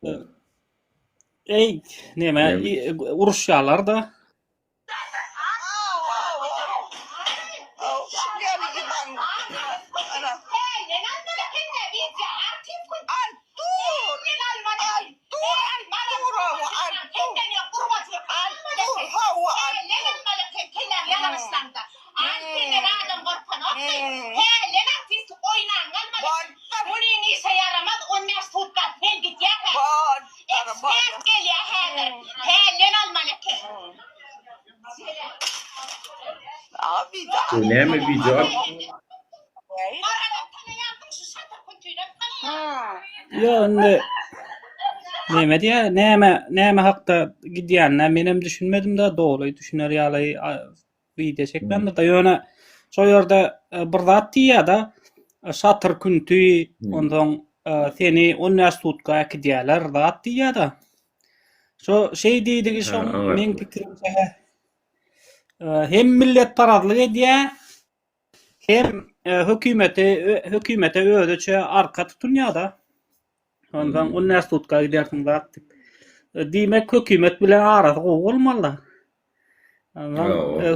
Ey neme Nem uruşýarlar da näme video at yo indi neme diýe näme hakda gidýänler menem düşünmedim de dogry düşüner ýaly video çekmem de ýöne şo ýerde bir zat diýär da şatır küntü ondan seni universitetka gidýärler zat diýär da şo şey diýdigi şo men pikirimçe hem millet paradlyk edýär hem hökümete öýdüçe arka tutunýar da ondan universitetka gidersiň zat dip diýmek hökümet bilen arasy gowulmaly.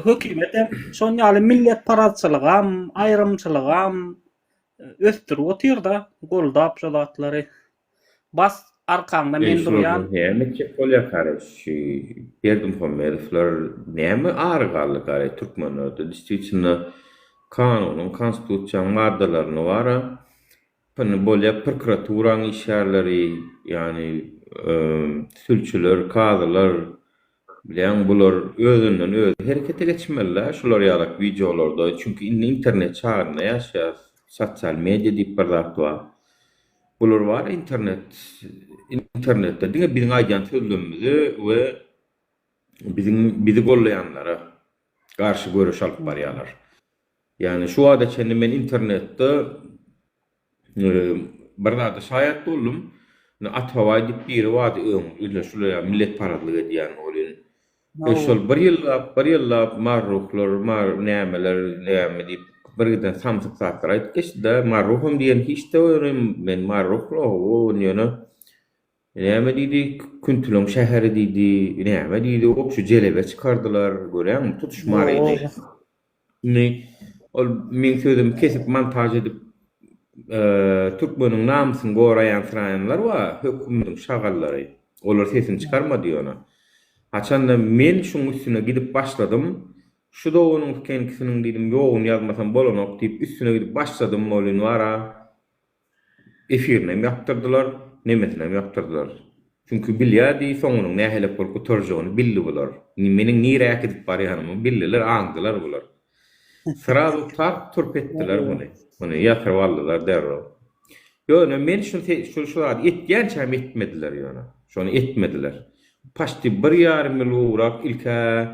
Hökümet hem şoň ýaly millet paradçylygam, aýrymçylygam östürip otýar da goldap şo zatlary. Bas arkamda men durýan näme çek bolýar garaş berdim hömerler näme argaly garaş türkmenlerde distriktiňde kanunun konstitusiýa maddalaryny bara pını bolýar prokuraturaň işgärleri ýani sülçüler, kadylar bilen bular özünden öz herekete geçmeliler. Şular ýaly videolarda çünki internet çağında ýaşaýar, sosial media diýip bir zat bar. Bular var internetde diňe biziň aýdan sözlemimizi we bizi gollaýanlara garşy görüş alyp barýarlar. Yani şu wada çendim men internetde bir zat şaýat boldum. Athawa diýip bir wada öňe şular millet paradlygy diýen olyn. Şol bir ýyllap marruhlar, nämeler diýip birden samsyk satlar aýdyp geçdi. Marruhum diýen hiç de men marruhlar o ýöne näme diýdi, Küntülüň şäheri diýdi, näme diýdi, okşu jelebe çykardylar, göreňmi tutuşmar idi. Ol men sözüm kesip montaj edip Türkmeniň namysyny goraýan sıraýanlar bar, hökümetiň şagallary. Olar sesini çykarmady ýöne. Haçanda men şuň üstüne gidip başladym. Şu da onun kendisinin diýdim, ýoğun ýazmasam bolanok diýip üstüne gidip başladym bolyn wara. Efirine ýaptyrdylar, nemesine ýaptyrdylar. Çünkü bilýärdi soňunyň nähele bolup oturjagyny bildi bular. Meniň nire edip barýanymy bildiler, aňdylar bular. Sırazy turp etdiler muny. Muny ýatyrıp aldylar derro. Ýöne men şular etýänçä etmediler ýöne. Şonu etmediler. Paşty 1,5 milyon urak ilkä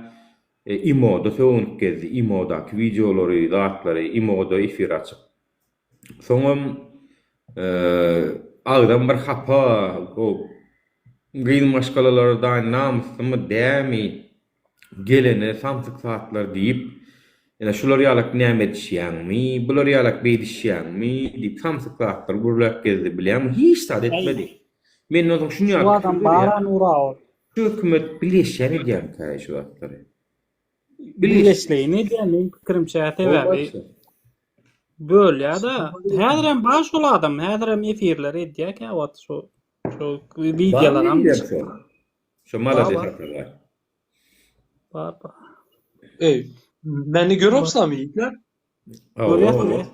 imoda söwünüp gezdi. Imodaky videolary, zatlary, imoda efir açyp. Soňam ağdan bir hapa, o gyn maşgalalardan namysymy dämi gelene samsyk saatlar diýip ýa şular ýalyk näme edişýärmi, bular ýalyk beýdişýärmi diýip samsyk saatlar gurulap gezdi bilýärmi, hiç saat etmedi. Men onuň şunu ýaly. bu adam baran uraw. Hökümet bileşýär diýär şu zatlary. Bileşleýin diýen men pikirimçe täwäbi. Bölýär da. Häzirem baş ol adam, häzirem efirler edýär ki wagt şu videolar am. Şu malady hatlar. Bar. Beni görüyorsan yiğitler. Görýär.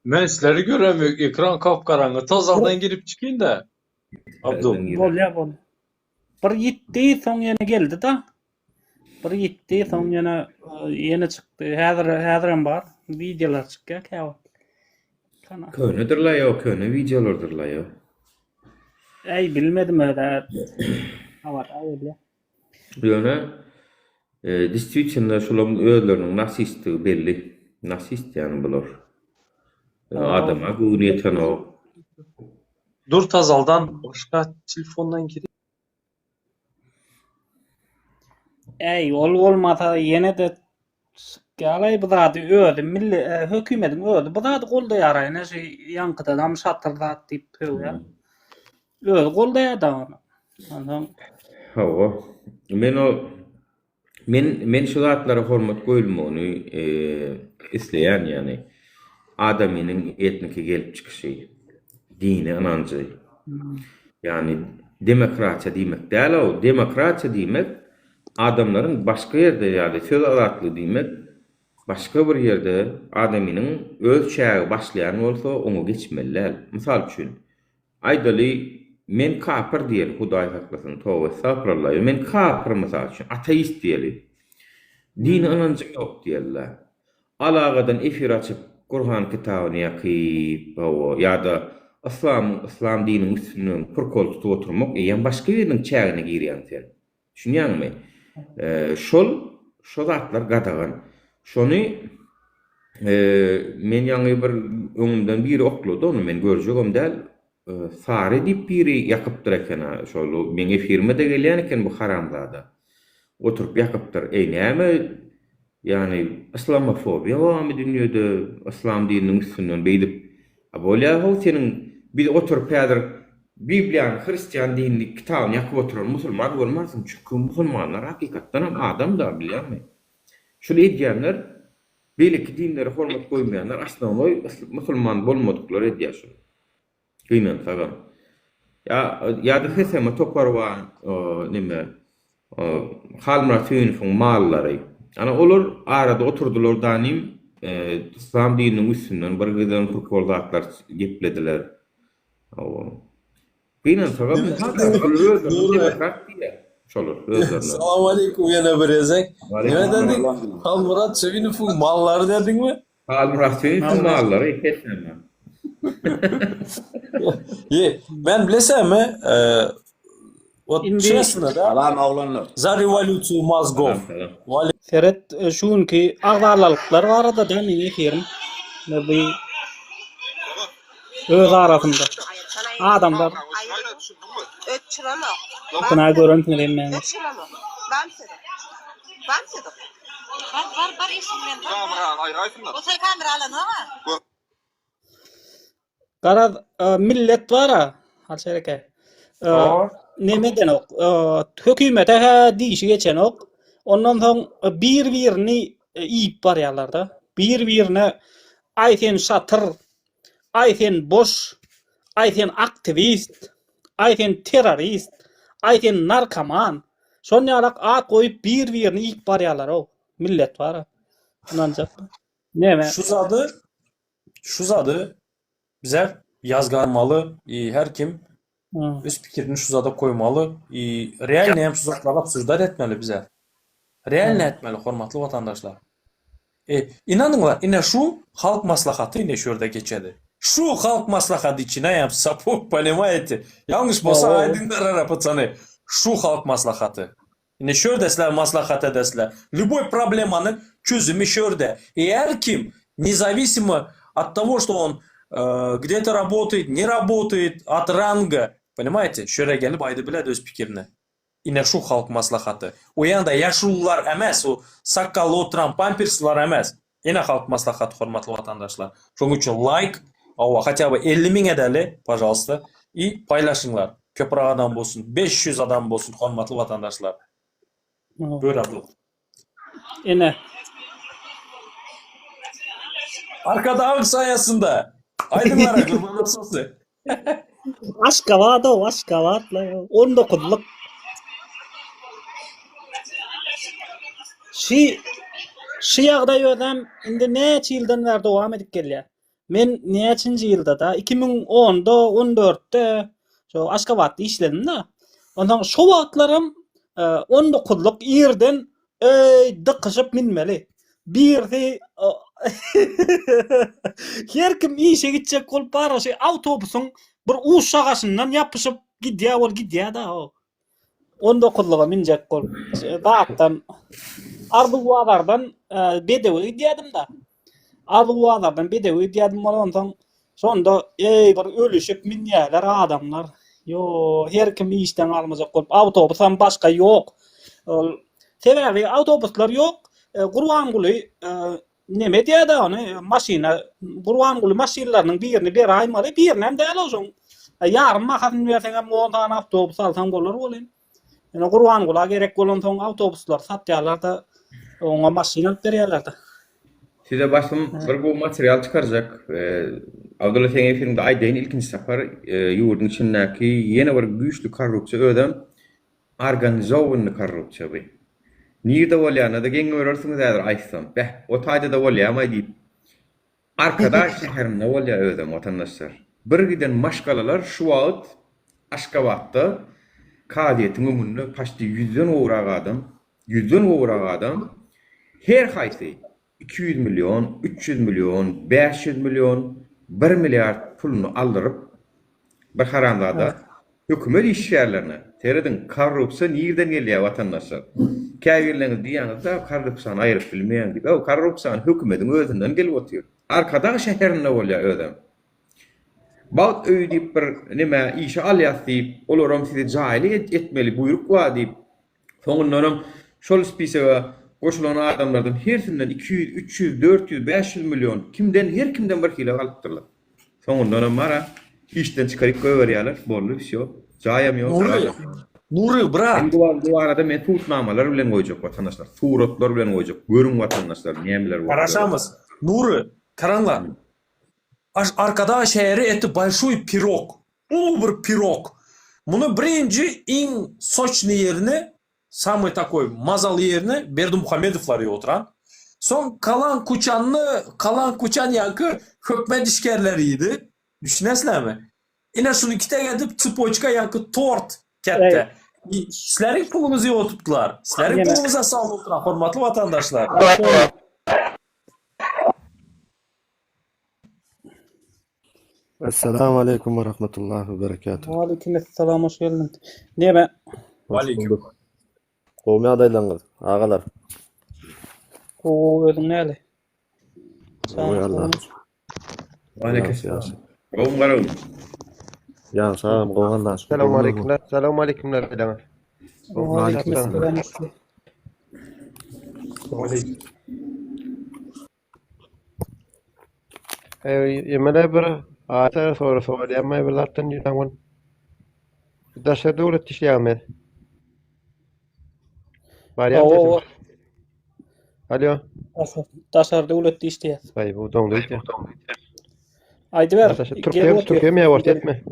Ben sizleri göremiyorum. Ekran kapkaranlık. Tazardan girip çıkayım da. Abdul. Bolýar. Bir gitti, soň ýene geldi da. Bir gitti, soň ýene çykdy. Häzirem bar. Videolar çykýar käwat. Kana. Könedirler ýa, köne videolardylar ýa. Ey bilmedim öyle. Havar öyle. Ýöne distriktiňde şolam özleriniň nasistligi belli. Nasist ýani bular. Adama güýneten o. Dur Tazal'dan başka telefondan gireyim. Ey olmasa yine de Galay bu da öldü. Hökümetin öldü. Bu da golda yarayna şey yankıda adam şatırda deyip öyle. öz goldaýar da onu. Ondan Hawa. Men şu zatlara hormat goýulmagyny isleýän ýani adamynyň etniki gelip çykyşy, dini, anancy. Yani demokratiya diýmek däl o. Demokratiya diýmek adamlaryň başga ýerde ýa-da söz azatlygy diýmek başga bir ýerde adamynyň öz çägi başlaýan bolsa onu geçmeliler. Mysal üçin aýdaly men kafir diýer, Hudaý saklasyn, tawba estağfurullah. Men kafir mysal üçin ateist diýeli. Dini anancy ýok diýerler. Alagadan efir açyp Kur'an kitabyny ýakyp ýa-da İslam dininin üstünden pırkol tutup oturmak ýa başga biriniň çägine girýän sen. Düşünýärmi? Şol zatlar gadagan. Şonu men ýaňy bir öňümden biri oklady, onu men görjegem däl. Sare diýip biri ýakypdyr eken, şol men efirime de gelýän eken bu haramzada. Oturup ýakypdyr. Näme? Yani İslamofobiya wamy dünýede İslam dininiň üstünden beýdip bolýar senin bir oturup häzir Bibliýany, Hristiýan dinini kitabyny ýakyp oturan musulman bolmarsyň. Çünki musulmanlar hakykatdan hem adam da bilýärmi? Şol edýänler belki dinlere hormat goýmaýanlar aslında musulman bolmadyklary edýär şol. Gynnan sagam. Ya da hesema toparwa nime halmra tüýünüň mallary. Ana olar arada oturdular danim İslam dininin üstünden bir gıdan kurkoldatlar geplediler. Gıynan sagam Assalamu alaikum yana berezek. Ne dedin? Halmurat Sevinif'in malları dedin mi? Halmurat Sevinif'in malları kesmem. Ben bilesem mi? O şurasında da Salam oğlanlar. The revolution must go. Seret şunki agdarlalıklar arada da meni efirim. Bu öz arasında. Adamlar buna görüntülerim men. Var isim men. O sen kameralarını ama. Gara millet var ha. Halşereke. Nemeden ok. Hökümete diýişi geçen ok. Ondan soň bir-birini iýip barýarlar-da. Bir-birine aýten satyr, aýten boş, aýten aktivist, aýten terrorist, aýten narkoman. Şonýalak at goýup bir-birini iýip barýarlar o. Millet var. Onanjak. Näme? Şu zadı bize yazgarmalı. Her kim öz pikirini şu zada koymalı. Real hem şu zatlara sözler etmeli bize. Real ne etmeli hormatly vatandaşlar. İnanыңlar, ine şu halk maslahatı ine şurada geçedi. Şu halk maslahatı içine yapsa bu, понимаете? Yanlış bolsa aydınlar arapatsanı. Şu halk maslahatı. Ine şuradasılar maslahat edesler. Любой проблеманın çözümü şurada. Her kim, независимо от того, что он где-то работает, не работает, от ранга, понимаете? Şuraya gelip aydı biledi öz pikirini. Ine şu halk maslahatı. O yanda yaşlılar emes, o sakallı oturan pamperslar emes. Ine halk maslahatı hormatly vatandaşlar. Şoň üçin like, хотя бы 50.000 edeli, пожалуйста, и paylaşыңlar. Köpürak adam bolsun, 500 adam bolsun hormatly vatandaşlar. Böyle abla. Ene. Arkada ağ sayesinde. Aydınlara kurban olsun. Aşgabat o, Aşgabatla 19'luk. Şu ýagdaý adam indi näçe ýyldan beri dowam edip gelýär. Men näçinji ýylda da 2010'da 14'te şo Aşgabatda işledim da. Ondan şo wagtlarym 19'luk ýerden dıkyşyp minmeli. Birdi her kim işe gidecek bolup barşy awtobusyň bir uç şagaşyndan ýapyşyp gidýär da o. 19'luga minjek bolup dağdan Arduwadardan bedewi gidýärdim da. Arduwadardan bedewi gidýärdim bolandan sonda bir ölüşüp minýärler adamlar. Yo, her kim işden almazak bolup awtobusdan başga ýok. Sebebi awtobuslar ýok. Gurbanguly neme diýär ony maşina Gurbanguly maşinalarynyň birini ber aýmaly, birini hem däl olsun. Yarın makasını versen 10 tane avtobus alsan bolar bolyn. Yani Gurban Gula gerek bolan soň avtobuslar satýarlar da oňa maşyna alyp berýärler da. Size başım bir bu materyal çıkaracak. Abdullah Tenge filmde Aydayn ilkinci safar yurdun içindeki yeni bir güçlü korrupsiya ödem organizowany korrupsiya bu. Nirde bolýany da geň görürsüňiz äder aýtsam. Bäh, o taýda da bolýarmy diýip. Arkada şäherinde bolýar ödem watandaşlar. Bir giden maşgalalar şu wagt Aşgabatda kadiýetiň ömrüne paşdy 100den owrak adam her haýsy 200 milyon, 300 milyon, 500 milyon, 1 milyar pulunu aldyryp bir haramzada hökümet işgärlerine teredin korrupsiya nirden gelýär watandaşlar. Kägirleňiz diýänizde korrupsiýany aýryp bilmeýän diýip. O korrupsiýany hökümetiň özünden gelip otyr. Arkada şäherinde bolýar ödem. Balt öýdip bir nime işe alýas diýip, olaram sizi jaýly etmeli buyruk wa diýip. Soňundan şol spisege koşulan adamlardan hersinden 200, 300, 400, 500 milyon kimden her kimden bir kilo alypdyrlar. Soňundan mara işden çykaryp goýberýärler. Bolly şo. Jaýam ýok. Nuri bra. Bu arada men tutnamalar bilen goýjak watandaşlar. Suratlar bilen goýjak. Görüň watandaşlar nämeler bar. Garaşamız. Nuri, karanlar. Arkada şehri eti большой пирог. Ulu bir pirog. Bunu birinci in soçny yerine, samый такой mazal yerine Berdimuhamedovlar oturan. Son kalan kuçan yankı hökmet işgärleriydi. Düşünesizlermi? Ine şunu kite gedip çıpoçka yankı tort ketdi. Sizlerin pulunuzu yotupdular. Sizlerin pulunuza sağlıklar, hormatly vatandaşlar. Assalamu alaikum ve rahmetullahi ve berekatuhu. Aleykümselam, hoş geldin. Näme? Aleyküm. Gowmy adaylaňyz, agalar. O özüň näle? Oy Allah. Aleykümselam. Gowum garawum. Ya salam gowanlar. Selamun aleykümler. Selamun aleykümler bilemem. Aleykümselam. Yemele bir ata soru sorýarmy bilatdan ýüzüň. Daşa döwlet işleýärmi? Barýar. Alo. Taşar döwletde işleýär. Ay bu doňda ýa. Aýdy ber. Türkiýe mi ýa etme?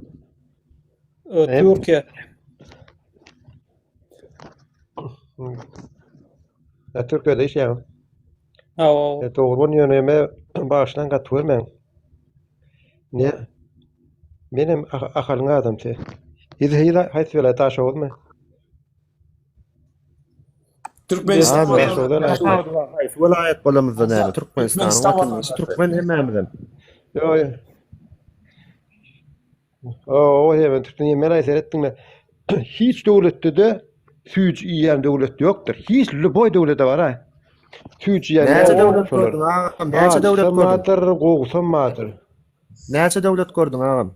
Türkiýe. Türkiýede işleýär. Ha, Doğru ýöne başlan gatwyrman. Ne? Benim ahalyň adamty. Hizhila haýsy wela taşa bolma. Türkmenistan. Vilayet bolamyzda näme? Türkmenistan watandaşy Türkmen hemmämizden. Yo. O hem Türkiýe merak etdiňmi? Hiç döwletde de süýç ýen döwlet ýokdur. Hiç boy döwlete bar ha. Süýç ýen. Näçe döwlet gördüň agam? Näçe döwlet gördüň? Matyr, gowsam matyr. Näçe döwlet gördüň agam?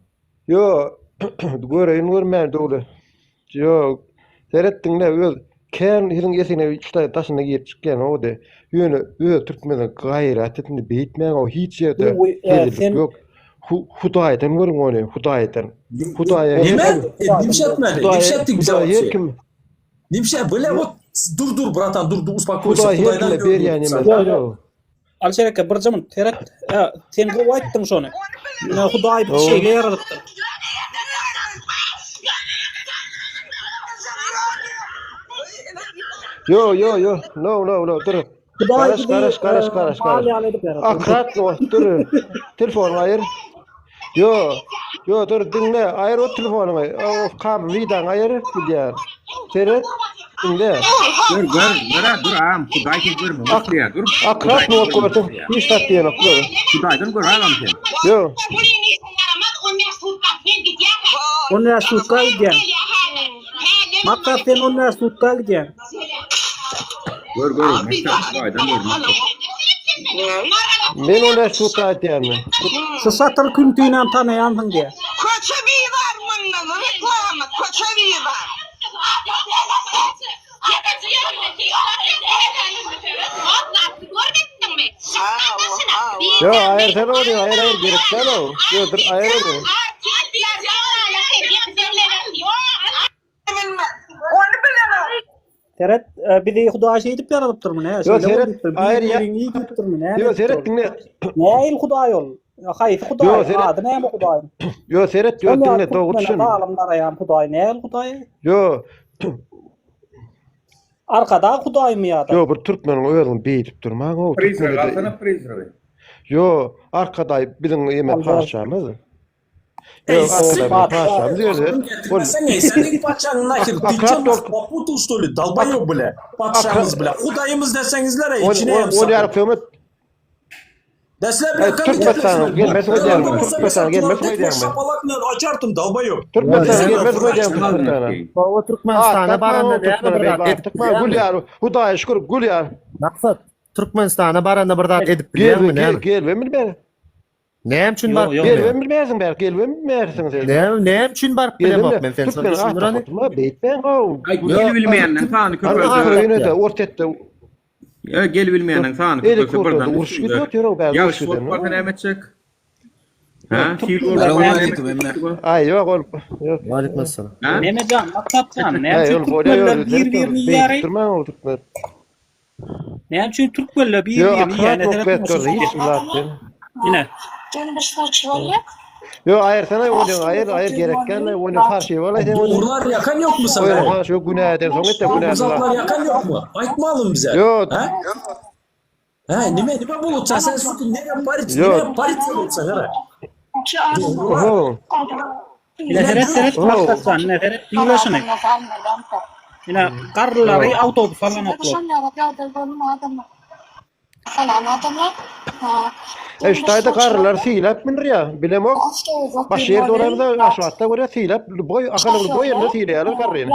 Yo, görmän döwlet. Yo, seretdiňde öz kän hiziň esine üçte taşyna giyip çykýan o de. Ýöne öz türkmenden gaýrat etdi beýtmän o hiç ýerde yok. Hudaýdan görüň ony, Hudaýdan. Hudaýa. Nime? Nimşetmedi. Nimşettik bize Hudaýa otçu. kim? Nimşet böyle o dur bratan dur uspokойся. Hudaýa kim berýän Alşereke bir zaman teret. Sen bu aýtdyň şonu. Hudaý bir şeýle ýaradypdy. Yo. No. Dur. Karaş. Akrat dur. Telefon ayır. Yo, dur dinle. Ayır o telefonu. O kablo vidan ayır gidiyor. Seyret. Dinle. Dur am. Hudaýdan görme. Bakýa dur. Akrat mı okudun? Hiç tatlıya okuyor. Hudaýdan gör agam sen. Yo. Onu sutka gidýän. Maksat sen onu sutka gidýän. Gör. Hudaýdan gör. Men ona sutka etýärmi? Şu satır küntüyle tanıyansın diye. Koçevi var bundan reklamı. Koçevi var. Yo, ayır sen oluyor. Ayır gereksen o. Yo, dur ayır oluyor. Teret bizi Hudaý şey edip yaradypdyr mı ne? Yo, Teret, aýr ya- iyi gitdir mi ne? Yo seret dinle. Ne il Hudaý ol? Haýsy Yo, Hudaý? Teret- Ady näme Hudaý? Yo seret yo dinle doğru düşün. Alamlar ayam Hudaý ne il Hudaý? Yo Arkada Hudaý mı ya da? yo bir Türkmenin öýüň beýdip durmaň o. Prizre, Türkmen'de- alsana prizre. Yo arkaday bizim ýeme parçamız. Ey, Yo siz- arkaday parçamız ýerde. Sen ey, senin paçan nahir. Akrat Dikçemiz dört- paputul stoli. Dalbayok bile. Paçamız bile. Hudayımız desengizler ey. içine On yemsak. ýar kilometr Desler Ay, bile Türkmenistan gelmez mi diyelim mi? Türkmenistan gelmez mi diyelim mi? Şapalakla açartım dalbayok. Türkmenistan Ya, gelmez mi diyelim Şuna Türkmenistan? dönüp. O Türkmenistan'a baranda näme bir zat edip Tıkma gül ýar. Hudaýa şükür gül ýar. Maksat Türkmenistan'a baranda bir zat edip Gel bilýärmi gel näme? gel ben bilmem. Näme üçin Yo, bar? yo. Gel ben bilmezsin belki gel ben bilmezsin sen. Näme üçin barıp bilemok men sen Türkmen düşünürani. atma beytben o. Ay gel bilmeýänden sany Arka köpelse. köyüne de ortetde. Ya gel bilmeýänden sany Eli köpelse kurdu birden. uruş gidiyor diyor ben. Ya şu sportdan näme etjek? Ha, fil Ay yok ol. Yok. Aleyküm assalam. Ha? Memecan, maksatcan, Ay näme ol Türk böyle böller yok. bir-birini ýary? Durma o Türkmen. Näme Türk böller Yo bir-birini akrat ýany? yok bet gör hiç ulatın. Yine. Yo ayır sana oynuyorsun ayır gerekkenle oynuyor karşı var ayır oynuyor. Doğrular yakan yok mu Oynuyor sana? ha şu günah eder sonra et de günah Uzaklar eder. yakan yok mu? Aytmalım bize. Yok. Ha? Ha, nime bulutsan sen sütün nime parit Yok. nime parit bulutsan ara. Oho. Yine heret Oo. maksatcan, ne heret dinleşini. Yine karlary autobus falan atlar. İşte karılar silap minir ya bilemok. Baş yerde olayım da aşağıda buraya silap boy akalı boy yerinde silayalar karıyın.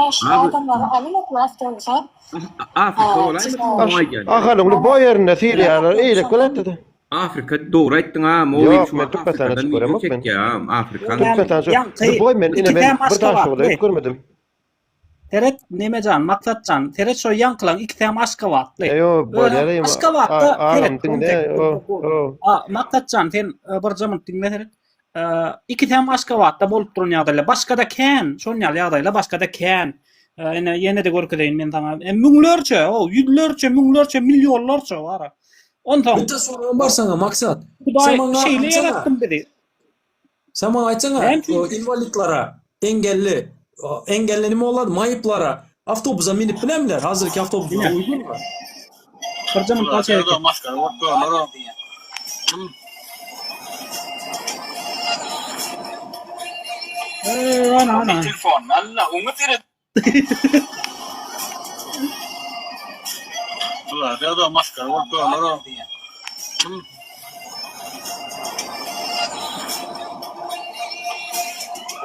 Afrika olaymy? Oy gel. Akalı boy yerinde silayalar iyilik kılat dedi. Afrika doğru aýtdyň ha. Yok, men Türkmenistan'a çıkıyorum, yok ben. Ya Afrika. Türkmenistan şu boy men ine ben bir taş olayım görmedim. Teret nemecan, maksatcan, teret şo yankılan iki tem aşka vatlı. Yo boy yereyim. Aşka vatlı. Ağam dinle o. Maksatcan, ten bir zaman dinle teret. İki tem aşka vatlı bolup durun ýagdaýla. Başga da ken, şon ýagdaýla başga da ken. Ene de görkedeýin men taňa. Müňlerçe, ýüzlerçe, müňlerçe, milyonlarça bar. Ondan Bir de sorum var sana maksat. Hudaý bana şeýle aytsana. ýarattym dedi. Sen bana aytsana Ben- o invalidlara, engelli nime oladı mayıplara avtobusa minip bilemler. Hazırki avtobus uygun mu? Bir zaman kaçar. Ana. Telefon, alla, unge teret. Det är då maskar vart då då.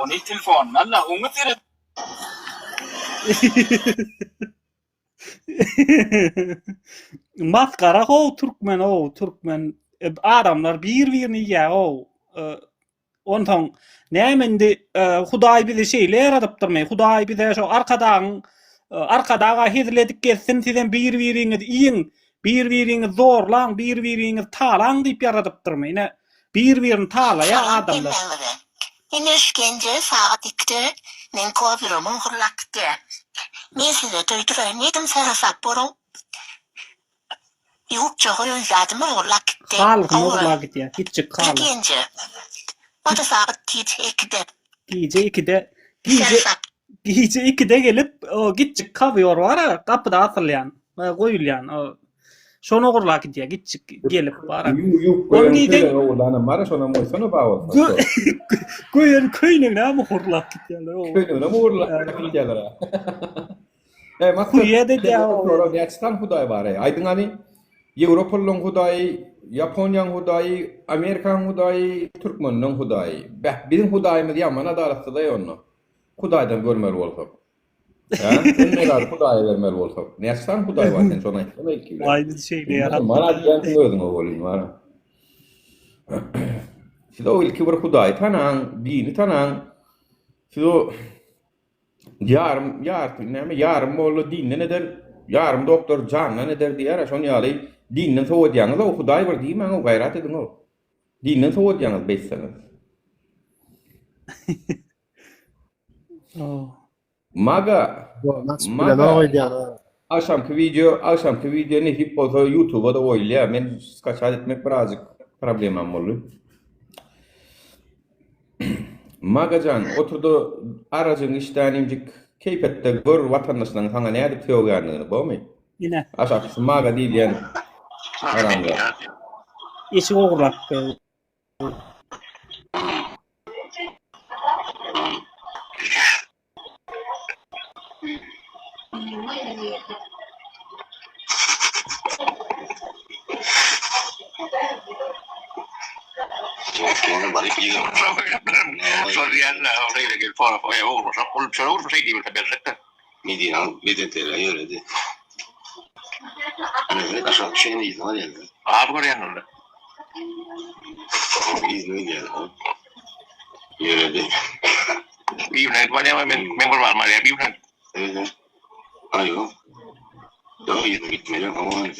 Och ni telefon, alla, unge teret. Maskara ho Türkmen adamlar bir-birini ýa o. Ondan nämendi Hudaý bizi şeýle yaradypdyrmy? Hudaý bize şo arkadaga hizledik gelsin sizen bir-biriniz iýin, bir-biriniz zorlaň, bir-biriniz talaň diýip yaradypdyrmy? Ine bir-birini talaýa adamlar. Yine işkence saatlikte men kovirumun hırlaktı. Men size duydurayım yedim sarısak borun. Yok çoğuyun zadımı hırlaktı. Halk nurla gitýär. Gitjik halk. İşkence. O da saat gece 2'de. Gece 2'de Sarısak. Gece 2'de gelip o gitjik kavyor var ha, kapıda atylýan, goýulýan. O şonu gurla gitýär, gitjik gelip bara. On giydi- Oğlanım var şona moysana bağol. Goýan köýnüň näme gurla gitýärler o. Köýnüne uğurla gidýärler ha. Maksat Kuýa dedi ya o. Näçtan Hudaý bar. Aýdyň hani Ýewropalyň Hudaý, Ýaponiýaň Hudaý, Amerikaň Hudaý, Türkmeniň Hudaý. Bizim Hudaýymyz ýaman adalatly da onu. Hudaýdan görmeli bolsak. Ha? Neler Hudaýa bermeli bolsak. Näçtan Hudaý bar sen şonu aýtma belki. Aynı şeyle yarat. Mana diýen özüň bolýan bar. Şol ilki bir Hudaý tanaň, dini tanaň. Şol yarım bolly dinne neder? Yarım doktor canna neder diýär, şonu ýaly dinden soňaňyz o Hudaý bir diýmän o gaýrat ediň o. Dinden soňaňyz beýseniz. Oh. Maga Nasıl bilen o ýa. Akşamki video ne hip bolsa YouTube'a da oýlýar. Men skaçat etmek birazcık problemam boldy. Magajan oturdu aracın işlänimjik keypetde gör watandaşlaryň saňa näde töwgänligini bolmy? Yine Aşağı maga diýilýän aranda. eşik oğurlap. Sono parecchi che non so che il foro poi uno c'è uno sai che per mi dicono vedete la io vedete allora so scendi no ah pure non io vedete io ne guardiamo me guarda ma io ayo dove io mi metto come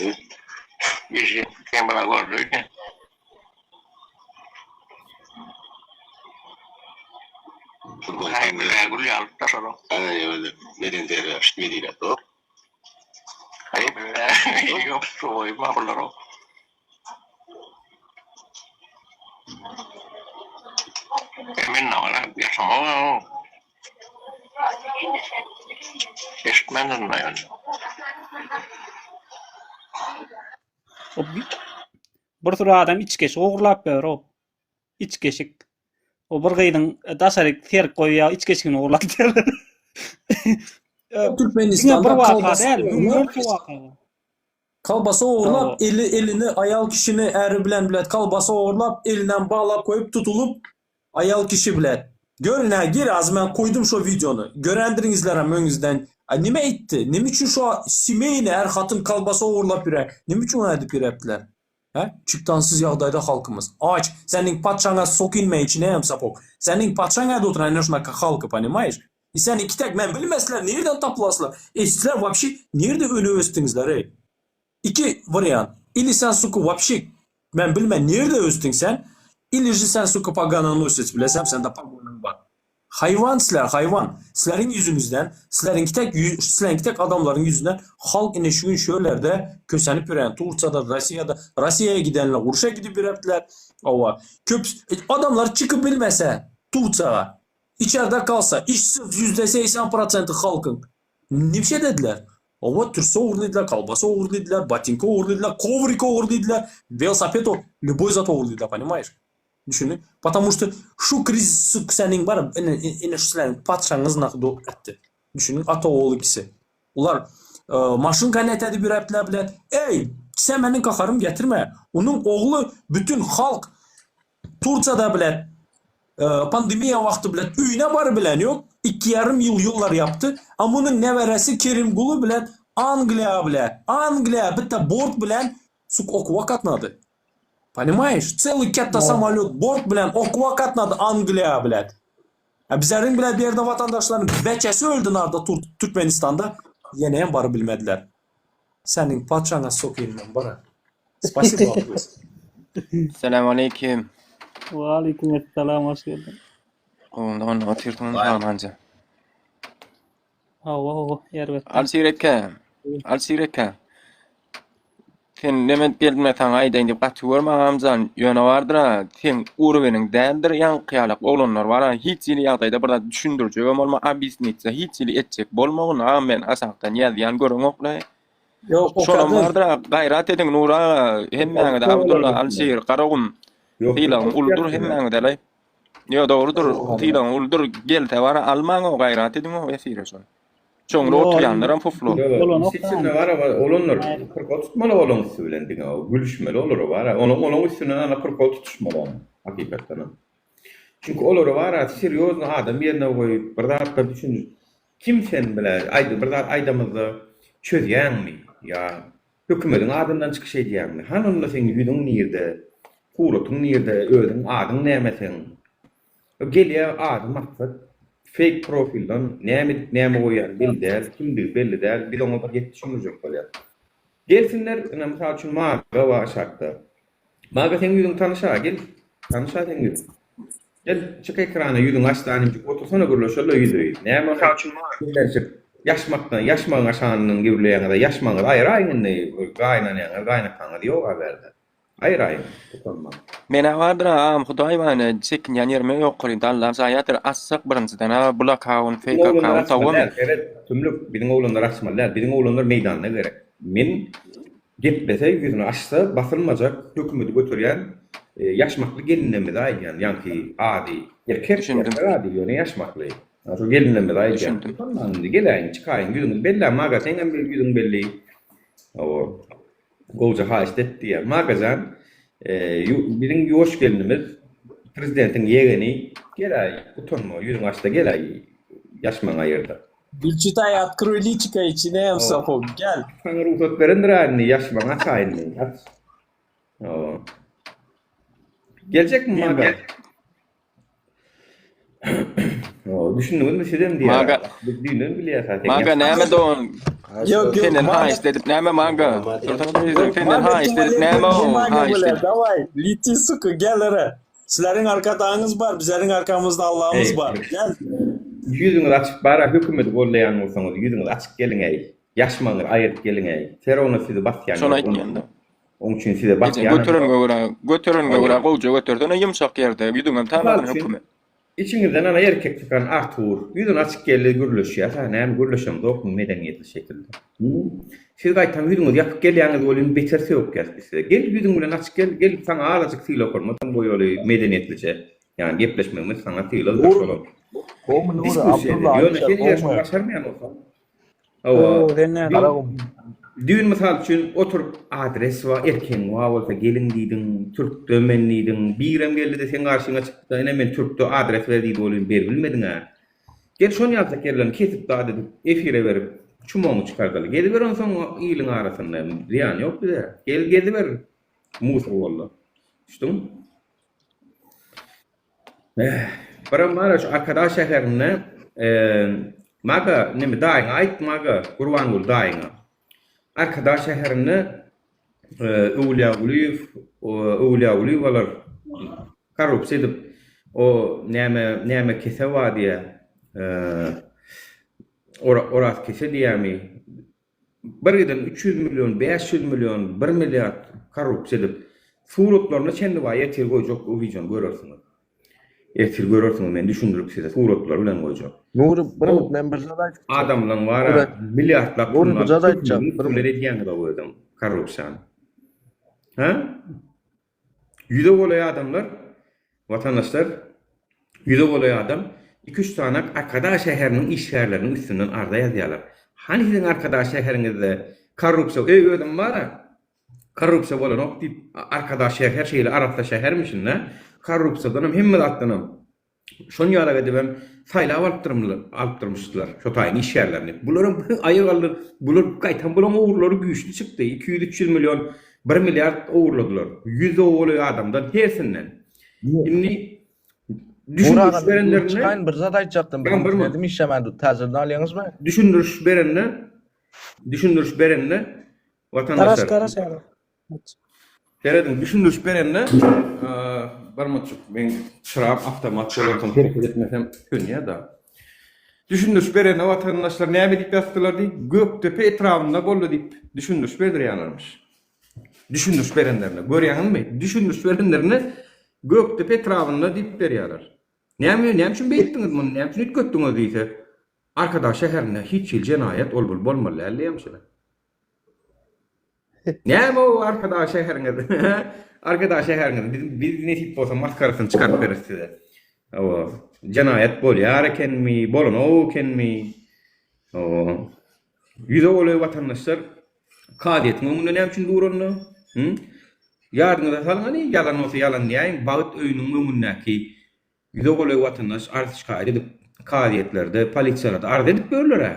io che me la guardo Hai gulli alta solo. Vedete vedi la to. Io sono ma parlerò. E men no, ya sono. Esmen no ya. Bir sürü adam içkeş oğurlap ber o. İçkeşik. O bir gyýdyň daşaryk terik goýýar, içkeşigini oğurlap derler. Türkmenistan'da Bir waka kalbası değil, oğurlap, bir waka. kalbası oğurlap, elini ayal kişini eri bilen bilet kalbası oğurlap, elinden bağlap koyup tutulup ayal kişi bilet. Görün ha, gir az ben koydum şu videonu. Görendirinizler hem önünüzden. Nime etti? Nim için şu simeyini her hatın kalbası oğurlap bire? Nim için onu edip bireptiler? Çıktansız yağdayda halkımız. Aç, senin patçana sokinme içine hem sapok. Senin patçana da oturan şunaka halkı, понимаешь? Sen iki tek men bilmezler, nereden tapılasılar? Sizler вообще nerede ölü östünüzler ey? İki variant. İli sen suku вообще men bilmem nerede östün sen? İli sen suku pagananı östüs bilesem sen de paganın var. Hayvan sizler, hayvan. Sizlerin yüzünüzden, sizlerin tek adamların yüzünden halk yine şu gün şöylerde kösenip yüreğin. Turça'da, Rusya'ya gidenler, Urş'a gidip yürektiler. Adamlar çıkıp bilmese Turça'ya, içeride kalsa, işsiz %80% halkın. Ne bir şey dediler? Ama Türkçe uğurluydular, kalbası uğurluydular, batinka uğurluydular, kovrika uğurluydular, velosiped любой zat uğurluydular, понимаешь? Düşünün. Потому что şu kriz senin var enişlerin patşanız nakdo etti. Düşünün ata oğlu ikisi. Ular maşın kanetedi bir repler bile. Ey sen benim kakarım getirme. Onun oğlu bütün halk Turça'da bile pandemiya vakti bile üyüne var bilen yok. 2,5 yıl yollar yaptı. Ama onun neveresi Kerim Gulu bile Angliya bitti borç bilen suk okuva katnadı. Понимаешь? Целый katta samolyot borç bilen okuva katnadı Angliya bilen. Bizlerin bile bir yerde vatandaşların beçesi öldü narda Türkmenistan'da. Yeneyen barı bilmediler. Senin patşana sokayım ben bara. Spasibo abi. Selamun aleyküm. Ve aleykümselam, hoş geldin. Ondan oturdum Almanca. Ha, yer Alsireka. Sen demet gelme tan aydan dip gatýar magamzan ýöne bardyra. Sen urbening däldir ýanqýalak olanlar bara hiç ýyly ýagdaýda birden düşündirjek bolma abisnitse hiç ýyly etjek bolmagyna men asakdan ýazýan görüň oklay. Yok o Şolam kadar. bardyra gaýrat ediň nura hemmäňe de Abdullah Alsir Garagum Tilan uldur hemmäňe de lay. Yo doğrudur. Tilan uldur gelte bara Alman o gaýrat ediň o esirson. Çoňra oturýanlaram puflu. Siçinde var ama olanlar kırkol tutmalı olan söylendiğin o gülüşmeli olur var. Onun üstüne ana kırkol tutuşmalı hakikaten. Çünkü olur var seryoz adam yerine koyup birden düşün. Kimsen bile birden aydamızda çözýän mi? Ya hükümetin adından çıkış edýän mi? Hanonda senin yüzün nerede? Kuratın nerede? Öldün adın nämesen? Gelýär adım maksat fake profilden näme goýan bildi, kimdir belli däl, bir oňa bir düşünjek bolýar. Gelsinler, mesela üçin maga we aşakda. Maga sen ýüzüň tanışa gel. Tanışa sen ýüz. Gel, çık ekrana ýüzüň açdanyň otursana gürleşerler ýüzüň. Näme mesela üçin maga Yaşmaktan, yaşmagyň aşanynyň gürleýäňe de yaşmagy aýraýyn, gaýnanýaňa, gaýnataňa diýok haberde. Aýraýyn. Tutanma. Mene vardır am Hudaý bana çekinýän ýerime ýokary dallar zaýatyr assak birinçiden blok account, fake account tawam. Evet, tümlük bizim oğlanlar açmalar, bizim oğlanlar meydanda gerek. Men gitmese yüzünü açsa basılmacak hükümeti götüren yaşmaklı gelinleme de aýdýan, ýa-ni adi erkek Düşündüm. adi ýöne yaşmakly. Şu gelinleme de aýdýan. Düşündüm. Tamam, geleýin, çykaýyn, yüzüňiz belli, maga seňem bir yüzüň belli. O golca haýst etdi. Magajan bizim ýoş gelinimiz prezidentiň ýegeni geleýi, utanma, yüzüň açsa geleýi, yaşmaň aýyrda. Gülçitay открой личико içine Safo gel. Sana ruhsat verendir anne, yaşmaň açaýyn. Aç. O. Gelecek mi maga? O, düşündüňizmi şedem diýär. Maga- Bildiğini bilýär. Maga näme don? Yok Senden ha istedip näme maga? Senden ha istedip näme o? Ha istedip. Davay. Liti suku gel ara. Sizlerin arkadaşınız var, bizlerin arkamızda Allah'ımız Hey. var. Gel. Yüzüňiz açyk bara hökümet gollaýan bolsaňyz, yüzüňiz açyk geliňeý. Yaşmaňyz aýyryp geliňeý. Terowna sizi basýan. Şonu aýtmaýanda. Onun için size basýan. Götürün göre golca götürdün yumşak ýerde ýüdüňem tamamen hökümet. İçiňizden ana erkek çıkan Artur, yüzün açık geldi gürleşýär. Ha, näme gürleşem dokun medeniýetli şekilde. Siz gaýtan yüzüňiz ýapyp gelýäňiz bolun beterse ýok geldi. Gel yüzüň bilen açyk gel saňa araçyk syl okurmadan bu ýoly medeniýetliçe. Ýani gepleşmegimiz saňa syl okur. Düğün misal üçün oturup adres wa erken wa bolsa gelin diýdiň, türk dömen diýdiň, birem geldi de sen garşyňa çykdy, ene men türkde adres berdi bolyn ber bilmediň ha. Gel şonu ýazsak yerlerini kesip da dedim, efire berip çumoňy çykardaly. Geli ber onsoň ýylyň arasynda ziýan ýok bize. Geli ber. Musa walla. Düşdüm. Para mara şu arkadaş şäherine maga nime daýyň aýt maga Gurban gul daýyň. Arkadaş şäherine Owliýa bolar. Karup sedip o näme kese wadiýe oras kese diýämi. Birden 300 milyon, 500 milyon, 1 milyard karup sedip suratlaryny kendi wa ýetir goýjak o vision görersiňiz. Etir görürsün men düşündürüp size suratlar bilen goýjak. Nuri bir zada Adamlaryň bara milyardlap Nuri, bir zada aýtjak. Bir edýän da bu adam korrupsiýan. Ha? Ýüde bolay adamlar, vatandaşlar, ýüde bolay adam 2-3 tane arkadaş şäheriniň işgärleriniň üstünden arda ýazýarlar. Hani sizin arkadaş şäheriňizde korrupsiýa ödüm bara? Korrupsiýa bolan ok diýip arkadaş şäher şeýle arada şähermişin ne? Korrupsiýadan hemme atdanam. Şonu ýalaga debem saýlap alypdyrmyşdylar şo taýyň işgärlerini. Bularyň aýygalar, bular gaýtan bolan owurlary güýçli çykdy. 200-300 milyon, 1 milyard owurladylar. 100 owurly adamdan tersinden. Indi düşündürüş berenlerine Çıkan bir zat aýtjakdym. Ben bir mi? Dedim işlemedi. Täzirden alýaňyzmy? düşündürüş berenine vatandaşlar. Karas ýaly. Teredin düşündürüş berenine barmaçuk ben şırap avtomat bolan hareket etmesem könýär da. Düşündürüş berenine vatandaşlar näme diýip ýazdylar diýip Göktepe etrafynda boldy diýip düşündürüş berýärlermiş. Düşündürüş berenlerine görýäňizmi? Düşündürüş berenlerine Göktepe etrafynda diýip berýärler. Näme üçin beýtdiňiz muny? Näme üçin etgetdiňiz diýse, arkadaş şäherinde hiç ýyl jenaýat bolmaly ýa-ni. Näme o arkadaş şäheriňizde? Arkadaş şäheriňizde biz nesip bolsa maskarasyny çykaryp berýär. O jenaýat bolýar ekenmi, bolan o ekenmi? O ýüze bolan watandaşlar kadiýet mumunda näme üçin duranly? Ýardyňyza salgany ýalan bolsa ýalan diýäň, bagyt öýüniň mumundaki ýüze bolan watandaş artyşka edip kadiýetlerde, polisiýalerde arz edip görürler.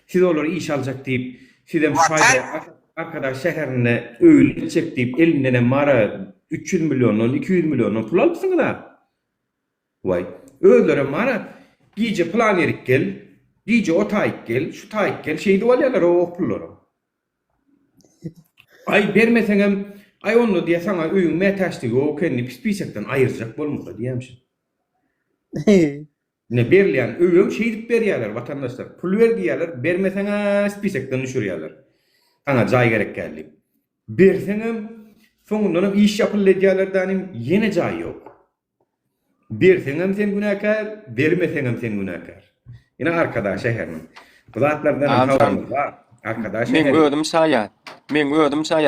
Siz olary iş aljak diýip, sizem şaýda arkadaş şäherine öýle çek diýip elinden mara 300 milyondan 200 milyondan pul alypsyňyz da. Vay, özlere mara giýje plan erik gel, giýje o taýyk gel, şu taýyk gel, şeýdi bolýarlar o pullary. Ay bermeseňem, ay onu diýe saňa öýüň mätäçligi o kenni pis-pisekden aýyrjak bolmasa diýämşin. Ne berýän öýüm şeýdip berýärler vatandaşlar. Pul berýärler, bermeseňiz spisekden düşürýärler. Ana jaý gerek geldi. Berseňem soňundan iş ýapylýarlardan ýene jaý ýok. Berseňem sen günäkär, bermeseňem sen günäkär. Ine arkadaş şäheriniň. Bu zatlardan habarymyz bar. Arkadaş Men ödüm saýat.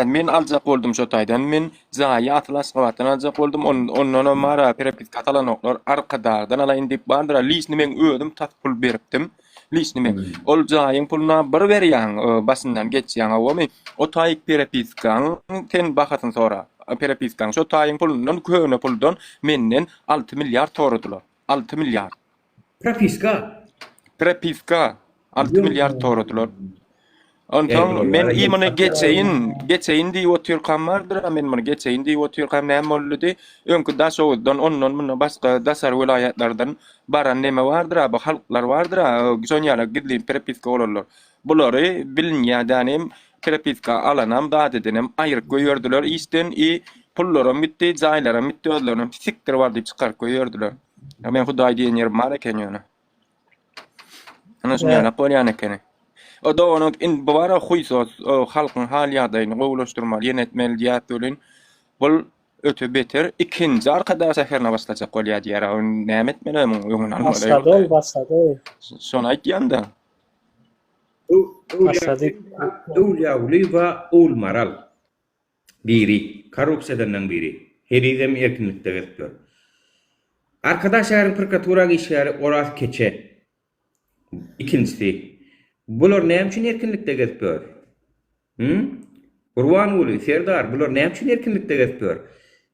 Men aljak boldum şo taýdan. Men zaýy atlas gawatdan aljak boldum. Ondan mara perepit katalanoklar arkadardan ala indip bardyra. Lisni men ödüm tat pul beripdim. Lisni men. Ol zaýyň puluna bir berýän basyndan geçýän awamy. O taýyk perepitkaň ten bakatyn sonra. Perepitkaň şo taýyň pulundan köne puldan menden 6 milyar torudylar. 6 milyar. Prepiska 6 milyar torudylar. Ondan men imana geçeyin diýip oturýan bardyr, men muny geçeyin diýip oturýan näme boldy? Öňkü daşowdan ondan muny başga daşar vilayatlardan baran näme bardyr? Bu halklar bardyr, soňýala gidip prepiska bolarlar. Bulary bilinýärdanym prepiska alanam da dedenim aýryp goýerdiler. Isten pullarym bitdi, jaýlarym bitdi, özlerine siktir bar diýip çykaryp goýerdiler. Men Hudaý diýen ýerim bar eken ýöne. Ana şoňa bolýan eken. O da onu bu bara huýsuz halkyň hal ýagdaýyny gowulaşdyrmaly, ýenetmeli diýip bölün. Bul ötü beter. İkinji arkadaş seferine başlajak bolýar diýär. Näme etmeli öňüne almaly. Başlady. Şonu aýtýanda. Öwliýaly we olmaral. Biri, korrupsiýadan biri. Herizem erkinlikde geçýär. Arkadaşlaryň prokuraturaga işleri oraz keçe. İkincisi, bular näme üçin erkinlikde geçýär? Gurban boly, Serdar, bular näme üçin erkinlikde geçýär?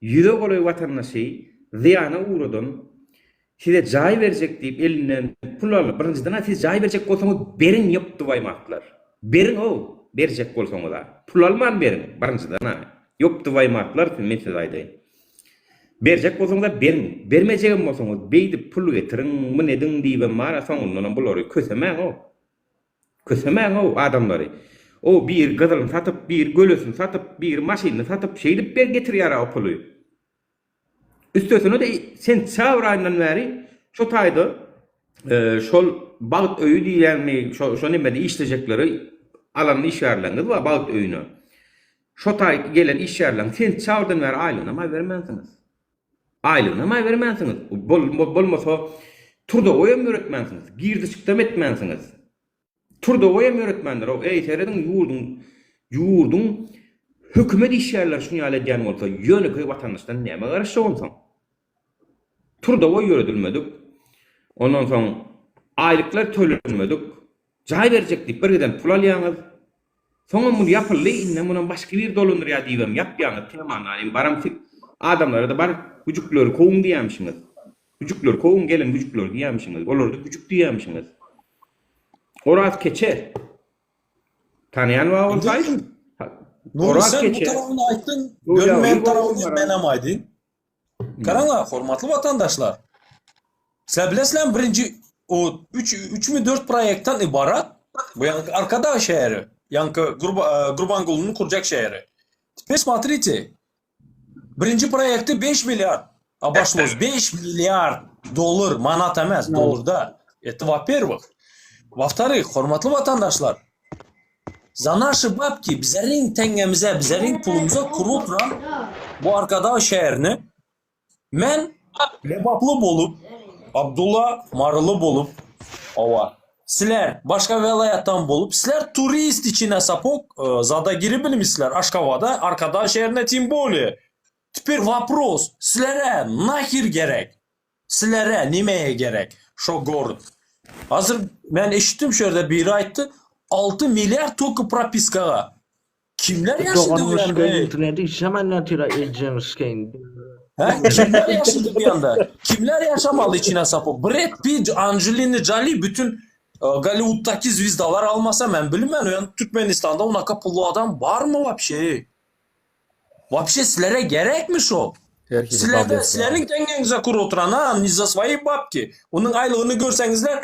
Ýüze goly watandaşy ziýana uğradan size jaý berjek diýip elinden pul alyp, birinjiden siz jaý berjek bolsaňyz berin ýokdy baýmaklar. Berin o, berjek bolsaňyz da. Pul alman berin, birinjiden ýokdy baýmaklar, men size aýdaýyn. Berjek bolsaňyz berin, bermejek bolsaňyz beýdi pul getirin, bu nedin diýip mara soňundan bulary kösemäň o. Kösemäň o adamlary. O bir gyzylyny satyp, bir gölesini satyp, bir maşyny satyp şeýdip ber getirýär o puly. Üstesine de sen çawraýyndan bäri şo taýda şol bagyt öýü diýileni şo nimede işlejekleri alanyny işgärlendir we bagyt öýüne. Şo taý gelen işgärlen sen çawrdan bäri aýlyna bermänsiňiz. Aýlyna bermänsiňiz. Bolmasa turda oýam öğretmensiňiz. Girdi çykdam etmänsiňiz. Turda oýam öğretmenler o eýteredin ýurdun hökümet işgärler şunu ýaly edýän bolsa ýöne köy watandaşdan näme garaşy bolsaň. Turda oý öğretilmedik. Ondan soň aýlyklar tölenmedik. Jaý berjek diýip birden pul alýaňyz. Soňra bunu ýapyldy, indi mundan başga bir dolandyrýar diýibem, ýapýaňyz temany baramsyk adamlara da bar güjükleri kown diýýämişiňiz. Güjükler kown gelen güjükler diýýämişiňiz. Olary güjük diýýämişiňiz. Oraz keçe. Tanıyan var olsaydın. Nuri sen bu tarafını aýtdyň, görünmeyen tarafını menem aýdyn. Karaňlar, hormatly vatandaşlar. Sizler bilesizler birinci o 3 mi 4 proyektden ibarat. Bu arkada şehri. Yankı Gurbangulu'nun kuracak şehri. Теперь смотрите. Birinci proyekti 5 milyar. Başlıyoruz 5 milyar dolar manat emez dolarda. Это во-первых. Во-вторых, hormatly vatandaşlar. За наши бабки bizlerin tengemize, bizlerin pulumuza kuruturan bu arkada şehrini men lebaplı bolup, Abdullah marılı bolup, ova. Sizler başka velayattan bolup, sizler turist içine sapok, zada girip bilmişsizler Aşkavada, arkada şehrine tim bolye. Теперь вопрос, sizlere nahir gerek? Sizlere nimeye gerek? Şo город. Hazır ben eşittim şöyle biri aytdı. 6 milyar toku propiskaga. Kimler yaşadı bu yanda? İnternette işlemenler tira edeceğimiz kendi. Kimler yaşadı bir yanda? Kimler yaşamalı içine sapık? Brad Pitt, Angelina Jolie bütün Hollywood'daki звезdalar almasa ben bilmem. Yani Türkmenistan'da ona kapılı adam var mı vapşe? Vapşe sizlere gerekmiş o. Sizlerin dengenize kur oturan ha, за свои бабки. Onun aylığını görsengizler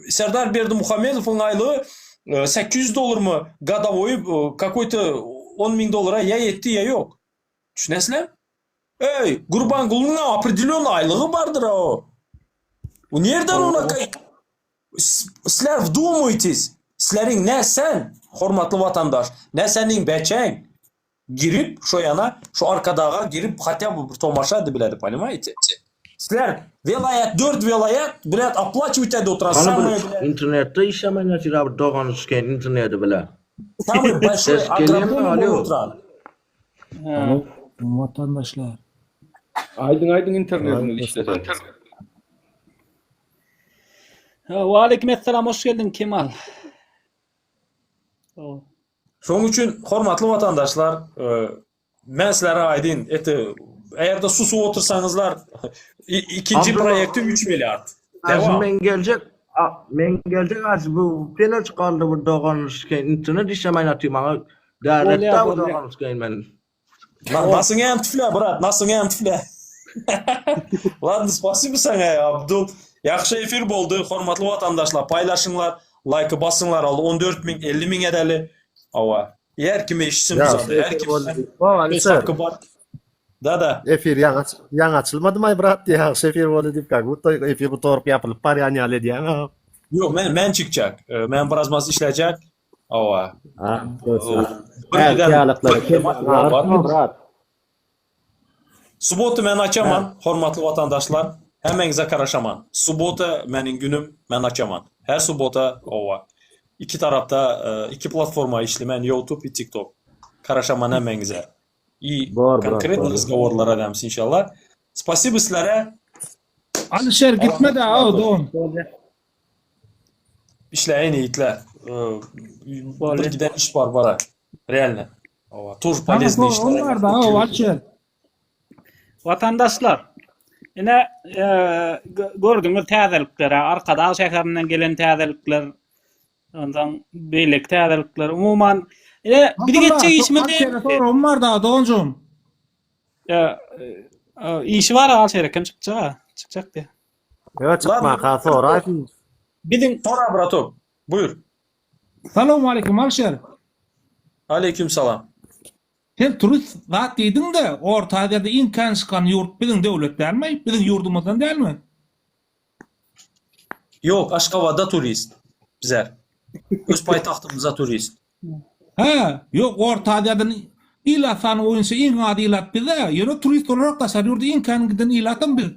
Serdar Berdimuhamedov'un aylığı $800 mu годовой какой-то 10.000 dolara ya yetti ya yok. Düşünesizler? Gurbangulu'nun определенный aylığı vardır o. Bu nereden ona sizler вдумайтесь. Sizlerin ne sen hormatly vatandaş, ne senin beçeň girip şu yana, şu arkadağa girip hatta bu bir tomaşa edebiledi, понимаете? Sizler vilayet 4 vilayet bilet оплачивать edip oturasın. Ana internette işlemeler tira doğan sken internette bile. Tamam, başka Ses geliyor mu? agrafon Alo. oturan. Vatandaşlar. Aydın internetini işleter. Ve aleykümselam, hoş geldin Kemal. Şoň üçin hormatly vatandaşlar, men sizlere aydyn eti, eğer de susup otursaňyzlar, ikinci Abdullah- proýekti 3 milyard. Azı Devam. men gelecek az bu pene çıkardı bu doğan sken internet işlemeler atıyor. Devlette bu doğan sken men. Nasıl hem tüfle brat, nasıl hem tüfle. Ладно, спасибо sana ya Abdul. Yaxşı efir boldu, hormatly vatandaşlar, paylaşınlar, like basınlar, aldı 14.000, 50.000 edeli. Ava. Her kim eşitsin Ya, bizade, her efir kim boldu. öz Alisar. hakkı var. Da. Efir yang açılmadı mı brat ya? Efir oldu deyip kalktı. Efir bu torp yapılıp par yani hale diyen. Yok, men çıkacak. Men biraz mas işleyecek. Ava. Subotu men açaman, hormatly vatandaşlar. Hemeňize karaşaman. Subota menin günüm, men açaman. Her subota ova. İki tarafta, iki platforma işlemen, YouTube ve TikTok. Karaşaman hemeňize. İyi, konkretny razgovorlar edemiz inşallah. Spasibo sizlere. Alişer gitme de o don. İşleyin iyitler. Bir giden iş var bara. Realne. Ova. Tur polezny işler. Onlar da o Alişer. Vatandaşlar, yine gördüğünüz täzelikler, arkada şäherinden gelen täzelikler, ondan beýlek täzelikler, umuman yine bir geçecek iş mi değil? Sorum var da doncum. İşi var Alşer, kim çıkacak diye. Evet çıkma sonra. Bizim Sonra bratom. Buyur. Selamun aleyküm Alişer. Aleyküm selam. Sen turist zat diýdiň de orta ýerde imkan çykan ýurt biziň döwletden mi? Biziň ýurdumyzdan dälmi? Yok, Aşgabat'da turist. Bizler. Öz paytahtımıza turist. Ha, yok orta ýerden ilasan oýunsa iň ady ilat bize. Ýöne turist olarak da şer ýurda imkan giden ilatym biz.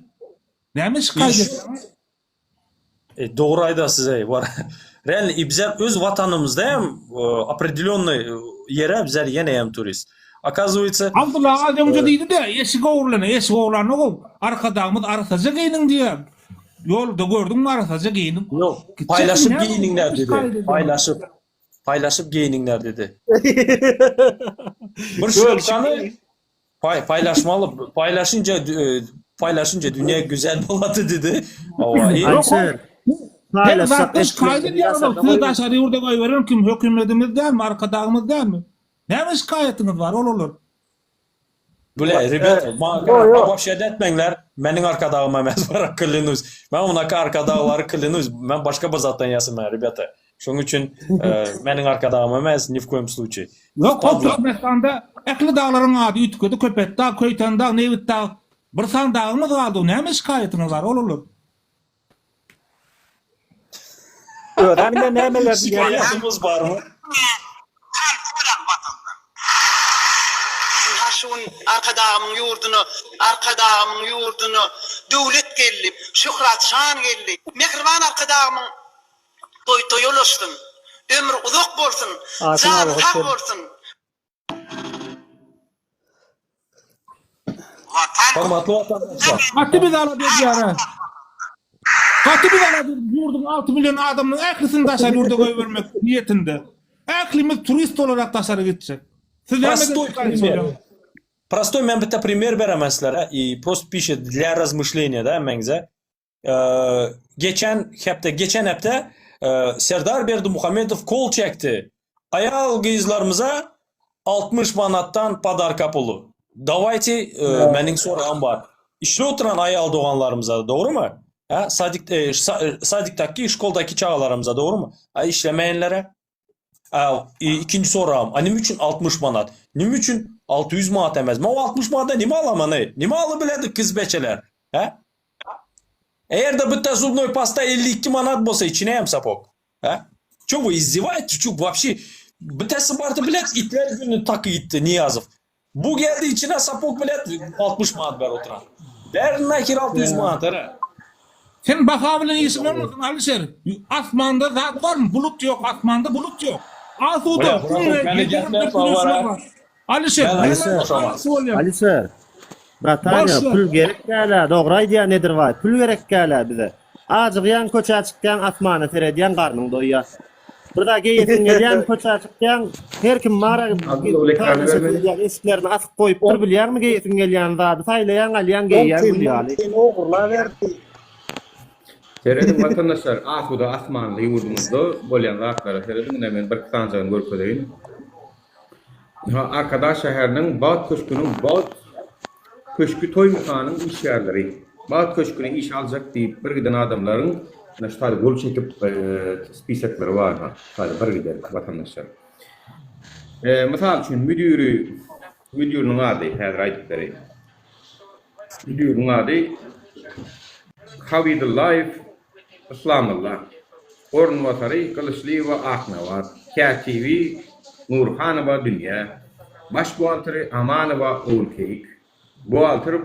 Näme şikayet? Doğru ayda size var. Реально, bizler öz vatanımızda hem определенный yere bizler yine hem turist. Оказывается, Abdullah az önce diýdi de eşik oğurlany ol. Arkadağımız arsaca giyinin diye. Yolda gördüm mü arsaca giyinin. yok, paylaşıp giyiningler dedi. Paylaşıp giyiningler dedi. Bir şapkanı paylaşınca dünya güzel boladı dedi. Alişer. Hem zaten şikayet ediyorum. Siz daşarı yurda koyuverin kim hükümetimizden mi arkadağımızdan mı? Ne şikayetiniz var olur. Bule, rебята, bana boş etmeňler. Menin arkadağım emez var klynus. Ben onaka arkadağları klynus. Ben başka bir zatdan ýasymam, rебята. Şoň üçin menin arkadağım emez ni в коем случае. Yok o Türkmenistan'da ekli dağların adı Ütküdü, Köpet Dağ, Köyten Dağ, Nevit Dağ. Bir san dağımız kaldı. Ne şikayetiniz var olur. öğrenme nemeler Şikayetimiz var mı? Şun arkadağımın yurdunu devlet gelip Şükrat Şan gelip mehriban arkadağımın toyulaştın ömür uzak bolsun can hak bolsun Hormatly vatandaşlar. Katı bir ala bir yara. Katı bir ala bir yurdun 6 milyon adamın eklisini taşar yurda koyuvermek niyetinde. Eklimiz turist olarak taşarı gidecek. Siz Простой men bitta пример beremem sizlere. Просто pişet для размышления da hemeňize. Geçen hepde Serdar Berdimuhamedov kol çekti. Ayal gyzlarımıza 60 manattan padarka pulu. Давайте mening sorağım var. İşle oturan ayal doğanlarımıza doğru mu? Ha, sadiktaki, şkoldaki çağalarımıza doğru mu? İşlemeyenlere. İkinci sorağım. Nim üçün 60 manat. Nim üçün 600 manat emez. Ma o 60 manata nime alamanı? Nime alıbiledi kız beçeler? Ha? Eğer de bitta zubnoy pasta 52 manat bolsa içine hem sapok. Ha? Çok bu izdivayet, çok вообще bitası bartı bilet itler günü takı gitti Niyazov. Bu geldi içine sapok bilet 60 manat ver oturan. Derine kir 600 manat ara. Sen bakabilin iyisi olmasın Alişer. Asmanda zat var mı? Bulut yok. Asmanda bulut yok. Asuda. Alişer. Alişer. Bratanya pul gerek gala. Doğru diye nedir var? Pul gerek gala bize. Azıqyan koça çıkkan asmana serediyen karnın doyya. Burada geyetin gelen koça çıkkan her kim mara eskilerini asıp koyup dur bilýär mi geyetin gelen zadı saylayan alyan geýýär bilýär. Sen oğurla verdi. Seyredin vatandaşlar, Asuda asmanlı yurdumuzda bolyan rahatlara seyredin. Hemen bir kısancağını görüp Arkadaş şehirinin Bağat Köşkü'nün Bağat Köşkü toy mekanının iş yerleri. Bağat Köşkü'ne iş alacak deyip bir giden adamların tabi gol çekip spisekleri var. Tabi bir giden vatandaşlar. Misal için müdürünün adı, her aydıkları. Müdürünün adı Havidullah İslamullah. Orun vatarı Kılıçlı ve Aknavar. Katibi Nurhanova Dünya. Başbualtırı Amanova Oğulkeyik. Bualtırı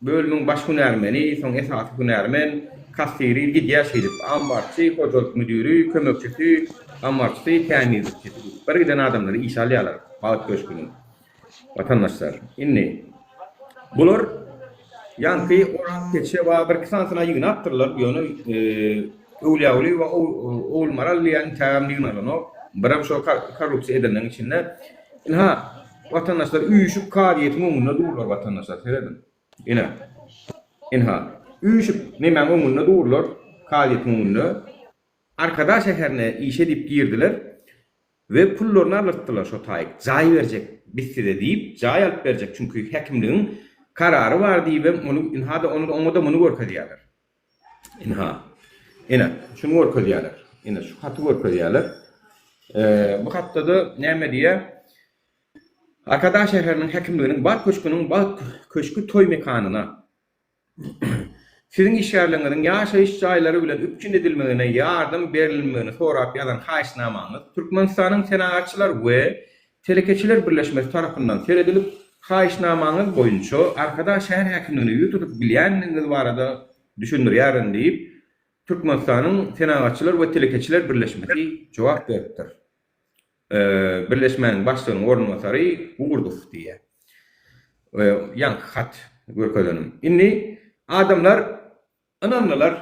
bölümün baş hünermeni, son esası hünermen, kastiri gidiyor şeydip. Ambarçı, hocalık müdürü, kömökçüsü, ambarçısı, teminizlikçisi. Bir giden adamları iş alıyorlar. Bağat Köşkü'nün. Vatandaşlar. İnni. Bulur. Yankı oran keçe ve bir kısansına yığın attırırlar. Yonu Ulyavli ve Oğulmaral yani tamamlığın alanı. Bırak şu korrupsiya edenlerin içinde. Vatandaşlar uyuşup kariyetin umurunda dururlar vatandaşlar. Seyredin. Uyuşup nemen umurunda dururlar. Kariyetin umurunda. Arkadaş şehrine iş edip girdiler. Ve pullarını alırttılar şu tayik. Cay verecek. Bitti de deyip cay alıp verecek. Çünkü hekimliğin kararı var deyip onu da bunu görkediyorlar. Şunu görkediyorlar. Şu hatı görkediyorlar. Bu hatta da ne diye Arkadaş şehrinin hekimliğinin Bağat Köşkü'nün Bağat Köşkü toy mekanına sizin iş yerlerinizin yaşayış cayları bilen üpçün edilmeğine yardım verilmeğine sorap yazan haýyşnamanız Türkmenistan'ın Senatçılar ve Telekeçiler Birleşmesi tarafından seyredilip haýyşnamanız boyunça Arkadaş şehir hekimliğini yutup bilýäniniz barada düşündürýärin deyip Türkmenistan'ın Senatçılar ve Telekeçiler Birleşmesi cevap veripdir. Birleşmenin başlığının ornatörü Uğurduf diye. Yan hat görkedenim. İnni adamlar önemliler.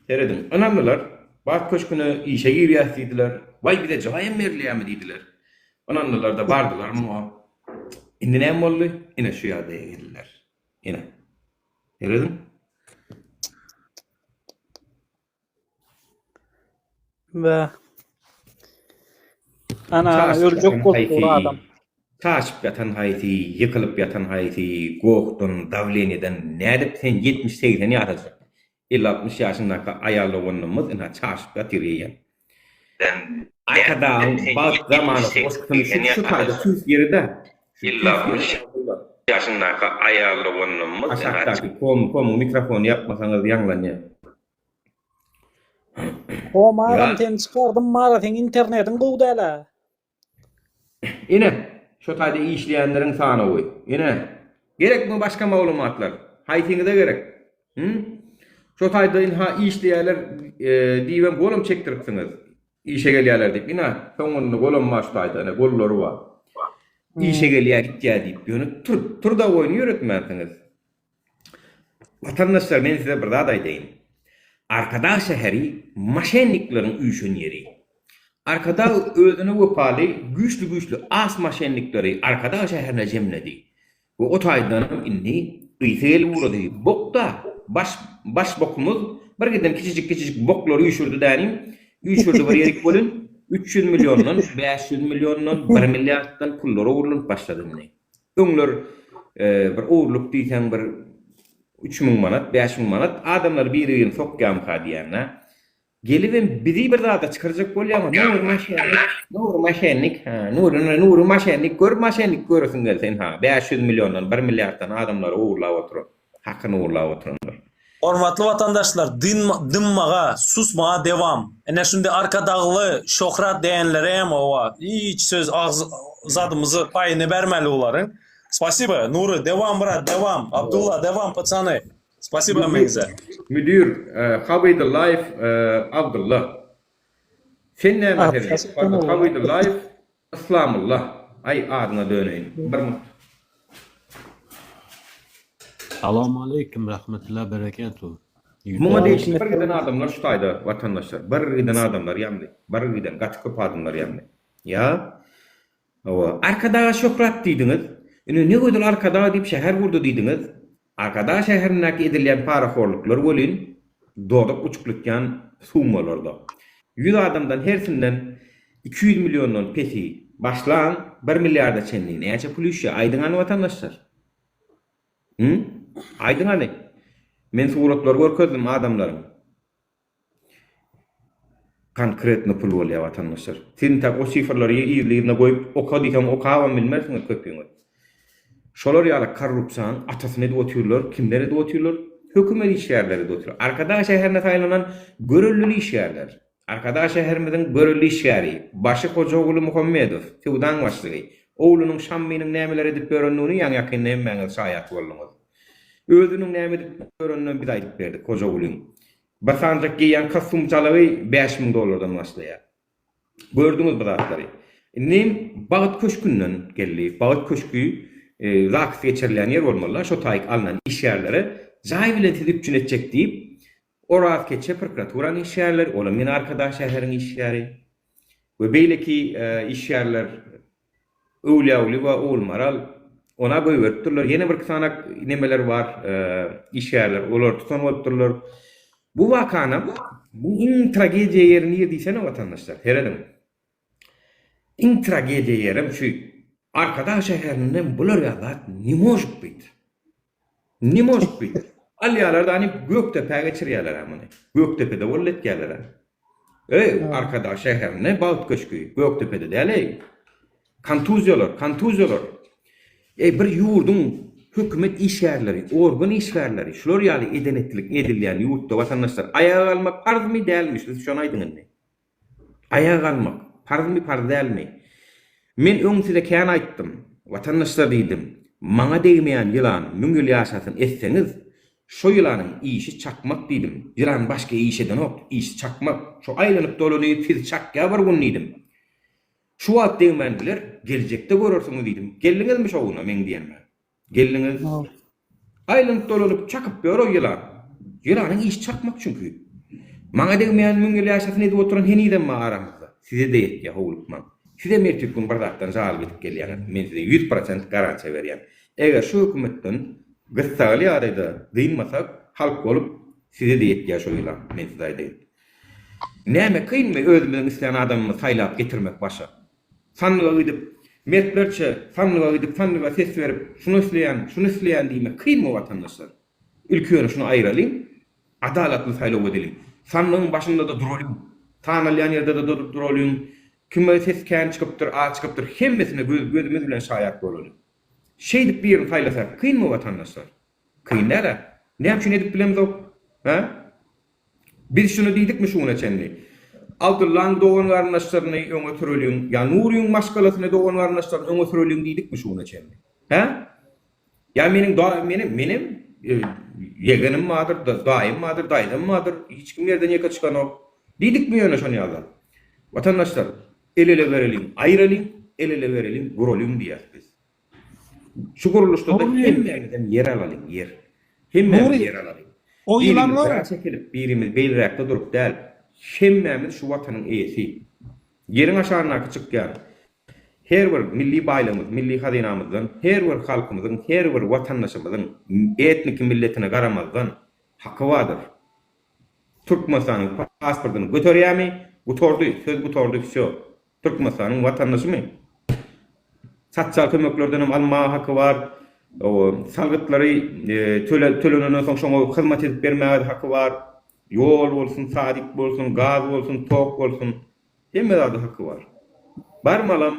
Seyredin. Önemliler. Bağat Köşkü'nü işe girýärdiler. Vay bir de cayem merliýärmi diýdiler. Önemliler de bardylar mı? İndi näme boldy? Ine şu ýerde geldiler. Seyredin. Ve ana örjek koktur adam. Taşıp yatan hayti, yıkılıp yatan hayti, goktun, davleniden nädip sen 78'e yatacak. 50-60 yaşındaki ayarlı onumuz ina taşıp yatırýar. Arkada bazı zamanı oskutunu şu tarda tüz yeride. 50-60 yaşındaki ayarlı onumuz aşağıdaki komu mikrofonu yapmasanız yanlanıyor. O mağaram ten çıkardım mağara ten internetin gowdala. Şu tayda işleyenlerin sağına koy. Gerek mi başka malumatlar? Haytini de gerek. Şu tayda işleyenler diýen golum çektiripsiniz. İşe gelýärler deyip. Soňunda golum var şu tayda. Golları var. İşe gelýär gitýär deyip. Tur da oyunu öğretmensiniz. Vatandaşlar men size bir daha aýdaýyn. Arkadaş şehri maşenliklerin üýşün yeri. Arkada özüne wepaly güçlü as maşenlikleri arkadaş şehrine jemledi. Ve o taýdan inni ýsel urady. Bokda baş bokumuz bir giden kiçicik bokları üýşürdi dänim. Üýşürdi bir ýerik bolun 300 milyondan 500 milyondan 1 milyarddan pullar uğurlanıp başlady mene. Öňler bir uğurluk diýsen bir 3000 manat, 5000 manat adamlar bir ýyl sokýam diýenler. Gelibim bizi bir daha da çıkaracak bolýarmy? Nur maşenlik, gör maşenlik görürsün sen 500 milyondan 1 milyarddan adamlar uğurlap oturup, hakkını uğurlap otururlar. Hormatly vatandaşlar, dınmağa, susmağa devam. Ene şunday arkadagly şöhret diýenlere hem owa hiç söz zadymyzy paýyny bermeli olaryň. Spasibo, Nuri, devam brat, devam. Abdullah, devam paçany. Spasibo meňze. Müdür, Habibullah, Abdullah. Sen näme diýersiň? Habibullah, İslamullah. Ay adyna döneýin. Bir minut. Assalamu alaikum rahmetullahi berekatuhu. Muňa değişik bir giden adamlar şu taýda vatandaşlar. Bir giden adamlar ýamdy. Bir giden gaçyk köp adamlar ýamdy. Ya. Owa arkada şöhret diýdiňiz. Ine ne gödül arkada diýip şäher gurdy diýdiňiz. Arkada şäherindäki edilýän paraxorluklar bolyn, dodup uçuklukyan summalarda. 100 adamdan hersinden 200 milyondan pesi başlan 1 milyarda çenliğine. Näçe pul işi aýdyňany vatandaşlar? Aýdyňany. Men suratlar görkezdim adamlaryň. Konkretny pul bolýar vatandaşlar. Sen tak o şifrelary ýerlerine goýup oka diýsem okawan bilmersiňiz köpüňiz. Şolar ýaly korrupsiýan atasyny edip otyrlar, kimleri edip otyrlar? Hökümet işgärleri edip otyrlar. Arkada şäherine taýlanan görüllü işgärler. Arkada şäherimiziň görüllü işgäri başı Hojaoğlu Muhammedow, Tewdan başlygy. Oğlunyň şammynyň nämeler edip berendigini ýa ýakyndan meňe saýat boldyňyz. Özüniň näme edip berendigini biz aýdyp berdik Hojaoğluň. Basanjak giýen kasumçalygy $5.000 başlaýar. Gördüňiz bu zatlary. Nem Bagyt köşkünden geldi. Bagyt köşkü zaks geçirilen yer bolmaly. Şo taýyk alınan iş ýerleri jaý bilen tedip etjek diýip oraz keçe prokuraturanın iş ýerleri, ola men arkadaş şäheriň iş ýeri. We beýleki iş ýerler öwlýäwli we olmaral ona goýberdirler. Ýene bir sanak nemeler bar, iş ýerler, olar tutan bolupdyrlar. Bu wakana bu iň tragediýa ýerini ýerdiýsen vatandaşlar, heredim. Iň tragediýa ýerim şu arkadaş şäherinden bular ýalat ne mojuk bit. Ne mojuk bit. Alýarlarda hani Göktepe'ye geçirýärler amany. Göktepe'de bollet gelýär. Arkadaş şäherine Bagyt köşkü, Göktepe'de däle. Kantuzyolar. Bir ýurdun hökümet işgärleri, organ işgärleri, şular ýaly edenetlik edilýän ýurtda vatandaşlar ayağa almak farzmy dälmi? Siz şonu aýdyňyz. Ayağa almak farzmy farz dälmi? Men öňside kän aýtdym. Vatandaşlar diýdim. Maňa degmeýän ýylan müňgül ýaşasyn etseňiz, şo ýylanyň işi çakmak diýdim. Ýylan başga iş eden ok, iş çakmak. Şo aýlanyp dolanyp fiz çakka bar gün diýdim. Şu wagt degmendiler, geljekde görersiňiz diýdim. Geldiňizmi şoňa men diýenme. Geldiňiz. Aýlanyp dolanyp çakyp ber o ýylan. Ýylanyň iş çakmak çünkü. Maňa degmeýän müňgül ýaşasyn edip oturan heniden ma aramyzda. Size de ýetdi howlukman. Size mertipin bardatdan zaal bitip gelýär. Men size 100% garansiýa berýän. Eger şu hökümetden gysgaly ýaryda diýmasak, halk bolup size de ýetdi şo ýylan. Men size aýdym. Näme kynmy özümiň isleýän adamymy saýlap getirmek başa. Sanlyga gidip mertlerçe sanlyga ses berip şunu isleýän diýmek kynmy vatandaşlar. Ülküýeni şunu aýralyň, adalatly saýlaw edeliň. Sanlygyň başynda da duralyň. Tanalýan ýerde de duralyň. Kime ses kän çykypdyr, çykypdyr, hemmesine gözümiz bilen şaýat bolalyň. Şeýdip bir ýerini saýlasak kynmy vatandaşlar? Kynlara. Näme şunu edip bilemzok? Ha? Bir şunu diýdikmi şuna çenli? Abdullah'ın doğan garnaşlaryny öňe sürelýän, ýa Nuryň maşgalasyny doğan garnaşlaryny öňe sürelýän diýdikmi şuna çenli? Ha? Ya menim yegenim madyr, daýym madyr, daýdym madyr, hiç kim ýerden ýeka çykan ok. Diýdikmi ýöne şonu ýalan? Vatandaşlar, el-ele berelim, aýralyň, el-ele berelim, guralyň diýär biz. Şu guruluşda da hemmäňizden yer alalyň, yer. Hemmäňiz yer alalyň. O ýylanlar çekilip birimiz beýleräkde durup däl. Hemmämiz şu watanyň eýesi. Yerin aşagyna çykýar. Her bir milli baýlygymyz, milli hazynamyzdan, her bir halkymyzyň, her bir watandaşymyzyň etnik milletine garamazdan hakkı vardır. Türkmenistan'ın pasportunu götürýärmi? Gutordy, söz gutordy şo. Türkmenistan'ın watandaşymy? Saçsal kömeklerden alma hakkı var. O salgytlary tölenenden soň şoňa hyzmat edip bermäge hakkı var. Yol bolsun, sadik bolsun, gaz bolsun, tok bolsun. Hemmede hakkı var. Barmalam.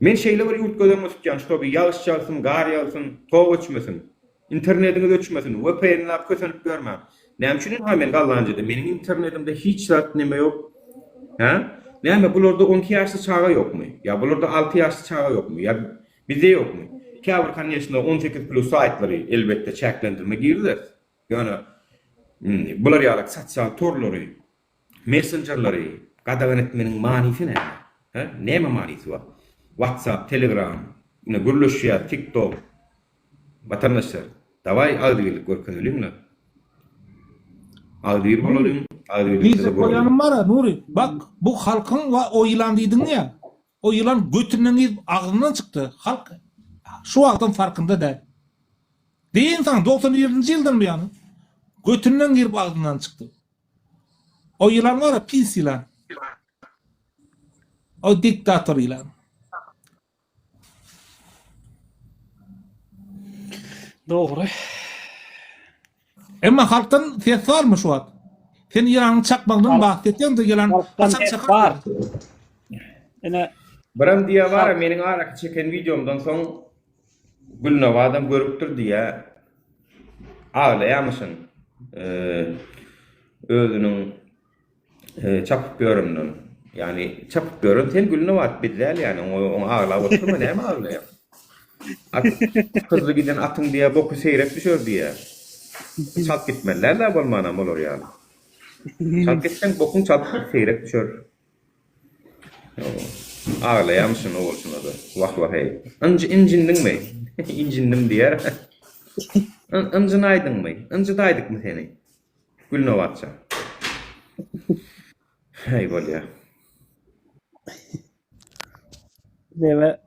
Men şeýle bir ýurt gözlemle tutýan, şoby ýağış çalsın, gar ýağsın, tok öçmesin. internetine göçmesin. VPN'ini alıp kötönüp görmem. Näme üçin hemen gallanjydy. Meniň internetimde hiç zat neme yok. Ha? Näme bularda 12 ýaşly çaga ýokmy? Ya bularda 6 ýaşly çaga ýokmy? Ya bizde ýokmy? Käbir kanýaşynda 18+ saýtlary elbetde çäklendirme girdiler. Ýöne bular ýaly sosial torlary, messengerlary gadagan etmeniň manysy näme? Ha? Näme manysy bar? WhatsApp, Telegram, gürleşýär, TikTok. Vatandaşlar, davay agdylyk görkenelimler. Agdyr bolalım, agdyr Bize koyanım var ha Nuri. Bak bu halkın o yılan diydin ya. O yılan götünden girip ağzından çıktı. Halk şu ağzın farkında değil. Deyin sana 97. yıldan bu yani. Götünden girip ağzından çıktı. O yılan var ya pis yılan. O diktatör yılan. Doğru. Ama halktan ses var mı şu an? Sen yılanın çakmaktan bahsettin de yılan Halktan ses var. Ene Biram diýe bar, meniň araky çeken videomdan soň Gülnawa'dan görüp durdy diýe. Ağlaýamyşyn. Özüniň çapyp görümden. Yani çapyp görün sen Gülnawa bilýär yani o ağlap oturma näme ağlaýar. Kızlı giden atın diye boku seyrep düşür diye. Çat gitmeler de bolmanam olur yani. Çat gitsen bokun çat seyrep düşür. Ağlayamışsın o olsun adı. Vah vah hey. İncindin mi? İncindim diyer. Incinaydın mı? Incitaydık mı seni? Gülnawaça. Hey bol ya. Deme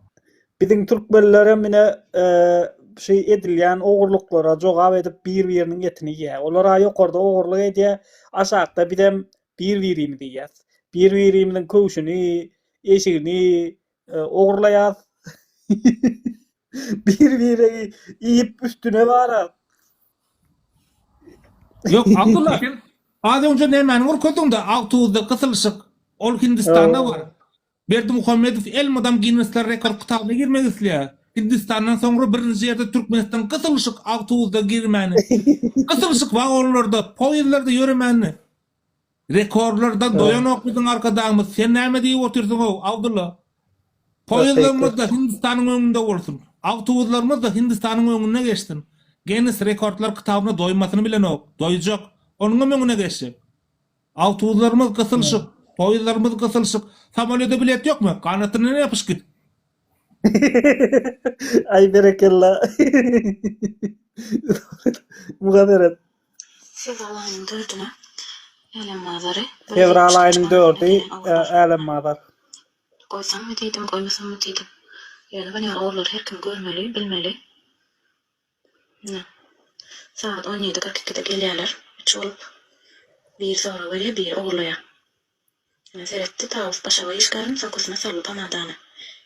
bizim Türkmenlere mine şey edilýän ogurluklara jogap edip bir-biriniň etini ýer. Olara ýokarda ogurluk edýär, aşagda bidem bir-birimi diýär. Bir-birimiň köşüni, eşigini ogurlaýar. Bir-birini iyip üstüne barar. Yok Abdullah sen az önce nämäni görkezdiňde Awtuzda kysylşyk ol Hindistanda var. Berdimuhammedow elmadam Guinness'lar rekord kitabyna girmek isleýär. Hindistandan soňra birinji ýerde Türkmenistan kysylşyk Awtuzda girmäni. Kysylşyk wagonlarda, poýezdlarda ýöremäni. Rekordlardan doýanok biziň arkadaşymyz. Sen näme diýip oturdyň o Abdullah? Poýezdlarymyz da Hindistanyň öňünde bolsun. Awtuzlarymyz da Hindistanyň öňüne geçsin. Guinness rekordlar kitabyna doýmasyny bilen ok. Doýjak. Onuň öňüne geçdi. Awtuzlarymyz kysylşyk. Poýezdlarymyz kysylşyk. Samolyota bilet ýokmy? Kanatyna ýapyş git. Ay berekella. Mugadaret. Fevral ayının 4'üne Elem Mazarı. Fevral ayının 4'ü Elem Mazar. Koysam mı dedim, koymasam mı dedim. Yani ben oğullar her kim görmeli, bilmeli. Ne? Saat 17:42'de gelýärler. 3 olup. Bir sonra böyle bir oğurlaya. Yani seyretti, tavus başa bayış karın, sokusuna salıp amadağını.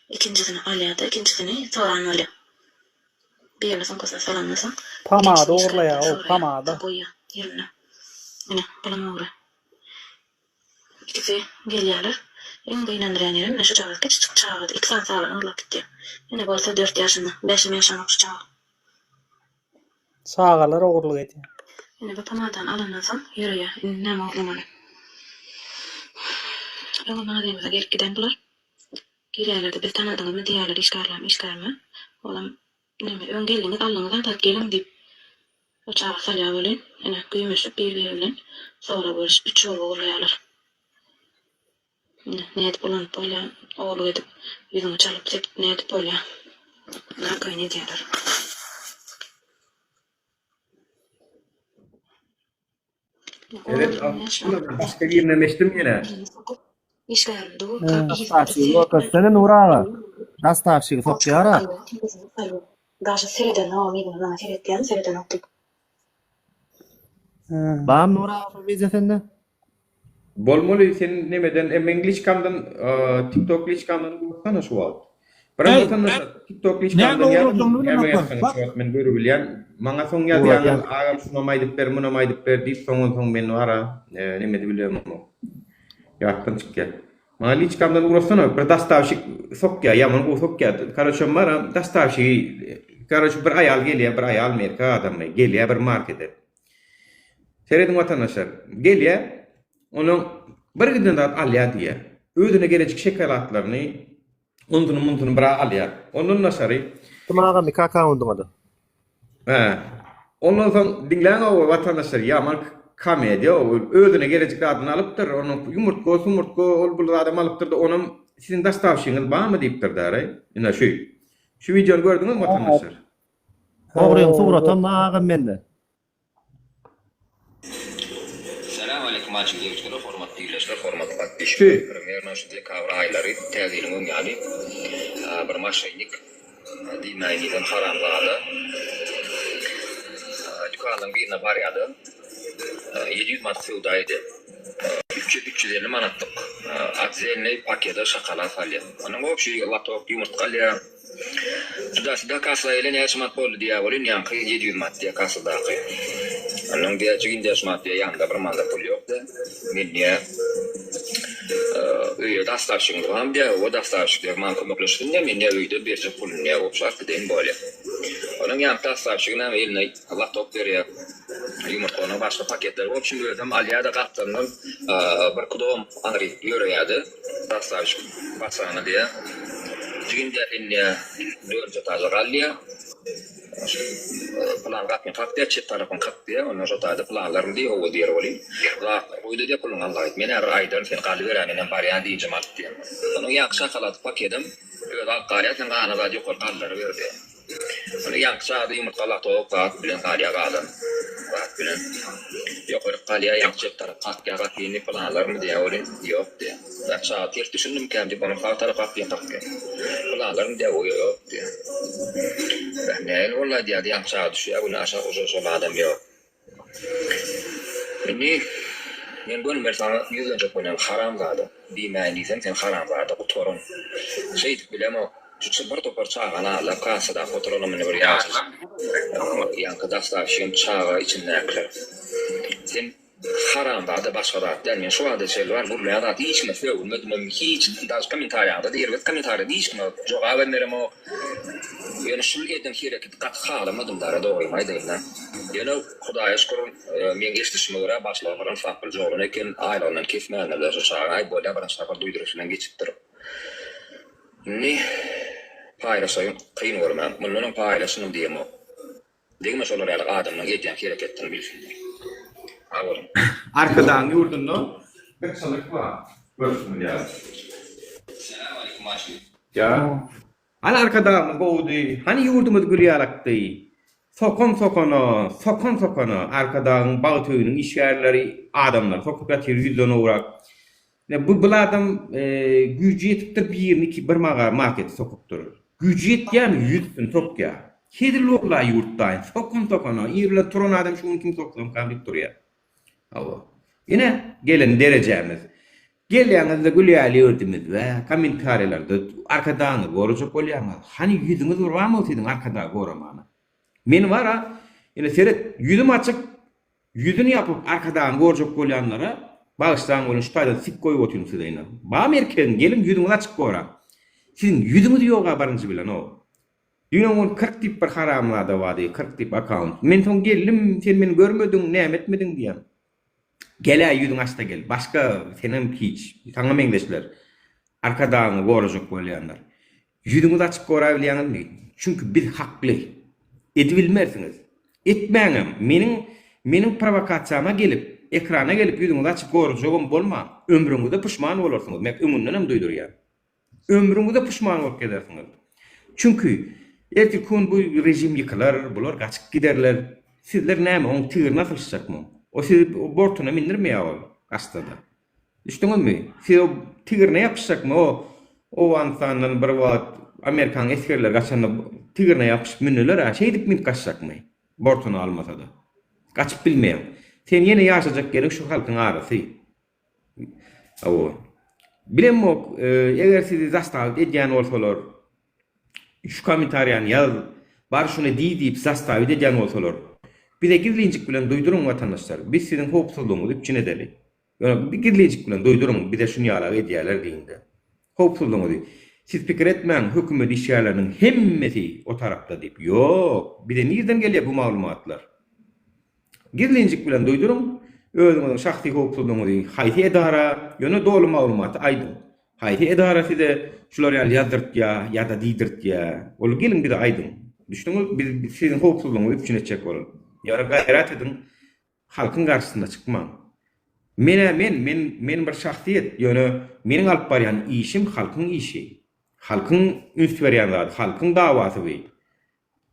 İkincisini alýada, ikincisini soran öyle. Birini sokusuna salanmasın. Pamada oğurlaya, o pamada. Koyya, yerine. Yine, bulama uğra. İkisi gelýärler. En beýnendiren yerim, ne şu çağda, küçük çağda, 2 saat sağlan uğurlap gitti. Yine bolsa 4 ýaşynda, 5 ýaşanyk şu çağda. Sağalar oğurluk edýär. Yine bu pamadan alandan soň ýöreýär, näme oglamany. Oglamana diýmese gelip giden bular. Girýärlerde biz tanadyňyzmy diýerler, işgärlämi. Olam näme öň geldiňiz alňyzdan tat gelin diýip. O çağa salýar bolan, ene güýmüşip bir-biri bilen sonra bölüşip 3 ol oglaýarlar. Ne edip bolan bolýan, oğluk edip ýüzüňi çalyp sepip ne edip bolýan. Nakay ne diýerler. Evet, başka birine meştim yine. İşgärlerde bu Sene Nura. Dastavşygy sokýara. Gaşa sereden o midem seretýän sereden okdyk. Bam Nura bize sende. Bolmaly sen nemeden Englishkamdan TikTok liçkamdan goýsana şu wagt. Biram vatandaşlar TikTok liçkamdan ýa-da men görüp bilýän, maňa soň ýadyň agam şunu maýdyp ber, muny maýdyp ber diýip soň men wara neme diýip bilýärm. Ýakdan çykýar. Maňa liçkamdan urasana bir dastavşyk sokýar, ýaman o sokýar. Karaçam bar, dastavşygy Garaşy bir ayal gelýär, bir ayal Amerika adamy gelýär bir markete. Seredin vatandaşlar gelýär, onun bir gidiň dat alýar diýär. Özüne gelecek şokoladlaryny undunu bir alýar. Ondan nasary Tumaga mi kakao'nun adı. ondan soň dinleň o vatandaşlar ýaman komediýa, özüne gelecek adyny alypdyr, onun yumurtka ol bu adam alypdyr da onun sizin dastavşyňyz barmy diýipdir däre. Ina şu videonu gördüňizmi vatandaşlar? Ogryň suratam maga mende. Selam aleyküm açık devletler, hormatly ýerleşler, hormatly patbiş. Şu. Premier naşydy kavra aýlary täzeliň ýaly bir maşynik diýmäýden haramlady. Dükanyň birine barýady. 700 manat suwdaýdy. 350 manatlyk atzelny paketde şokolad alýar. Onuň opşy laptop ýumurtga alýar. Juda kasa ile ne açmat boldy diýär bolýan, ýanky 700 manat diýär kasadaky. Onuň diýjegin açmat diýär, ýanda bir manda pul ýokdy. Men diýär öýe dastavşyň ham diýär, o dastavşyk man kömekleşdim diýär, men diýär öýde berjek pulum diýär, opşat giden bolýar. Onuň ýanky dastavşygyna eline laptop berýär. Yumurtany başga paketler opşym berdim, alýada gatdandan bir kudom agry ýöreýärdi. Dastavşyk baksana diýär. Jiginde inne dörde tazagalya. Plan gatmy kakdy, çet tarapyn kakdy, onu jotada planlarym diýip o diýer boly. Rahat boýda diýip kulun Allah aýt. Men her aýdan sen galy beränen barýan diýjim atdy. Onu ýakşa kalat paketim, öýde alqarya sen gana ýokar gallary berdi. Onu ýakşa ýumurtala topak bilen garya galan. Rahat bilen. Ýokar galya ýakşa tarap kakdy gatny planlarym diýip boly. Ýok diýip. Ýakşa ýer düşündüm kämdi bunu hatara kakdy takdy. Planlarym diýip ýok diýip. Ne ola diye ýakşa düşýär, bunu aşağı uzun adam ýok. Men bunu mesela yüzünce koyuyorum, haram zada. Diýmäýän sen haram zada, bu torun. Şeydik bilem o, şu bir topar çağana, lakasada fotoğrafını bir ýaşy. Ýanky dastavşyň çağa içinde ekler. Sen haram zada başga zat, men şu wagtda şeýle bar, bu ýa-da hiç mesele bolmady, hiç daş komentarýarda diýer, komentarda hiç jogap bermerim o. Yani şu edin hireket kat halamadım dara doýmaýdy ýa. Yani Hudaýa şükür men geçdişime görä başlagyň fakir jogluny eken aýlanyň kesmäňler şaşagy aý bolýar bir şapar duýduryşyna geçipdir. Ne paýraşaýyn kyn görmän, munyň paýraşyny diýem o. Degme şolar ýaly adamlaryň edýän hireketini bilýär. Awalym. Arkadan ýurdunno bir çylyk bar. Görsün ýa. Selam aleyküm açyk. Ya. Al arkadan bowdy, hani ýurdumyz gülýälekdi. Sokon arkadan bağı töýüniň işgärleri adamlar sokup ýatyr ýüzden owrak. Ne bu adam güýji ýetipdir bir maga market sokupdyr. Güýji ýetýärmi ýüzden sokýar. Kedir okla ýurtdaýyn. Sokon ýerle turan adam şunu kim soksam kablik durýar. Awa. Ine gelen derejemiz. Gelýäňizde gülýäli ýurdumyz we komentarlarda arkadan gorjak bolýarmy? Hani ýüzüňiz barmy siziň arkada goramany? Men bara, ine seret ýüzüm açyk, ýüzüni ýapyp arkadan gorjak bolýanlara bagyşdan bolan şutaýda sik goýup oturýan sizine. Ba merken gelin ýüzüňizi açyk gora. Siziň ýüzüňiz ýoga barynjy bilen o. Dünýäň 40 tip bir haramlada wady, 40 tip account. Men soň geldim, sen meni görmediň, näme etmediň diýen. Gele ýüzüň açda gel. Başga senem hiç. Taňa meňdeşler. Arkadan gorjak bolýanlar. Ýüzüňizi açyk gora bilýäňizmi? Çünkü biz hakly. Edilmersiňiz. Etmäňem. Meniň provokasiýama gelip, ekrana gelip ýüzüňizi açyk gorjagym bolma. Ömrüňizde puşman bolarsyňyz. Men ömünden hem duýdurýar. Ömrüňizde puşman bolup gidersiňiz. Çünkü erki kun bu rejim yıkılar, bular gaçık giderler. Sizler näme oň tygyrna kılşjakmy? O siz bortuna mindirmeýär ol gastada. Düşdüňizmi? Siz o tygyrna ýapyşjakmy? O ansandan bir wagt Amerikan eskerler gaçanda tygyrna ýapyşyp minirler, şeýdip min gaçjakmy? Bortuna almasa da. Gaçyp bilmeýär. Sen ýene ýaşajak gerek şu halkyň arasy. Awa. Bilemok, eger sizi zastaw edýän bolsalar, şu komentaryan yaz, bar şunu diýip zastaw edýän bolsalar, bir de gizlincik bilen duýduruň vatandaşlar, biz sizin hopsuzluğuňyzy üçin edelik. Ýöne bir gizlincik bilen duýduruň, bir de şunu ýalag edýärler diýinde. Hopsuzluğuňyzy. Siz pikir etmeň, hökümet işgärleriniň hemmesi o tarapda diýip. Ýok, bir de nirden gelýär bu maglumatlar? Girlinjik bilen duýdurum, özüňiziň şahsy howpsuzlygyňy haýsy edara, ýöne dolu maglumaty aýdyň. Haýsy edara size şular ýazdyrdya, ýa-da diýdirdya. Ol gelin bir de aýdyň. Düşdüňiz, biz sizin howpsuzlygyňyzy üçin etjek bolan. Ýa-da gaýrat ediň, halkyň garşysynda çykmaň. Men bir şahsiýet, ýöne meniň alyp barýan işim halkyň işi. Halkyň üns berýän zat, halkyň dawasy we.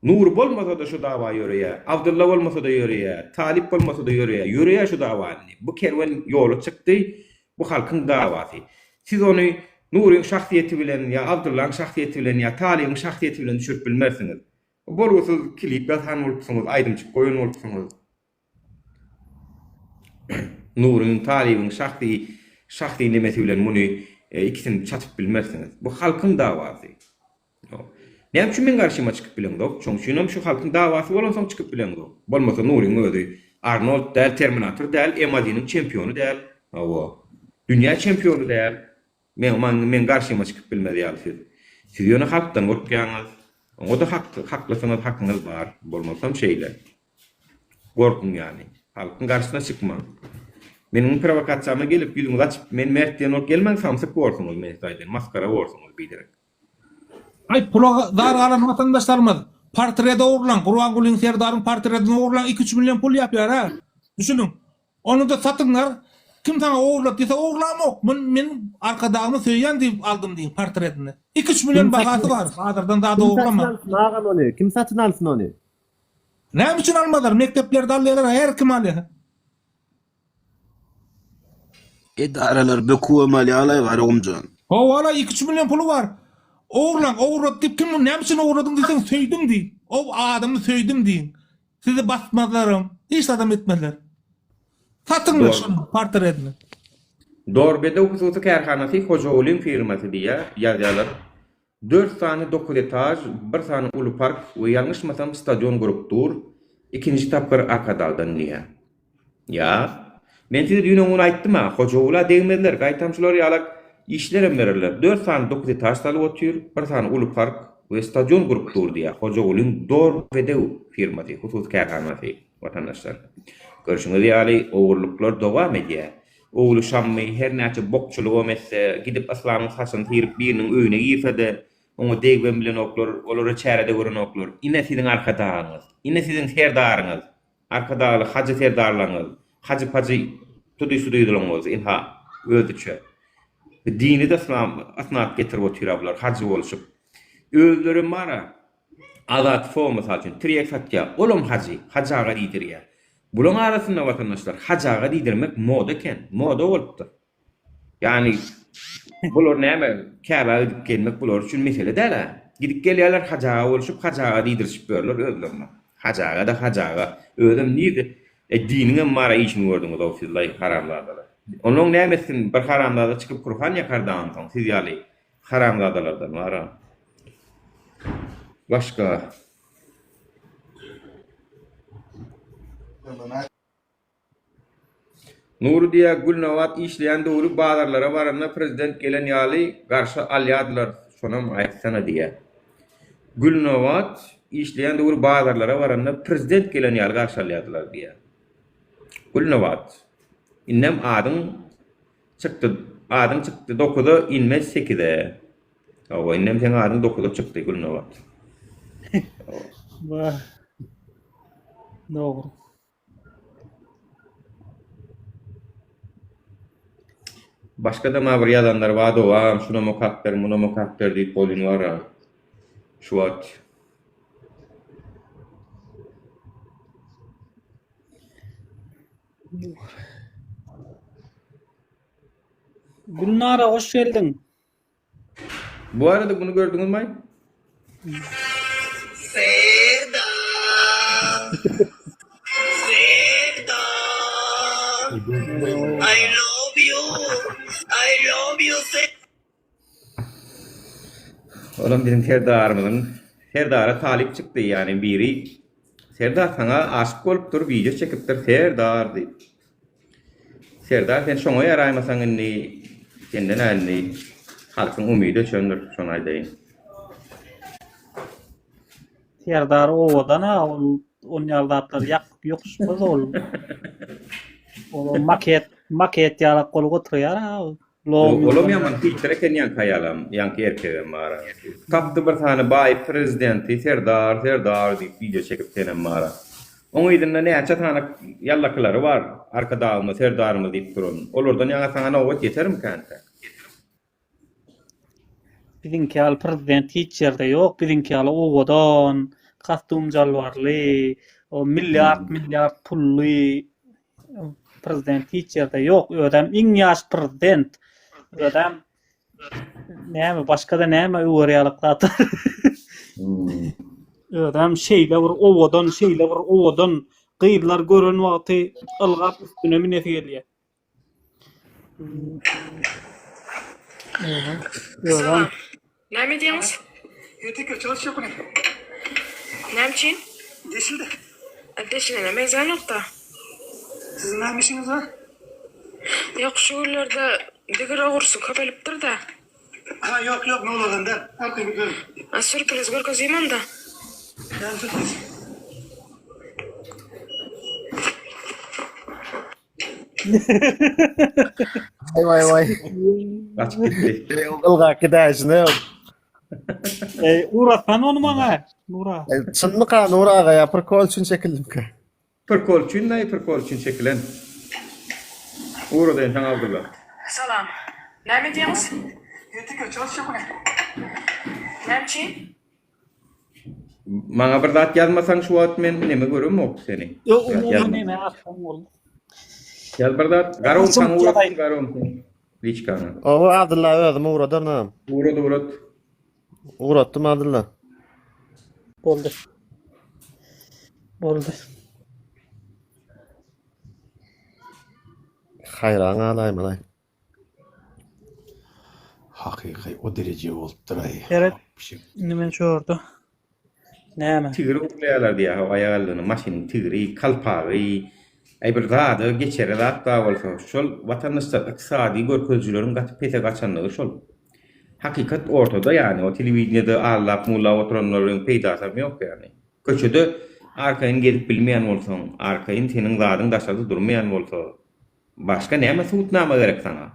Nur bolmasa da şu dawa ýöreýär, Abdullah bolmasa da ýöreýär, Talip bolmasa da ýöreýär, ýöreýär şu dawany. Bu kerwen ýoly çykdy, bu halkyň dawasy. Siz ony Nuryň şahsiýeti bilen ýa Abdullah'yň şahsiýeti bilen ýa Talip'yň şahsiýeti bilen düşürip bilmersiňiz. Bolgusyz kilip ýazan bolupsyňyz, aýdymçyk goýun bolupsyňyz. Nuryň Talip'yň şahsy nimesi bilen muny ikisini çatyp bilmersiňiz. Bu halkyň dawasy. Näme üçin men garşyma çykyp bileňdok? Çoňşynam şu halkyň dawasy bolansoň çykyp bileňdok. Bolmasa Nuryň özi Arnold däl, Terminator däl, Emadynyň çempionu däl. Awa. Dünýä çempionu däl. Men garşyma çykyp bilmedi ýaly siz. Siz ýöne halkdan gorkýaňyz. O da haklysyňyz, hakyňyz bar. Bolmasam şeýle. Gorkun ýani. Halkyň garşysyna çykmaň. Meniň provokasiýama gelip ýüzüňizi açyp men mertden ol gelmäň samsyk bolsuňyz, men aýdym, maskara bolsuňyz biderek. Ay pula dar alan vatandaşlarymyz portret ogurlan, Gurban Gulyn Serdaryň portretini ogurlan 2-3 milyon pul ýapýar ha. Düşünün. Onu da satyňlar. Kim sana ogurlap diýse ogurlamok. Men arkadagymy söýýän diýip aldym diýin portretini. 2-3 milyon bahasy bar. Hazırdan daha da ogurlama. Kim satyn alsyn ony? Näme üçin almadylar? Mekteplerde alýarlar, her kim alýar. Edaralar bökuwemeli alay var omjan. O wala 2-3 milyon pulu var. Ogurlap diýip kim näme üçin ogurladyň diýsen söýdüm diýin. O adamy söýdüm diýin. Sizi basmadylarym, hiç adam etmediler. Satyňlar şunu portretini. Dorbede hususy kärhanasy Hoca Olim firmasy diýär, ýazýarlar. 4 tane 9 etaj, 1 tane ulu park we ýalňyşmasam stadion gurupdur. Ikinji tapkır Akadaldan diýär. Ya, men size dün onu aýtdym ha, Hoca Ola deýmediler, gaýtamçylar ýalak işlerem bererler. 4 tane 9 etaj saly otur, 1 tane ulu park we stadion gurupdur diýär. Hoca Olim Dorbede firmasy, hususy kärhanasy watandaşlar. Görüşüňiz ýaly ogurluklar dowam edýär. Ogly şammy her näçe bokçulyk emesse, gidip aslamyň saçyny tirip biriniň öýüne giýsede, oňa degben bilen oklar, olara çärede gören oklar. Ine siziň arkadagyňyz, ine siziň serdaryňyz, arkadaly hajy serdarlaryňyz, hajy paji tudy-sudydylaryňyz, ilha öldüçe. Dini de asnap getirip oturýarlar, hajy boluşyp. Özleri mara azat formasy üçin tirek satýar, olum hajaga diýdirýär. Bulan arasında vatandaşlar hajaga diýdirmek moda eken, moda bolupdy. Yani bular näme käbä edip gelmek bular üçin mesele däl. Gidip gelýärler hajaga boluşyp hajaga diýdirişip berler özlerine. Hajaga özüm niýdi? Diniňe mara işini gördüňiz o sizlay haramlardalar. Onuň nämesin bir haramlarda çykyp Kur'an ýakardan soň siz ýaly haramlardalardan mara. Başka Nuridiýe Gulnawat işleýän döwri bazarlara baranda prezident gelen ýaly garşy alýadylar, şonam aýtsana diýär. Gulnawat işleýän döwri bazarlara baranda prezident gelen ýaly garşy alýadylar diýär. Gulnawat innem adyň çykdy 9-da inme 8-de. Awa innem sen adyň 9-da çykdy Gulnawat. Wah. Doğru. Başka da mabir ýazanlar wada wa, şuna mokapper, muna mokapper diýip bolýan bar. Şu wat. Gülnara hoş geldin. Bu arada bunu gördünüz mü? I love you. Olam bizim Serdara talip çıktı yani biri. Serdar sana aşık bolupdyr, video çekipdir Serdar diýip. Serdar sen şoňa ýaraýmasaň indi senden äli Halkyň umydy çöndür şonu aýdaýyn. Serdar owadan on ýaldatlar ýokuşmaz ol. O maket ýalak gol goturýar. Olam ýaman filtre eken ýanky aýalam, ýanky erkegem bara. Tapdy bir tane baý prezidenti Serdar diýip video çekip tenem bara. Oň ýerinde näçe tane ýallaklary bar, arkadagymy Serdarymy diýip duran. Olardan ýaňa saňa nowat ýetermi kanta? Bizinki al prezident hiç yerde ýok. Bizinki al owadan kastum jalwarly, o milyard pully prezident hiç yerde ýok. Ödem iň ýaş prezident. Ödem näme başga da näme öwrýalyklar. Ödem şeýle bir owadan gıyblar gören wagty ılgap üstüne minesi gelýär. Ödem Näme diýiňiz? Ýetek çalışýar bunu. Näme üçin? Deşildi. Ateşine mezan nokta. Sizin näme işiniz var? Ýok şu ýerlerde digir ogursu köpelipdir da. Ha yok ne olaganda. Arkayı gör. Sürpriz görkezýärm da. Yani sürpriz. Vay. Açık gitti. Ilgak gidäşine. Ura sen onu maňa. Nura. Çynmy ka Nuraga ýapyr kol üçin çekildim. Perkol üçin çekilen. Uğradan sana Abdullah. Salam. Näme diýiňiz? Ýetek çalışýar bunu. Näme üçin? Maňa bir zat ýazmasaň şu wagt men neme görem ok seni. Ýok, näme atsan bol. Ýaz bir zat garum saň garum. Liçkana. O Abdullah özüm uğradarnam. Uğrat. Uğrattım Abdullah. Boldy. Hayran alayım alay. Hakyky o derece bolupdyr aý. Evet. Nimen çordu. Näme? Tigri ukleýarlar diýär, aýalyny, maşynyň tigri, kalpagy, bir zady geçer zat da bolsa, şol watandaşlar iqtisadi görkezjüleriň gaty pete gaçanlygy şol. Hakikat ortada ýani, o telewizionyada allap mulla oturanlaryň peýdasy ýok ýani. Köçede arkaýyn gelip bilmeýän bolsaň, arkaýyn seniň zadyň daşady durmaýan bolsa, başga näme suwutnama gerek sana?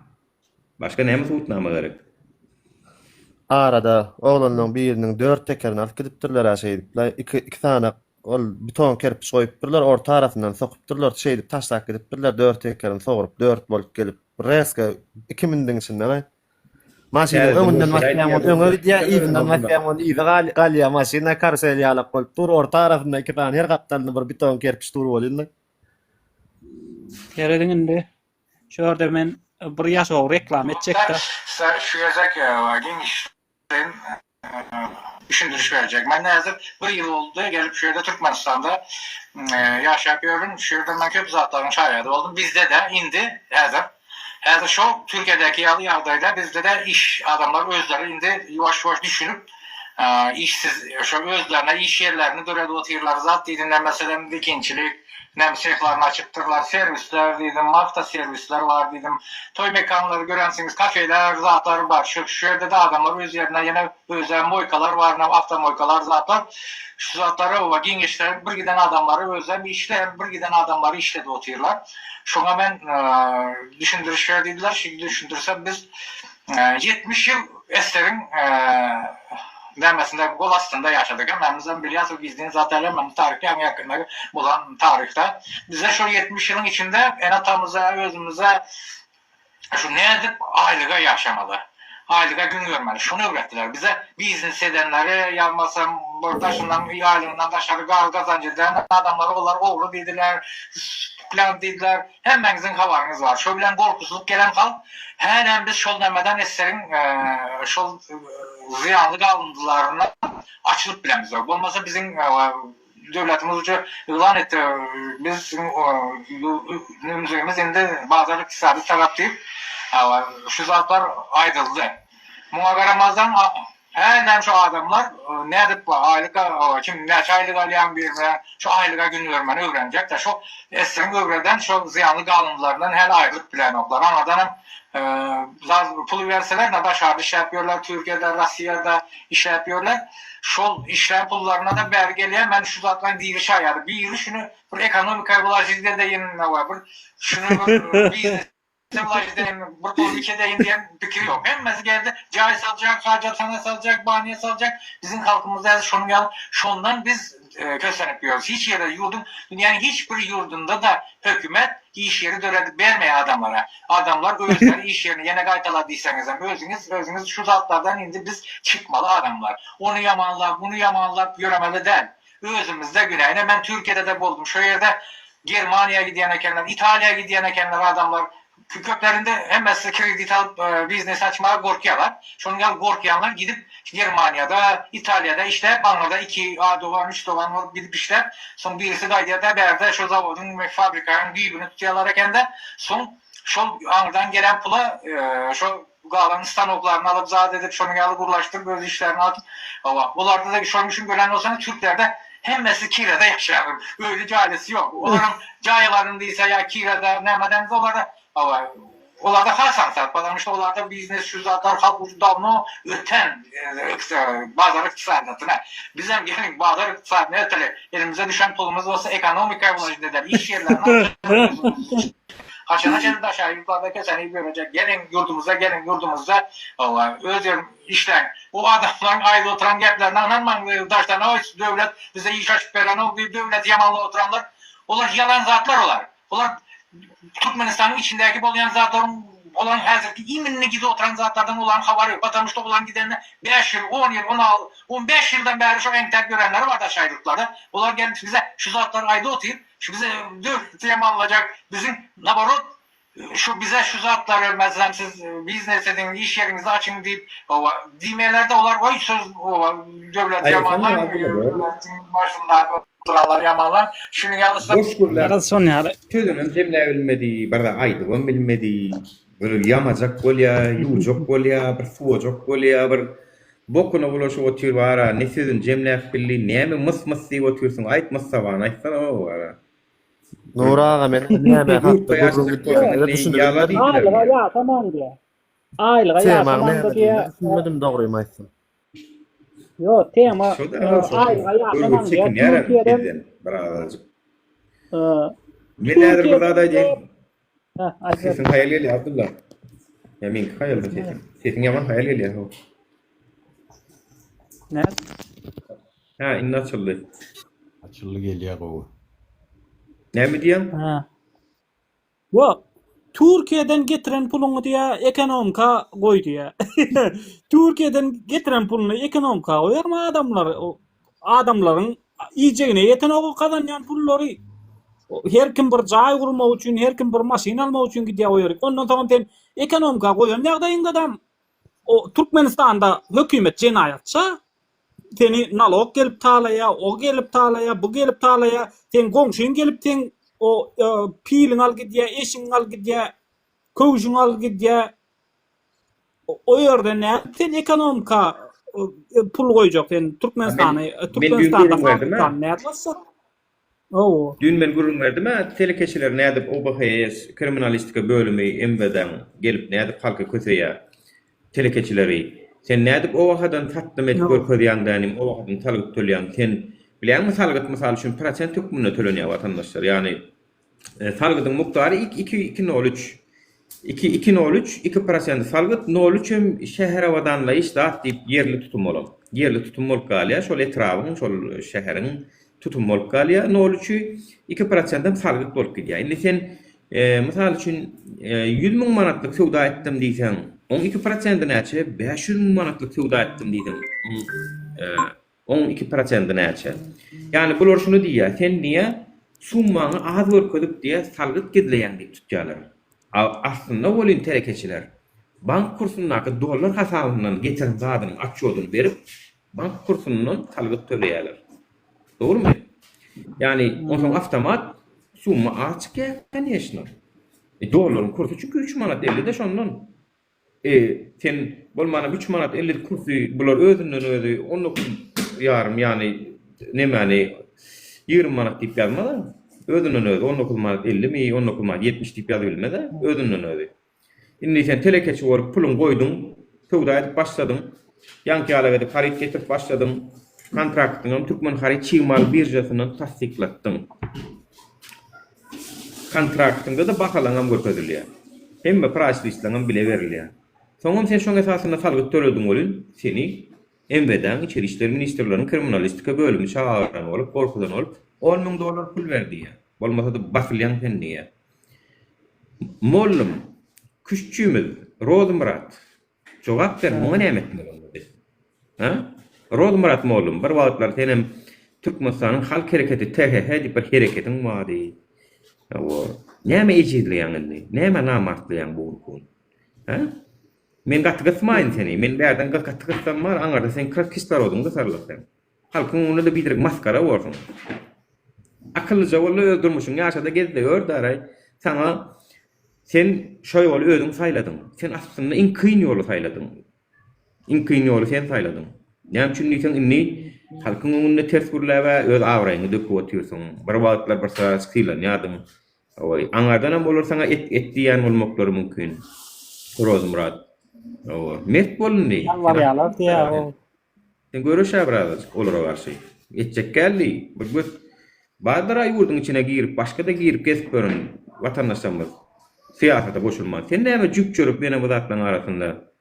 Arada oğlanın birinin 4 tekerini alıp gidipdirler aşaýdyplar. Iki tane ol beton kerpiç goýupdyrlar, orta tarafından sokupdyrlar, şeýdip taşlap gidipdirler, 4 tekerini sogurup 4 bolup gelip reska 2000-diň içinde. Maşyny öňünden maşyny öňe diýä, ýerinden maşyny ýygy galýa maşyna karsel ýalyp goýup dur, orta tarafynda iki tane her gapdanly bir beton kerpiç durup bolýar. Ýerediňinde şurada men bir ýaşaw reklam etjekdi. Şu yazak genişten düşündürüş verecek. Ben hazır bir yıl oldu gelip şurada Türkmenistan'da yaşayıyorum. Şurada ben köp zatların şahidi oldum. Bizde de indi hazır şu Türkiye'deki yağdayda bizde de iş adamlar özleri indi yavaş düşünüp işsiz şu özlerine iş yerlerini durada oturuyorlar. Zat dediğinden mesela dikinçilik, nemsiyeklerini açıktırlar, servisler dedim, hafta servisler var dedim, toy mekanları görensiniz, kafeler, zatlar var. Şu yerde de adamlar öz yerine yine özel moykalar var, hafta moykalar zatlar. Şu zatları o gençler, bir giden adamları özel işler, bir giden adamları işledi oturuyorlar. Şuna ben düşündürüş verdiler, şimdi düşündürsem biz 70 yıl eserin demesinde gol aslında yaşadık. Memnunum biliyorsunuz bizden zaten hemen tarihte en yakınları bulan tarihte. Bize şu 70 yılın içinde en atamıza, özümüze şu ne edip aylığa yaşamalı. Aylığa gün görmeli. Şunu öğrettiler bize. Biznes edenleri yapmasam burada şundan aylığından aşağı kazancı eden adamları onlar oğlu dediler. Plan dediler. Hemen sizin haberiniz var. Şöyle korkusuzluk gelen kal. Hemen biz şol demeden eserin şol ziyanlı kalıntılarına açılıp bilemiz yok. Olmasa bizim devletimiz ucu ilan etti. Biz önümüzümüz indi bazı iktisadi taraf deyip şu zatlar ayrıldı. Buna karamazdan hemen şu adamlar ne edip aylık kim ne aylık alayan bir şu aylığa gün vermeni öğrenecek de şu eserin öğreden şu ziyanlı kalıntılarından her ayrılıp bilen oklar. Anladanım pul verseler de başarılı iş yapıyorlar. Türkiye'de, Rusya'da iş yapıyorlar. Şol işlem pullarına da belgeleyen ben şu zaten değil şayarı. Bir yıl şunu bir ekonomik kaybolajide de yenine var. Şunu bir bu pul ülkedeyim diyen fikir yok. Hem geldi cari salacak, hacathane salacak, baniye salacak. Bizim halkımızda şundan biz köstenip yiyoruz. Hiç yere dünyanın hiçbir yurdunda da hükümet iş yeri vermeye adamlara. Adamlar özleri iş yerini yine gaytaladıysanız özünüz şu zatlardan indi biz çıkmalı adamlar. Onu yamanlar, bunu yamanlar göremeli değil. Özümüzde güneyine ben Türkiye'de de buldum. Şu yerde Germaniya gidiyen ekenler, İtalya'ya gidiyen ekenler adamlar köklerinde hemen kredi alıp biznes açmaya korkuyorlar. Şundan korkuyanlar gidip Germanya'da, İtalya'da işte Banlarda 2 dolar, 3 dolar gidip işte son birisi gaydiyada berde şu zavodun ve fabrikanın büyüğünü tutuyorlar eken de son şu andan gelen pula şu galanın stanoklarını alıp zat edip şunu yalı kurlaştırıp öz işlerini alıp bunlarda da şu için gören olsanız Türklerde hemmesi kirada yaşar. Öyle cailesi yok. Onların cailarındaysa ya kirada nemeden Olarda hasan satmadan işte olarda biznes şu zatlar halk ucundan öten bazar iktisadına. Bizim gelin bazar iktisadına öteli. Elimize düşen pulumuz olsa ekonomik kaybolajı dediler. İş yerlerine haşana aşağı yukarıda keseneyi görecek. Gelin yurdumuza özür işten. Bu adamların ayrı oturan geplerine ananmayın. Daştan devlet bize iş açıp veren o devlet yamanlı oturanlar. Onlar yalan zatlar olar. Onlar Türkmenistan'ın içindeki bolayan zatların olan hazırki iminli gibi oturan zatlardan olan haberi yok. Vatandaşta olan gidenler 5 yıl, 10 yıl, 16, 15 yıldan beri şu entel görenler var da aşağıda. Onlar gelip bize şu zatlar ayda oturup şu bize dört alacak bizim nabarot şu bize şu zatları mesela siz biznes edin, iş yerinizi açın deyip demelerde olar o söz devlet yamanlar devletin başında oturanlar yamanlar şunu yanlışlar. Boşkurlar. Sözünün cemle bilmedi, barda aydıgın bilmedi. Böyle yamacak bolya, yucak bolya, bir suacak bolya, bir bokuna bulaşıp otur var. Ne sözün cemle billi, ne mi mıs diye otursun, aytmazsa var, aytsana o var. Nurağa men näme hakda gurrun düşünmedim. Aylığa ya tamam diye. Aylığa ya tamam diye. Düşünmedim doğruyum aýtsam. Yo tema aylığa ya tamam diye. Türkiye'den Neler burada da diye. Sesin hayal geliyor Abdullah. Ya min hayal sesin. Sesin yaman hayal geliyor. Ne? Ha inna açıldı. Açıldı geliyor o. Ne mi diyorsun? Ha. Yo Türkiye'den getiren pulunu diye ekonomika koy diye. Türkiye'den getiren pulunu ekonomika koyar mı adamların iyicegine yeten o kadar yani pulları her kim bir cay kurmak için, her kim bir maşina almak için gidiyor koyuyor. Ondan sonra ben ekonomika koyuyorum. Nerede adam o Türkmenistan'da hükümet cinayetçi seni nalog gelip talaya, o gelip talaya, bu gelip talaya, sen komşun gelip sen o pilin al gidiyor, eşin al gidiyor, köyün al gidiyor. O yerde ne? Sen ekonomika pul koyacak sen Türkmenistan'da ne yapmazsa? Oo. Dün ben gurur verdim ha telekeçiler ne edip OBHS kriminalistika bölümü emveden gelip ne edip halka kötüye telekeçileri sen ne edip o vakadan tatdım et görködiyandanim o vakadan talgıt tölyan sen bilen mi talgıt misal üçün prosent hükmüne töleniyor vatandaşlar yani talgıtın miktarı 2% salgıt 0,3 şehre vatandaş da deyip yerli tutum olan yerli tutum olup galya şol etrafın şol şehrin tutum olup galya 0,2% salgıt bolup gidiyor. Indi sen misal üçün 100.000 manatlık sowda etdim diýsen 12% näçe 500.000 manatlyk sowda etdim diýdim. 12% näçe. Yani bular şunu diýär, sen niýe summany az görkezip diýe salgyt gidleýän diýip tutýarlar. Aslında bolin telekeçiler bank kursundaky dollar hasabynyň geçen zadyny açýodyny berip bank kursundan salgyt töleýärler. Doğrumu? Yani onun avtomat summa açık конечно. Doların kursu çünkü 3 manat 50 de şondan. Sen bolmana 3 manat 50 kursu bular özünden özü 19 yarım yani ne mani 20 manat dip yazmadan özünden özü 19 manat 50 mi 19 manat 70 dip yazılmada özünden özü. Indi sen telekeçi bolup pulun koydun, tövda edip başladın. Yankiýala edip harit getirip başladın. Kontraktyny Türkmen Harit Çiğmal birjasynyň tasdiklatdyň. Kontraktynda da bahalanam görkezilýär. Hemme price-listlaňam bile berilýär. Soňam sen şoň esasyna salgyk törediň bolun, seni MVD'den İçeri İşler Ministerleri'nin kriminalistika bölümü çağıran olup, korkudan olup, $10.000 pul verdi ya. Olmasa da basılyan penniye. Mollum, küçüğümüz, Rozmurat, cevap ver, bana ne emetmeli olmadı? Ha? Rozmurat mollum, bir vaatlar senem Türkmenistan'ın halk hareketi, THH deyip bir hareketin vardı. Näme ejidleýän indi? Näme namartlaýan bu urkun? Ha? Men gatty gysmaýyn seni. Men bärden gatty gysam bar, aňarda sen kyslar oduň gysarlasan. Halkyň onu da bidirek maskara bolsun. Akyllyja bolla öldürmüşüň, ýaşada gezde ördäray. Sana sen şoý bol özüň saýladyň. Sen aslında en kyn ýoly saýladyň. En kyn ýoly sen saýladyň. Näme üçin diýsen inni halkyň öňünde ters gürläbe öz awraýyny döküp otyrsyň. Bir wagtlar bir saat skillanýadym. Oy, aňardan bolar sana etdiýän bolmaklary mümkin. Rozmurat. Owa, mert bolundy. Ýalvarýarlar diýär. Sen görüşä birazaj olara garşy. Etjek geldi. Bir göz Badra ýurdun içine girip, başga da girip kesip görün vatandaşlarymyz. Siyasata boşulmaz. Sen näme jük çörüp mene bu zatlaryň arasynda?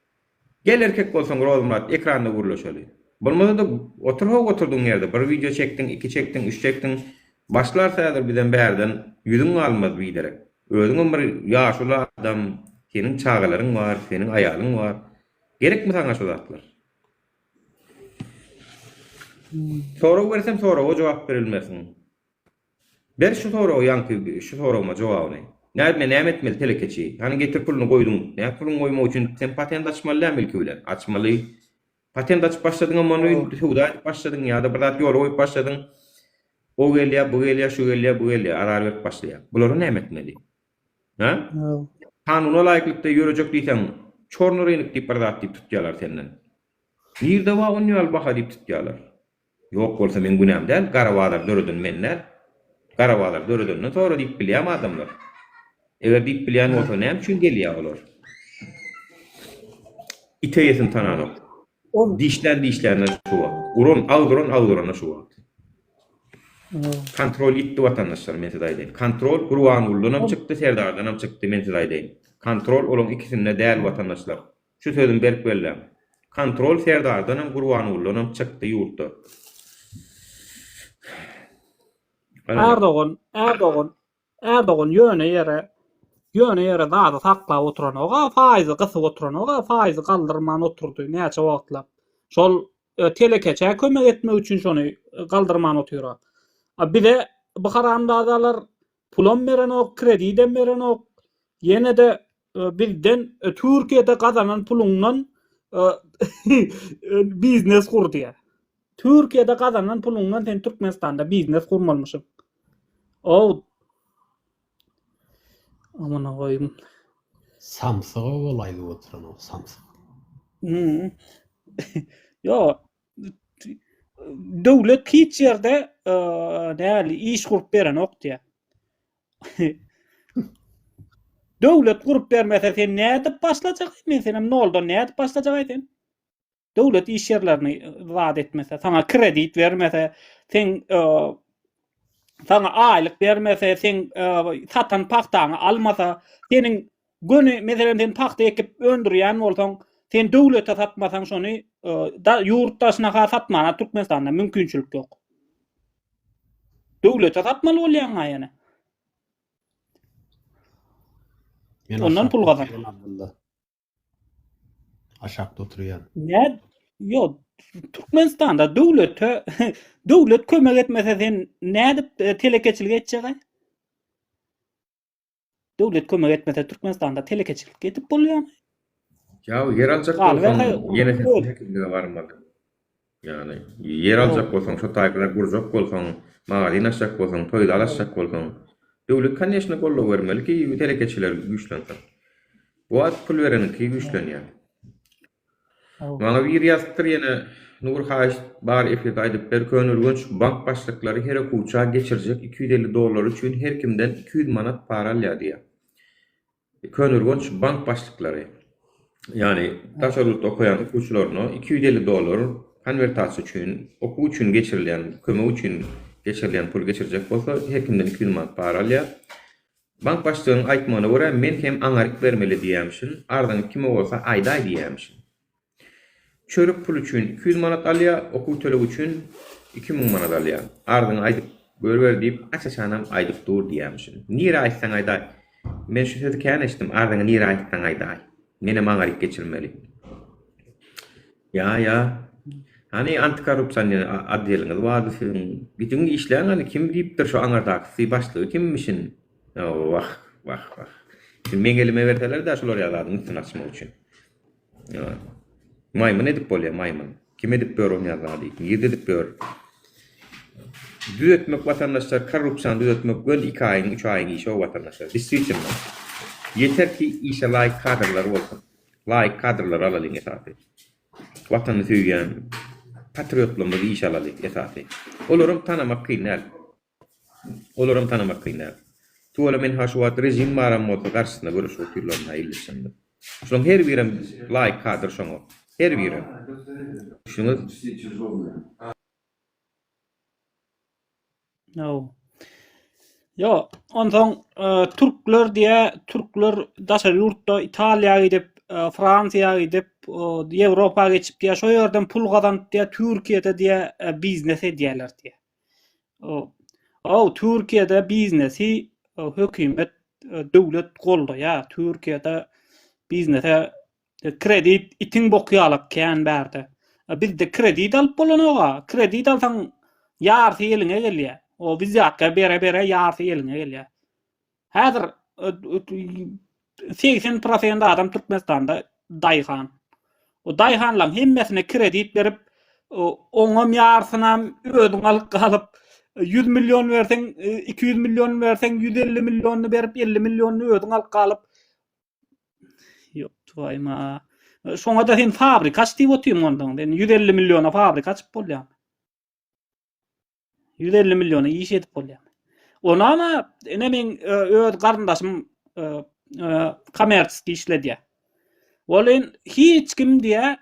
Gel erkek bolsaň Rozmurat ekranda gurlaşaly. Bolmasa da oturduğun ýerde bir video çekdiň, 2 çekdiň, 3 çekdiň. Başlarsaýdyr bizden bärden ýüzüň almaz biderek. Özüň bir ýaşuly adam, senin çağalaryň var, senin aýalyň var. Gerekmi saňa şu zatlar? Soraw bersem sorawa jogap berilmesin. Ber şu soraw ýanky şu sorawma jogabyny. Näme etmeli telekeçi? Hani getir pulunu koydun. Ne pulunu koymak için sen patent açmalı mı ülkeler? Açmalı. Patent açıp başladın ama onu başladın ya da bir zat yol koyup başladın. O gelýär, bu gelýär, şu gelýär, bu gelýär, arar verip başlaýar. Bulary näme etmeli? Ha? Kanuna laýıklykda ýörejek diýsen, çornurynyk diýip bir zat diýip tutýarlar senden. Ýerde wa on ýol baha diýip tutýarlar. Ýok bolsa men günäm däl, garawalar döredin menler. Garawalar döredinden sonra diýip bilýär adamlar. Eger diýip bilýän bolsa näme üçin gelýär olar? Iteýesin tananyp. Dişlerine şu wagt. Ağdırana şu wagt. Kontrol etdi vatandaşlar men size aýdaýyn. Kontrol Gurbanullyňam çykdy, Serdardanam çykdy men size aýdaýyn. Kontrol olaň ikisinde däl vatandaşlar. Şu sözüm berip berlem. Kontrol Serdardanam Gurbanullyňam çykdy ýurtda. Erdoğan ýöne ýere zada saklap oturanoga, faizi gysyp oturanoga, faizi galdyrman oturdy näçe wagtlap. Şol telekeçe kömek etmek üçin şonu galdyrman oturar. Bize bu haramdadalar pulon beren ok, krediden beren ok, yine de bizden Türkiye'de kazanan pulundan biznes kurdu ya. Türkiye'de kazanan pulundan sen Türkmenistan'da biznes kurmalmışım. O aman koyayım. Samsyga bolaydy oturan o samsyg. Yo döwlet hiç ýerde näli iş kurup beren ok diýär. Döwlet kurup bermese sen nädip başlajak? Men senem noldan nädip başlajak aýdyn? Döwlet iş ýerlerini vaat etmese, sana kredit vermese, sen sana aýlyk bermese, sen satan paxtaňy almasa, senin göni meselem sen paxta ekip öndürýän bolsaň, sen döwlete satmasaň şonu da ýurtdaşyna satmana Türkmenistanda mümkinçilik ýok. Döwlete satmaly bolýan aýany. Ondan pul gazan. Aşakda oturýan. Ne? Ýok. Türkmenistanda döwlet kömek etmese sen nädip telekeçilik etjek? Döwlet kömek etmese Türkmenistanda telekeçilik etip bolýar. Ya yer alacak bolsaň ýene sen hekimlige barmady. Yani yer alacak bolsaň, şu taýyklary gurjak bolsaň, magazin açjak bolsaň, toýda alaşjak bolsaň, döwlet kanýaşyna gollap bermeli ki telekeçiler güýçlensin. Bu wagt pul bereniki güýçlenýär. Bana bir ýazdyr ýene Nur Haýş bar efirde aýdyp ber könülgünç bank başlyklary her okuwça geçirjek $250 üçin her kimden 200 manat para alýar diýär. könürgönç bank başlıkları. Yani taşerut okuyan okuwçylaryna $250 konvertasiýa üçin, okuw üçin geçirilen, kömek üçin geçirilen pul geçirecek bolsa, her kimden 200 manat para alýar. Bank başlygynyň aýtmagyna görä, men hem aňaryk bermeli diýýämişin, ardan kime bolsa aýda diýýämişin. Çörük pul üçin 200 manat alýar, okuw töleg üçin 2000 manat alýar. Ardan aýdyp ber diýip, açaşanam aýdyp dur diýýämişin. Nire aýtsaň aýda. Men şu sözü kän eşdim, ardan nire aýtsaň aýda. Menem aňaryk geçirmeli. Ya. Hani antikorrupsiýa addylygyňyz bardy siziň. Bütün işler hani kim diýipdir şu aňardaky başlygy kimmişin? Vah. Şimdi men elime berseler de şolar ýazadyň üstüne açmak üçin. Maymın edip bolýar, maymın. Kim edip ber onu ýazady? Ýerde edip ber. Düzetmek vatandaşlar, korrupsiýany düzetmek göl 2 aýyň, 3 aýyň işi o vatandaşlar. Disýçinler. Yeter ki işe laýyk kadrlar bolsun. Laýyk kadrlar alalyň esasy. Watanyny söýýän patriotlarymyz iş alalyk esasy. Olaryň tanamak kynal. Tuola men ha şu wagt rejim maram bolsa garşysynda görüşip oturýarlar ýylşynda. Şoň her birim laýyk kadr şoňa. Her birim. Şunu Yo, ondan Türkler daşary ýurtda Italiýa gidip, Fransiýa gidip, Ýewropa geçip diýe şo ýerden pul gazanyp diýe Türkiýede diýe biznes edýärler diýe. Türkiýede biznesi hökümet döwlet goldaýa. Türkiýede biznese kredit itin bokýalyk kän berdi. Bizde kredit alyp bolanoga, kredit alsaň ýarty ýeliňe gelýär. O bizatga bere ýarty ýeliňe gelýär. Häzir 80% adam Türkmenistanda daýhan. O daýhanlaryň hemmesine kredit berip, oňam ýartynam ödüň alyp galyp 100 milyon verseň, 200 milyon verseň, 150 milyonu berip 50 milyonu ödüň alyp galyp. Ýok, toýma. Şoňa da sen fabrika açdyp oturýan ondan. 150 milyona fabrika açyp bolýar. 150 milyona iş edip bolýar. Ona ama men öz garyndaşym kommersiýa işledi. Olen hiç kim diye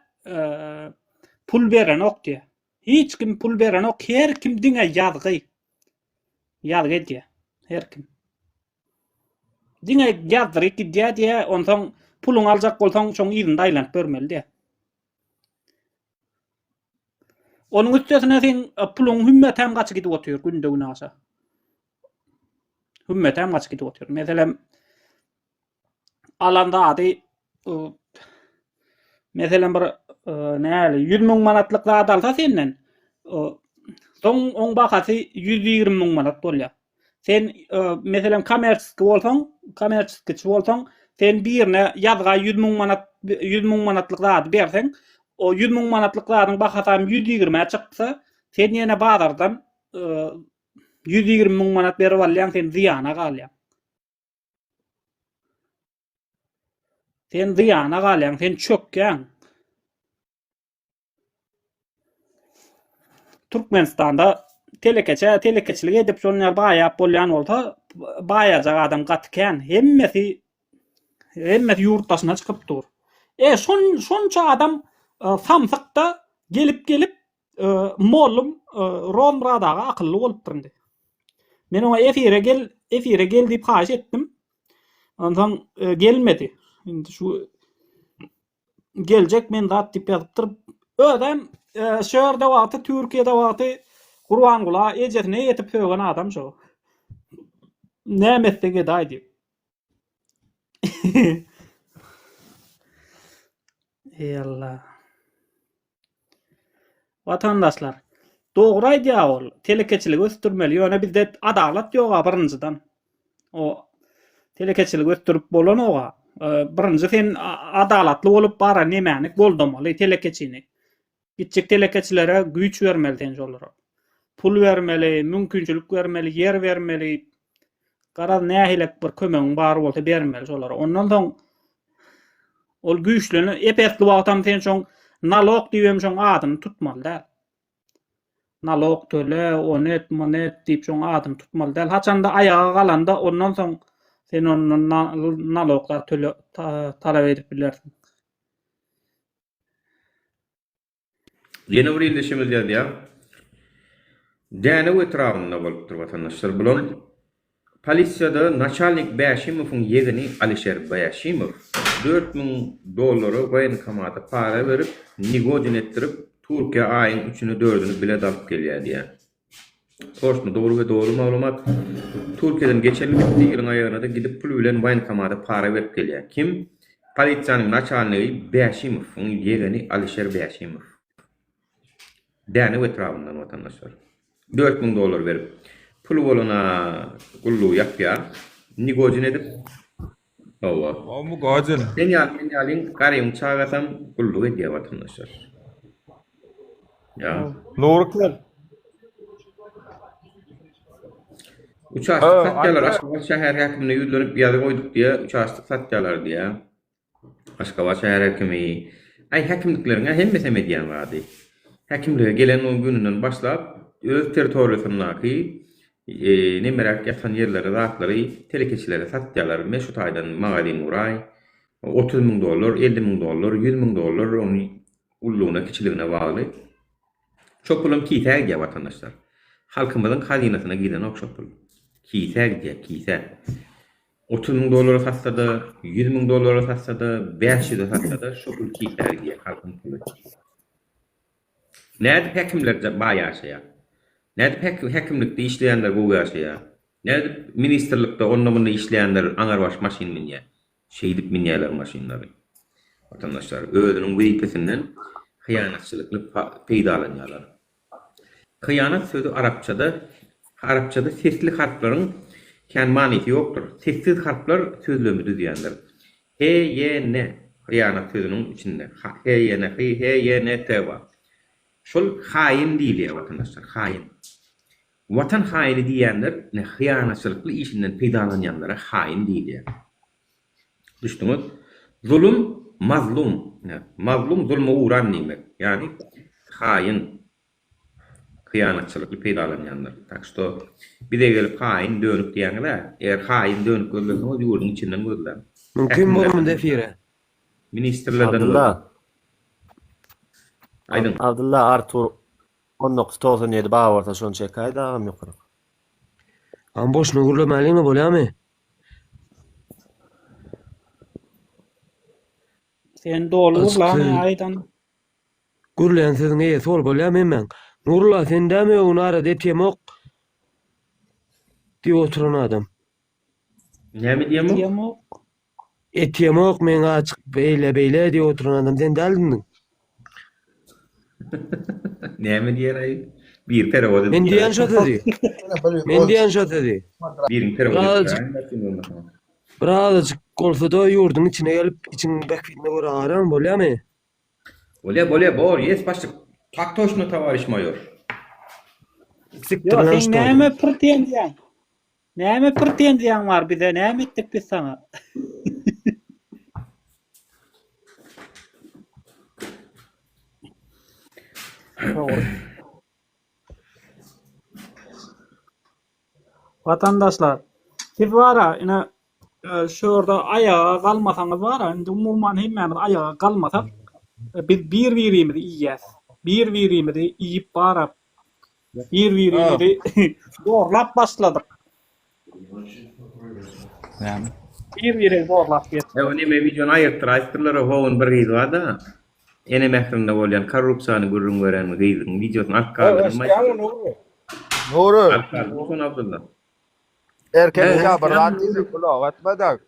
pul beren ok diye. Hiç kim pul beren ok, her kim diňe ýazgy diye. Her kim. Diňe ýazdyryk diye ondan pulun aljak bolsaň şoň ýerinde aýlanyp bermeli diye. Onun üstesine sen pulun hümmet hem kaçı gidip oturuyor günde günasa. Hümmet hem kaçı gidip oturuyor. Mesela alanda adı mesela bir 100 000 manatlık da alsa senden son on bakası 120 000 manat bolýar. Sen mesela kommersiýaçy bolsaň sen birine ýazga 100 000 manatlyk da berseň, o 100 000 manatlyk dadyň bahasy 120 çyksa, sen ýene bazardan 120 000 manat berip alýan, sen ziýana galýan. Sen çökýän. Türkmenistanda telekeçilik edip şonlar baýap bolýan bolsa, baýajak adam gatykän, hemmesi ýurtdaşyna çykyp dur. Şonça adam samsakda gelip mollum Romradaga akıllı bolup durdy. Men ona efire gel diýip haýyş etdim. Ondan gelmedi. Indi şu geljek men zat diýip ýazyp durup, ödem şeýerde wagty Türkiýede wagty Gurwangula ejetine ýetip söýgen adam şo. Nämetdege daýdy. Ey Allah. Vatandaşlar, dogry aýdýar, telekeçilik östürmeli. Ýöne bizde adalat ýok birinjidan. O telekeçilik östürüp bolanoga birinji sen adalatly bolup bara nemäni goldamaly telekeçini. Gitjek telekeçilere güýç bermeli tenjolara. Pul bermeli, mümkinçilik bermeli, yer bermeli. Garaz nähilek bir kömegiň bary bolsa bermeli şolara. Ondan soň ol güýçleni epetli wagtam sen şoň nalog diýem şoň adymy tutmaly däl. Nalog töle, onet, monet diýip şoň adymy tutmaly däl. Haçanda aýaga galanda ondan soň Sen onun naloglar talep edip bilersin. Yeni bir ilişimiz geldi ya. Däne etrafında bolup dur vatandaşlar. Bulan polisiýada Naçalnik Bäşimowyň ýegini Alişer Bäşimow $4.000 woýnkamata para berip, nigojin etdirip, Türkiýe aýyň 3-nü 4-nü bilet alyp gelýär diýär. Toşmy dogry we dogry maglumat. Türkiýeden geçen ýylyň aýagyna da gidip pul bilen woýnkamata para berip gelýär. Kim? Polisiýanyň Naçalnigi Bäşimowyň ýegini Alişer Bäşimow. Däne etrafyndan vatandaşlar. $4.000 verip pul bolana gullu yapýar, nigojin edip Allah. Bu gajil. Sen ýalyn garyň çağasam gullu edýär vatandaşlar. Ya. Nurklar. Uçaşlyk satýarlar Aşgabat şäher häkimine ýüzlenip ýaly goýduk diýe uçaşlyk satýarlar diýe. Aşgabat şäher häkimi ay häkimlikleriňe hemmese medýan wady. Häkimlige gelen o gününden başlap öz territoriýasyndaky nemerek ýatan ýerleri, zatlary telekeçilere satýarlar. Meşhut aýdan magalin uray $30.000, $50.000, $100.000 onu ulluğuna, kiçiligine bağlı. Çok pulum kiyser diye vatandaşlar. Halkımızın hazinasına giden okşop pul. Kiyser diye, kiyser. $30.000 satsa da, $100.000 satsa da, $500 satsa da, şu pul kiyser diye halkın pulu. Näde hekimler baý ýaşaýar? Näde hekimlikde işleýänler bu ýaşaýar? Näde ministerlikde onda işleýänler aňar baş maşin minýär? Şeýdip minýärler maşinlary. Vatandaşlar özüniň wezipesinden hyýanatçylykly peýdalanýarlar. Hyýanat sözü Arapçada sesli harflaryň kän manysy ýokdur. Sessiz harflar sözlemi düzýändir. H, Y, N hyýanat sözüniň içinde. H, Y, N, H, Y, N, T var. Şol haýyn diýilýär vatandaşlar, haýyn. Watan haýyny diýenler, ne hyýanatçylykly işinden peýdalanýanlara haýyn diýilýär. Düşdüňiz? Zulüm, mazlum. Mazlum zulma uğran demek. Yani haýyn, hyýanatçylykly peýdalanýanlar. Tak şo bir de gelip haýyn dönük diýenler, eger haýyn dönük gözlerini ýurdun içinden gözler. Mümkin bolmaly defire. Ministrlerden Aydın. Abdullah Artur 1997 bağırta şonu çekay dağım yukarı. Am boşuna gurlamalıyım bolamy? Sen doğru lan aydan. Gurlayan sizin eye sor bolamy men. Nurullah sen däme onu arada etýemok. Diýip oturan adam. Näme diýemok? Etýemok men açyk beýle diýip oturan adam sen däldiň. Näme diýer aý? Bir perawada. Men diýen şo dedi. Men diýen şo dedi. Bir perawada. Birazajyk golfada ýurdun içine gelip içiň bekfitine göre aram bolýarmy? Bolýar, bor, yes başlyk. Tak toşno tavariş mayor. Yo, sen näme pretendiýan? Näme pretendiýan var bize? Näme etdik biz sana? Vatandaşlar, siz vara ine şurada ayağa kalmasanız vara, indi umuman hemmemiz ayağa kalmasak biz bir-birimizi iýýäs. Bir-birimizi iýip barap, bir-birimizi zorlap başladyk. Yani. Bir-birimizi zorlap geçdik. Neme videonu aýyrtyrlar, howun bir gyzy bar da. Ene mähkemde bolýan korrupsiýany görüň gören gyzyň videosyny alkalymy. Nuru. Alkaly Abdullah. Erkek jabaran diýip kulak atmadak.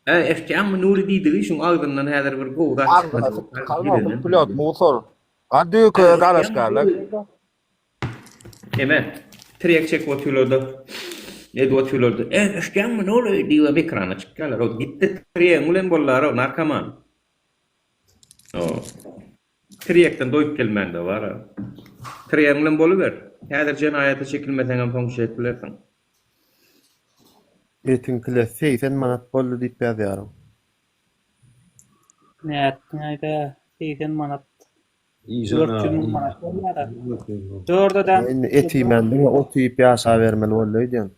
Efkam Nuri diýdi, şoň agdyndan häzir bir gowda çykdy. Kalmadı pilot motor. Ady galaskarlar. Eme, trek çek otýarlardy. Edi otýarlardy. Efkam Nuri diýip ekrana çykýarlar. O gitdi trek bilen bollar, o narkoman. O. Trekden doýup gelmende bar. Trek bilen boluber. Häzir jenaýata çekilmesen hem soň çekilirsiň. Etinkile 80 manat boldy diýip ýazýarym. Näde 80 manat. 400 manat bolýar. Dörde Etimen diňe o tiýip ýaşa bermeli bolýar diýen.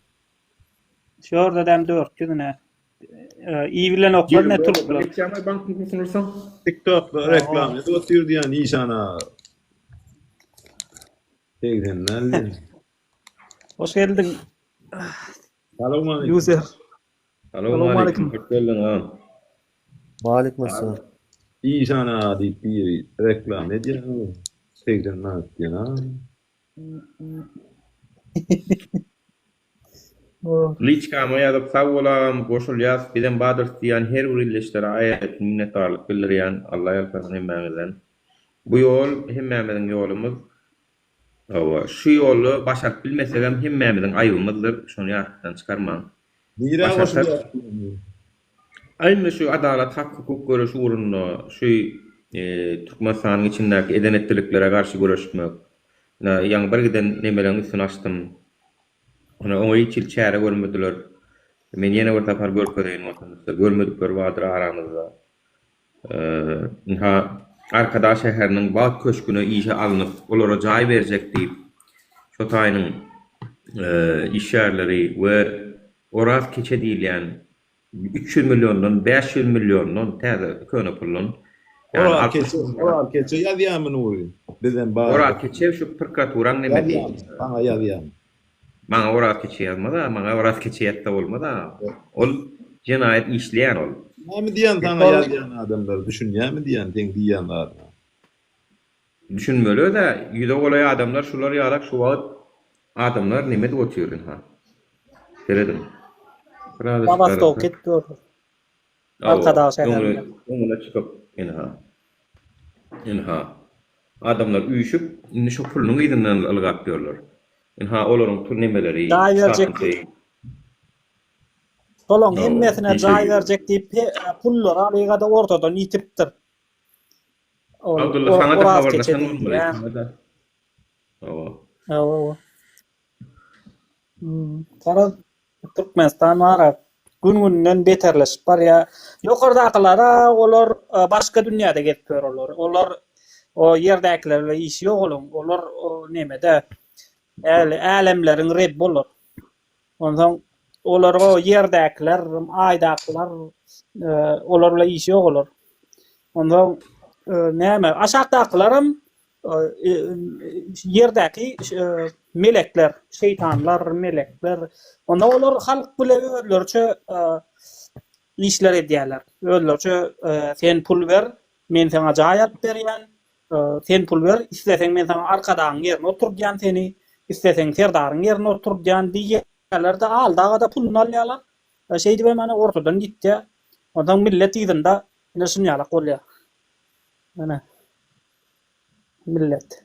Şurada dem 400 ne. iyi bilen oklar ne turuplar. Geçýär bankny sunursan. TikTok'da reklam edip oturdu yani işana. Tegden Hoş geldin. Selamünaleyküm. User. Selamünaleyküm. Hoş geldin ha. Waalaikumsalam. İşana deyip bir reklam ediyor. Tegden diyor ha. Liçkama ýazyp sag bolam, goşul ýaz, bilen badyr diýen her bir illeşlere aýat minnetdarlyk bildirýän Allah ýalpasyň hemmäňizden. Bu ýol hemmämiziň ýolumuz. Hawa, şu ýolu başaryp bilmesek hem hemmämiziň aýbymyzdyr. Şonu ýatdan çykarmaň. Nira goşul. Aýna şu adalat, hak, hukuk görüş uğrunda şu Türkmenistanyň içindäki edenetdiriklere garşy görüşmek. Ýa-ni bir giden nemelerini üstüne açtım. Ona o içil çäre görmediler. Men ýene bir tapar görkedeýin otanyslar. Görmedikleri wadyr aramyzda. Arkada şäheriniň Bak köşküne işe alınıp olara jaý berjek diýip şu taýynyň iş ýerleri we oraz keçe diýilýän 300 milyondan 500 milyondan täze köne pullun. Oral keçe ýazýarmy Nuri? Bizden bar. Oral keçe şu prokuraturan neme diýip. Bana ýazýarmy? Maňa oraz keçe ýazmada, maňa oraz keçe ýetde bolmada. Ol jenaýet işleýän ol. Näme diýen sana ýazýan adamlar düşünýärmi diýen, teň diýenler. Düşünmeli de ýüde golay adamlar şular ýalak şu wagt adamlar neme diýip oturýar ha. Beredim. Babastok ketdi. Arkada şäherinde. Oňuna çykyp inha. Adamlar üýüşüp indi şu puluny ýygynyň ylgap ýörler. Inha olaryň tur nemeleri. Jaý berjek. Tolong hemmesine jaý berjek diýip pullar alýa da ortadan ýitipdir. Abdullah sana da habarlaşan olmaly. Hawa. Kara Türkmenistan ara gün-günden beterleşip barýa. Ýokardakylara olar başga dünýäde getip görürler. Olar o ýerdäkilerle iş ýok olan. Olar nemede älemleriň reb bolar. Ondan olar o ýerdäkiler, aýdakylar olarla iş ýok olar. Ondan näme aşagdakylarym yerdäki melekler, şeytanlar, melekler. Onda olar halk bilen özlerçe işler edýärler. Özlerçe sen pul ber, men sana jaý berýän. Sen pul ber, isteseň men sana arkadaň ýerine oturýan seni, isteseň serdaryň ýerine oturýan diýerler de aldaga da pulunu alýarlar. Şeýdi be mana ortadan gitdi. Ondan millet ýygyndə ine şunýalak bolýar. Mana millet.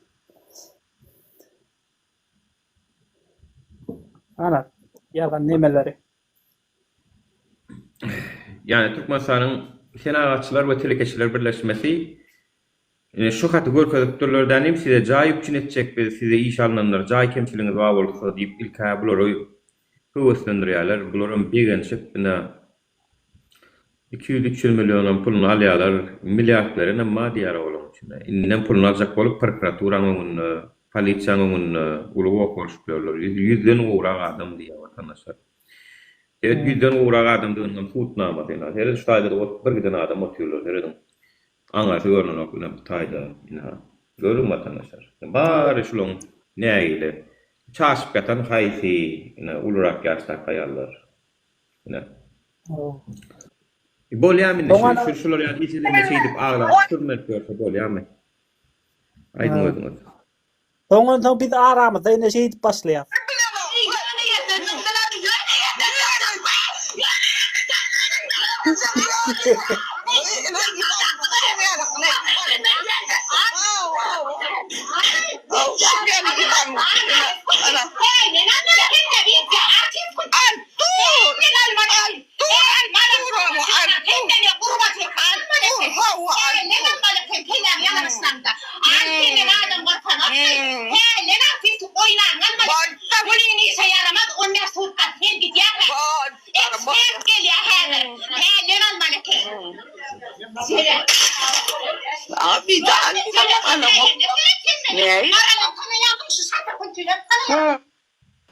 Ana yalan nemeleri. Yani Türkmenistanyň senagatçylar we telekeçiler birleşmesi şu haty görkezipdirlerden hem size jaý üçin etjek biz size iş alnanlar jaý kemçiligiňiz bar bolsa diýip ilkä bulary höweslendirýärler. Bularyň begençip bina 200-300 milyon pulunu alýarlar, milliardlaryň amma diýär bolan içinde. Inden pulunu aljak bolup prokuraturaň polisiýanyň ulugy okurşuplar. Yüzden uğrak adam diýär vatandaşlar. Evet, yüzden uğrak adam diýenden putnama diýär. Her şaýda bir giden adam oturýarlar heredin. Aňa görünen okuna taýda ina. Görün vatandaşlar. Bari şulaň nägile çaşyp gatan haýsy ina ulrak ýaşda gaýarlar. Ina. Bolýarmy şular ýa işleme çeýdip ağlar, türmek görse bolýarmy? Aýdym öýdüňiz. Ondan biz aramızda ine şeýdip başlaýar.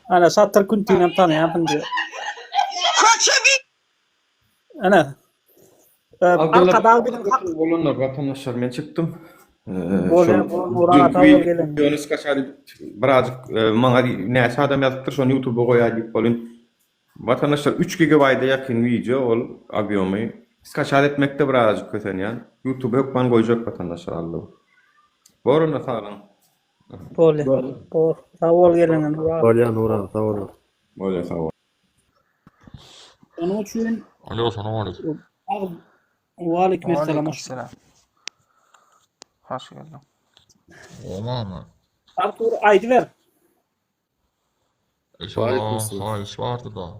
Ana satır kuntinem tanıyan diyor. Ana. Arkada bir Olanlar vatandaşlar men çıktım. Yunus kaçardı birazcık bana näçe adam yazıptır şonu YouTube'a koyaydık bolun. Vatandaşlar 3 GB yakın video ol abyomu. Kaçar etmekte birazcık köten yani. YouTube'a yok ben koyacak vatandaşlar aldı. Boruna sağlam. Bol. Sağ ol gelin. Bolya Nuran sağ ol. Bolya sağ ol. Onun için Alo, selam aleyküm. Aleyküm selam. Aleykümselam. Hoş geldin. Olma. Artur aydı ver. Haiş vardı da.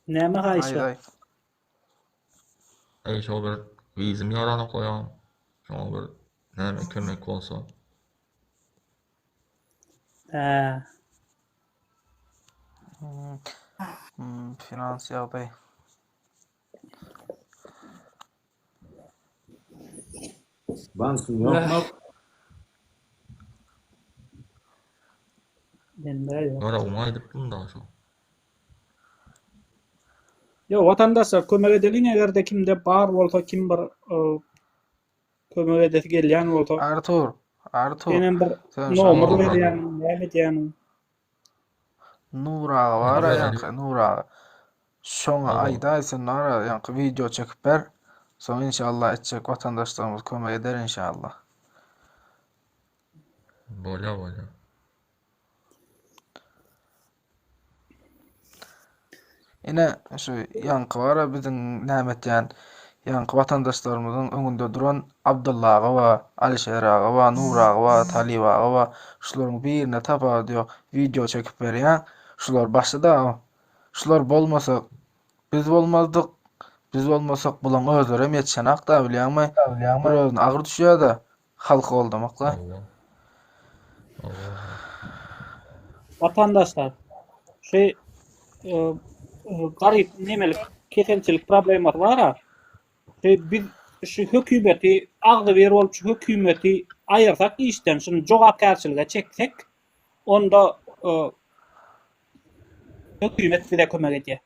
Näme haýşy? Şo bir vizim yarana koyam. Şo bir näme kömek bolsa. Finansiýal bey. Bankın yok mu? Gara umaydypdym da şo. Yo vatandaşlar kömek edelim eğer de kimde bar bolsa kim bir kömek edesi gelýän bolsa. Artur. Benim bir nomer berýän, näme diýän? Nura var ya, Nura. Şoňa aýda sen nara ýa video çekip ber. Soň inşallah etjek vatandaşlarymyz kömek eder inşallah. Bolya. Ine şu yankı var bizim nämetýän yankı vatandaşlarymyzyň öňünde duran Abdullah ağa, Alişer ağa, Nur ağa, Talib ağa şularyň birine tapa diýip video çekip berýän. Şular başda. Şular bolmasa biz bolmazdyk. Biz bolmasak bulan özleri hem yetişen ak da bilýärmi? Bir özüne agyr düşýär da halka oldamakla. Vatandaşlar garip nemelik ketençilik problemler var ha. Biz şu hökümeti agdy berip olup şu hökümeti aýyrsak işden şunu jogapkärçiliге çeksek onda hökümet bize kömek edýär.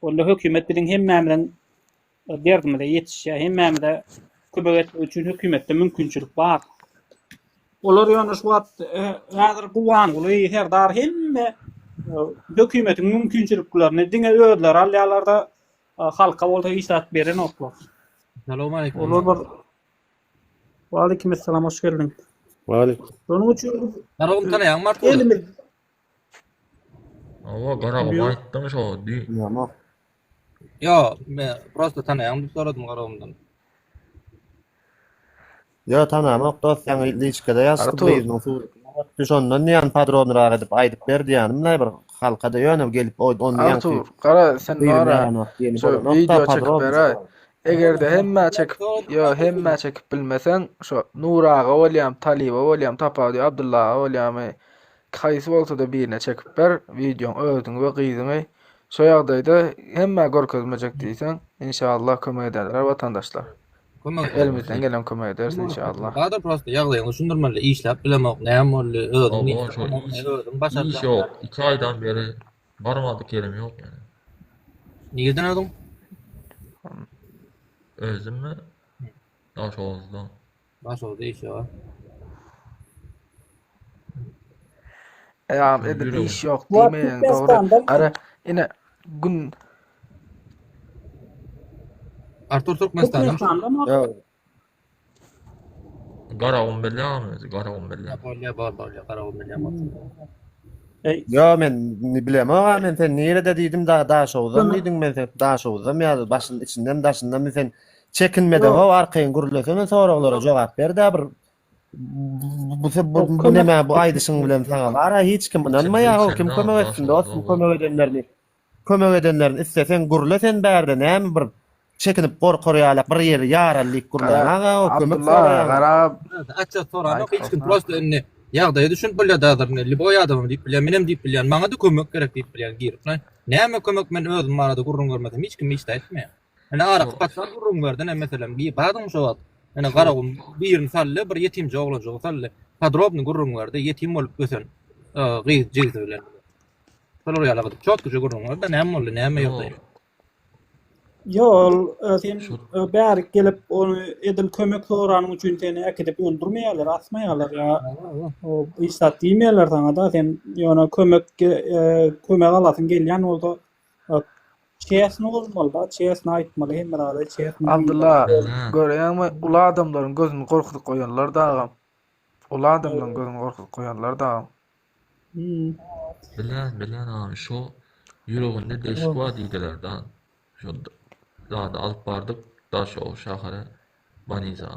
Onda hökümet biziň hemmämiň derdimize yetişýär, hemmämize kömek etmek üçin hökümetde mümkinçilik bar. Olar ýöne şu wagt häzir bu wagtly her dar hemme hökümetiň mümkinçiliklerini diňe öýdüler, alýarlarda halka bolsa işat beren oklar. Assalamu alaykum. Olar bir Waleyküm selam, hoş geldin. Waleyküm. Şonuň üçin Garawym tanaýan bar. elimiz Garawym aýtdyň şo. Yo, men prosta tanaýan diýip soradym garawymdan. Ya tamam, dost sen liçkede ýazdyk. Şondan ýan padronlara edip aýdyp berdi ýanymla bir halkada ýöne gelip onu Artur, gara sen nara video çekip ber. Egerde hemme çekip bilmesen şo Nura ağa bolyam, Talib ağa bolyam, Tapady Abdullah ağa bolyam. Kaýsy bolsa da birine çekip ber, videoň özüň we gyzyňy. Şo ýagdaýda hemme görkezmejek diýsen, inşallah kömek ederler vatandaşlar. Elimizden gelen kömek ederiz inşallah. Daha da prosta ýagdaýyny düşündirmeli, işläp bilemek, näme boldy, özüň başardy. İş yok. 2 aydan beri barmadyk yerim yok yani. Nigeden ödün? Özüm mi? Daş oluzdan. Baş oldu iş ya. Ya edir iş yok diýmeýän dogry. Ara ine gün Artur Türkmenistan'dan. Garawym bellämi? Garawym bellämi. Bolya, garawym bellämi. Ya men bilem aga men sen nerede diýdim da şowdan diýdim men sen da şowdan ýa başyň içinden daşyndan sen çekinmede o arkaýyn gürlesen soraglara jogap berdi bir bu näme bu aýdyşyň bilen saňa ara hiç kim inanmaýar kim kömek etsin dostum kömek edenlerin istesen gürlesen berdi näme bir çekinip gorkar ýaly bir ýeri ýarallyk gürlen aga o kömek garab açça soran hiç kim prosta inni ýagdaýy düşün bilýärdir ne boy adamym diýip bilýän menem diýip bilýän maňa da kömek gerek diýip bilýän girip näme kömek men özüm manada gurrun görmedim hiç kim hiç de etmeýär. Ana ara paçlar gurrun berdi ne meselem bir badym şo wagt ana garawym bir ýerini salle bir ýetimje oglan salle padrobny gurrun berdi ýetim bolup gösen gyz, 哦 bilen. Solar ýalagyp çok güçe gurrun berdi näme boldy näme ýok diýip. 哦 Ýa, men prosta ýagdaýyny düşündirmeli, işläp bilemek, näme boldy, özüň başardy. Oh. Yol sen bärik gelip onu edil kömek soranyň üçin seni äkidip öldürmeýärler, asmaýarlar ya. O istat diýmeýärler sana da sen ýöne kömek alasyň gelýän bolsa çeýesini bolmaly da, çeýesini aýtmaly, hem birade çeýesini. Abdullah, göreýänmi? Ula adamlaryň gözüni gorkutyp goýanlar dagam. Ula adamlaryň gözüni gorkutyp goýanlar dagam. Bilen abi şu yüreğinde deşik var diýdiler da. Şu da alıp bardyk da şu şahara Baniza.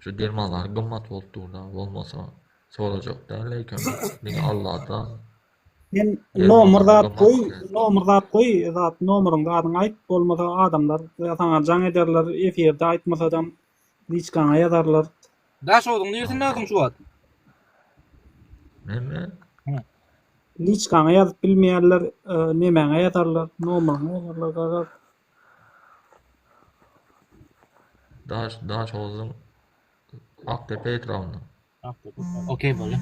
Şu dermanlar gymmat bolupdy da, bolmasa sorajak derler kömek. Allah'tan. Sen nomer koy, zat nomeryňy adyň aýt, bolmasa adamlar sana jaň ederler, efirde aýtmasam hiç kana ýazarlar. Daş oldun diýersin näkim şu wagt? Näme? Hiç kana ýazyp bilmeýärler, nemäňe ýazarlar, nomeryňy ýazarlar. Daş oldun. Aktepe etrafında. Okey bolýar.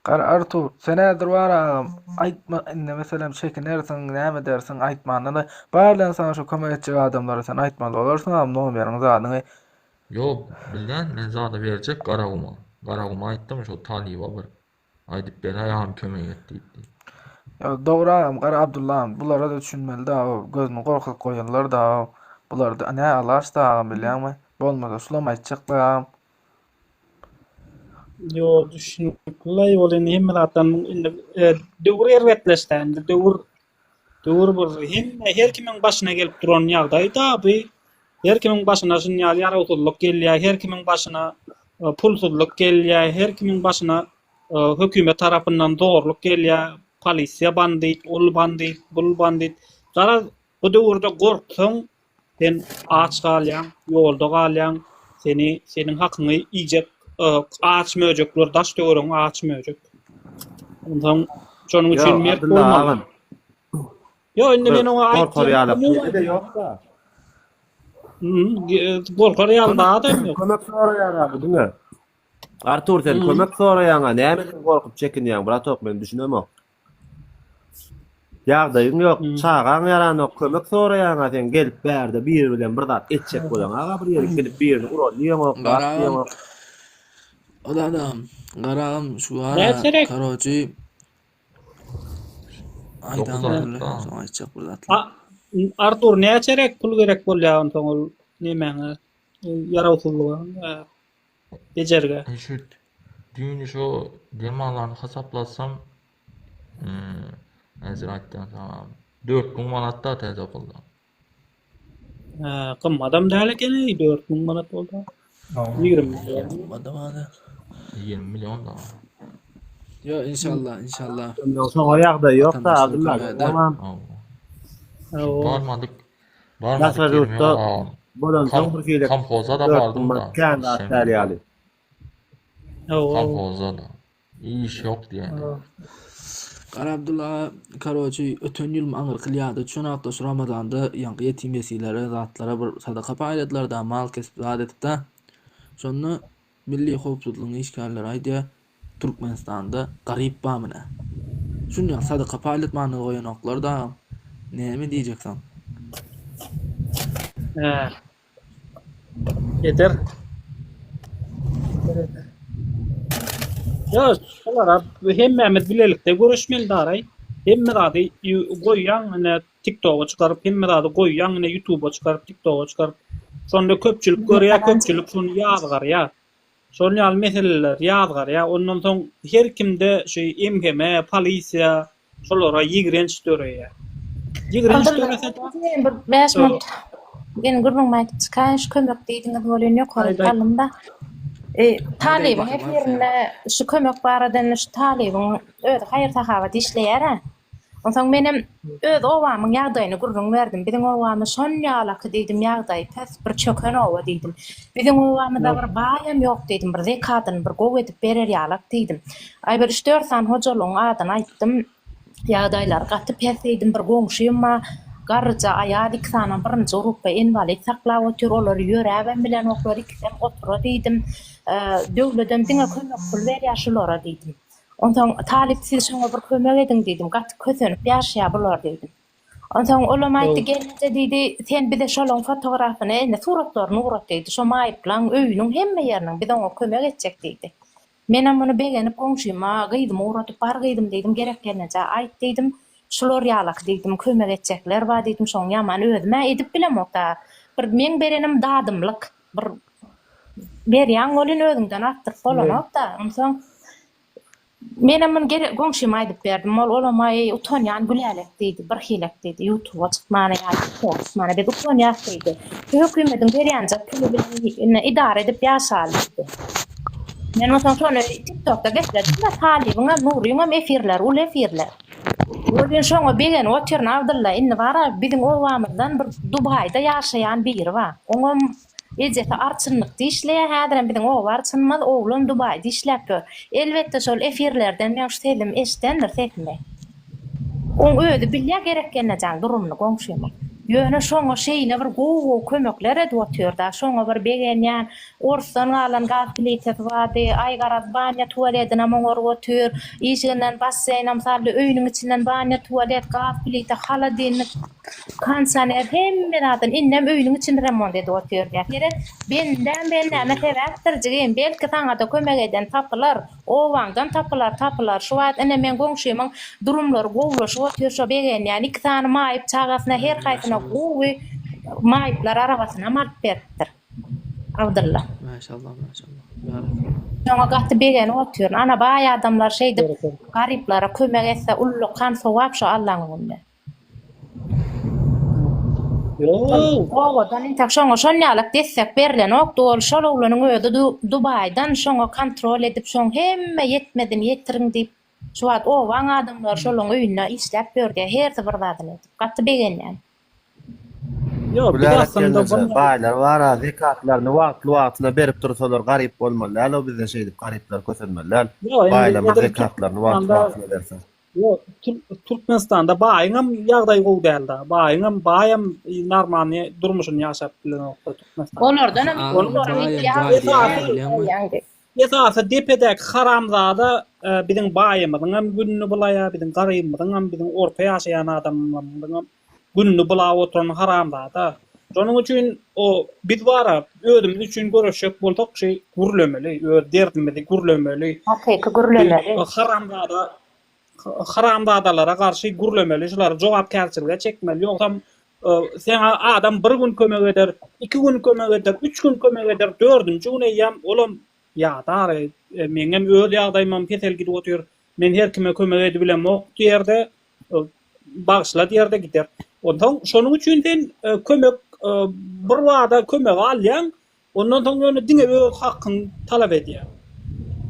Qara Artur, sen nädir baragam? Aýtma, inde meselem çekinersiň, näme dersiň aýtmanda da barlan sana şu kömek etjek adamlara sen aýtmaly bolarsyň, nomeryň zadyny. Yok, bilen men zada berjek Garaguma. Garaguma aýtdym şu Taliba bir. Aýdyp beraýam kömek etdi. Ya doğru Qara Abdullah, bulara da düşünmeli da, gözüni gorkutyp goýanlar da, bularda näme alaş da bilýärmi? Bolmasa sulam aýtjaklar. Yo düşünükli bolan hem birazdan döwür erwetleşdi. Döwür bir her kimiň başyna gelip duran ýagdaý taby. Her kimiň başyna şunýaly ýaraýtullyk gelýär, her kimiň başyna pulsuzlyk gelýär, her kimiň başyna hökümet tarapyndan dogurlyk gelýär. Polisiýa bandit, ol bandit, bul bandit. Gara bu döwürde gorksaň, sen aç galýan, ýolda galýan, seniň hakyňy iýjek açmöjekler, daş döwürüň açmöjek. Ondan şonuň üçin merk bolmaly. Yo, indi men oňa aýtdym. Yok da. Gorkar ýalda adam ýok. Kömek soraýar abi, diňe. Artur sen kömek soraýaňa näme gorkup çekinýän? Bratok men düşünemok. Ýagdaýyň ýok, çagaň ýaranok, kömek soraýaňa sen gelip bärde bir bilen bir zat etjek bolan. Aga bir ýere gelip birini uralýaňok, batýaňok. Adam, Garagam şu karoçy aýdan aýtjak bir zat. Artur näçerek pul gerek bolýan soň ol nemäňe ýaraýtullygy bejerge. Şu düýni şu dermanlaryny hasaplatsam hazır aýtdym tamam. 4000 manat da täze boldy. Kymmadam däl eken 4000 manat boldy. 20 milyon. 20 milyon da. Yo inşallah. Soňa ýagdaý ýok da Abdullah. Tamam. Barmadyk. Bolan soň bir kelek. Kampoza da bardım da. Kendi atalýaly. Kampoza da. İş ýok diýen. Qara Abdullah karoçy ötön ýyl aňyr kılýardy. Şonaqda şu Ramazanda ýangy ýetim ýesilere, zatlara bir sadaka paýlatlar da, mal kesip adetip da. Şonu milli howpsuzlygyň işgärleri aýdy. Türkmenistanda garyp bamyna. Şunýa sadaka paýlatmany goýanoklar da. Näme diýjeksen? Yeter. Ya, şolara hemmämiz bilelikde görüşmeli daray. Hemmäde goýýan, TikTok'a çykaryp, hemmäde goýýan, YouTube'a çykaryp, TikTok'a çykaryp. Şonda köpçülik görýär, köpçülik şunu ýazgar ya. Şonu ýaly meseleler ýazgar ya. Ondan soň her kimde şu MHM, polisiýa şolara ýigrenç döreýär. Ýigrenç dörese 5 minut. Gen gurulmak çıkan şu kömek diýdiňiz bolan ýok halymda. Taliban hep yerinde şu kömek baradan şu Taliban öde hayır tahavat işleýär. Ondan menem öz owamyň ýagdaýyny gurrun berdim. Biziň owamy şon ýalaky diýdim ýagdaý pes bir çöken owa diýdim. Biziň owamyda bir baýam ýok diýdim. Bir zekatyn bir gowy edip berer ýalak diýdim. Ay bir 3-4 san hojalyň adyny aýtdym. Ýagdaýlar gaty pes diýdim bir goňşyma garja aýadyk sanan birinji urupy invalid saklap otur olar ýöräben bilen oklary ikisem otura diýdim. Döwletem diňe kömek pul berýär şolara diýdim. Ondan talip siz şoňa bir kömek edin diýdim. Gaty kösenip ýaşaýar bular diýdim. Ondan olam aýtdy gelince diýdi, sen bir de şolaň fotografiny, ne suratlaryny urat diýdi. Şo maýyplan öýüniň hemme ýeriniň bir de oňa kömek etjek diýdi. Menem muny begenip goňşyma gyýdym, uratyp bar gyýdym diýdim, gerek gelneje aýt diýdim. Şolar ýalyk diýdim, kömek etjekler ba diýdim, şoň ýaman özüme edip bilemokda. Bir men berenim dadymlyk, bir berýän bolyn özüňden atdyr bolanokda. Ondan menem muny gerek goňşyma aýdyp berdim. Ol olamay utanýan gülälek diýdi, bir hilek diýdi. YouTube'a çykmany ýa-da bir utanýan diýdi. Hökümetiň berýänje puli bilen idare edip ýaşaly diýdi. Men ondan sonra TikTok'ta geçirdim da talibine nuruyum efirler, ul efirler. Bugün şoňa begen oturun Abdullah inni bara bizim owamyzdan bir Dubayda ýaşaýan biri var. Oňam ejete arçynlykda işleýär, häzir bizim ow arçynmaz, oglum Dubayda işläpdir. Elbetde şol efirlerden men şu selim eşdendir tekme. Oň özi bilýär gerekkenejäň durumny goňşyma. Ýöne şoňa şeýine bir gowy kömekler edip oturda. Şoňa bir begenýän Orsdan alan gaz plitesi bardy, aýgaraz banya tualetine moňor otur, işiginden basseýnam sarly öýüniň içinden banya tualet, gaz plite, haladynlyk, kansaner hemme zaten innem öýüniň içinde remont edip oturýar. Benden näme sebäpdir, belki taňa da kömek eden tapylar, owaňdan tapylar. Şu wagt ene men goňşymyň durumlary gowlaşyp otur, şo begenýän iki tane maýyp çagasyna her haýsyna gowy maýyplar arabasyna alyp beripdir. Abdullah. Maşallah. Şoňa gaty begen otur. Ana baý adamlar şeýdip gariplara kömek etse ullu kan sowap şo Allahyň günde. Owadan intak şoňa şonýalyk desek berilen ok dol şol oglanyň öýde Dubaydan şoňa kontrol edip şoň hemme yetmedim ýetirin diýip şu wagt owaň adamlar şolaň öýüne işläp berdi. Her bir zadyny edip gaty begenýän. Yok, bir aslında Baylar var, zekatlarını wagtly berip dursalar garyp bolmalylar. Alo bize şeýdip garyplar kösenmeler. Baylar zekatlarını wagtly berse. Yok, Türkmenistan'da baýyňam ýagdaý gowy däldi. Baýyňam baýam normal durmuşyny ýaşap bilenokda Türkmenistan. Olardan Esasy depedek haramzada biziň baýymyzyň hem gününi bulaýa, biziň garymyzyň hem biziň orta ýaşaýan adamlaryň gününü bulap oturan haramzada. Şonuň üçin o biz bara özümüz üçin görüşek bolsak şey gürlemeli, öz derdimizi gürlemeli. Hakyky gürlemeli. Haramzadalara karşı gürlemeli, şolary jogapkärçilige çekmeli. Ýoksam sen adam bir gün kömek eder, 2 gün kömek eder, 3 gün kömek eder, 4-nji güne ýam olam ýa-da meňem öz ýagdaýymam kesel gidip otur. Men her kime kömek edip bilemok diýerde bagşla diýerde gider. Ondan şonuň üçin sen kömek bir wada kömek alýan, ondan soň ýöne diňe öz hakyny talap edýär.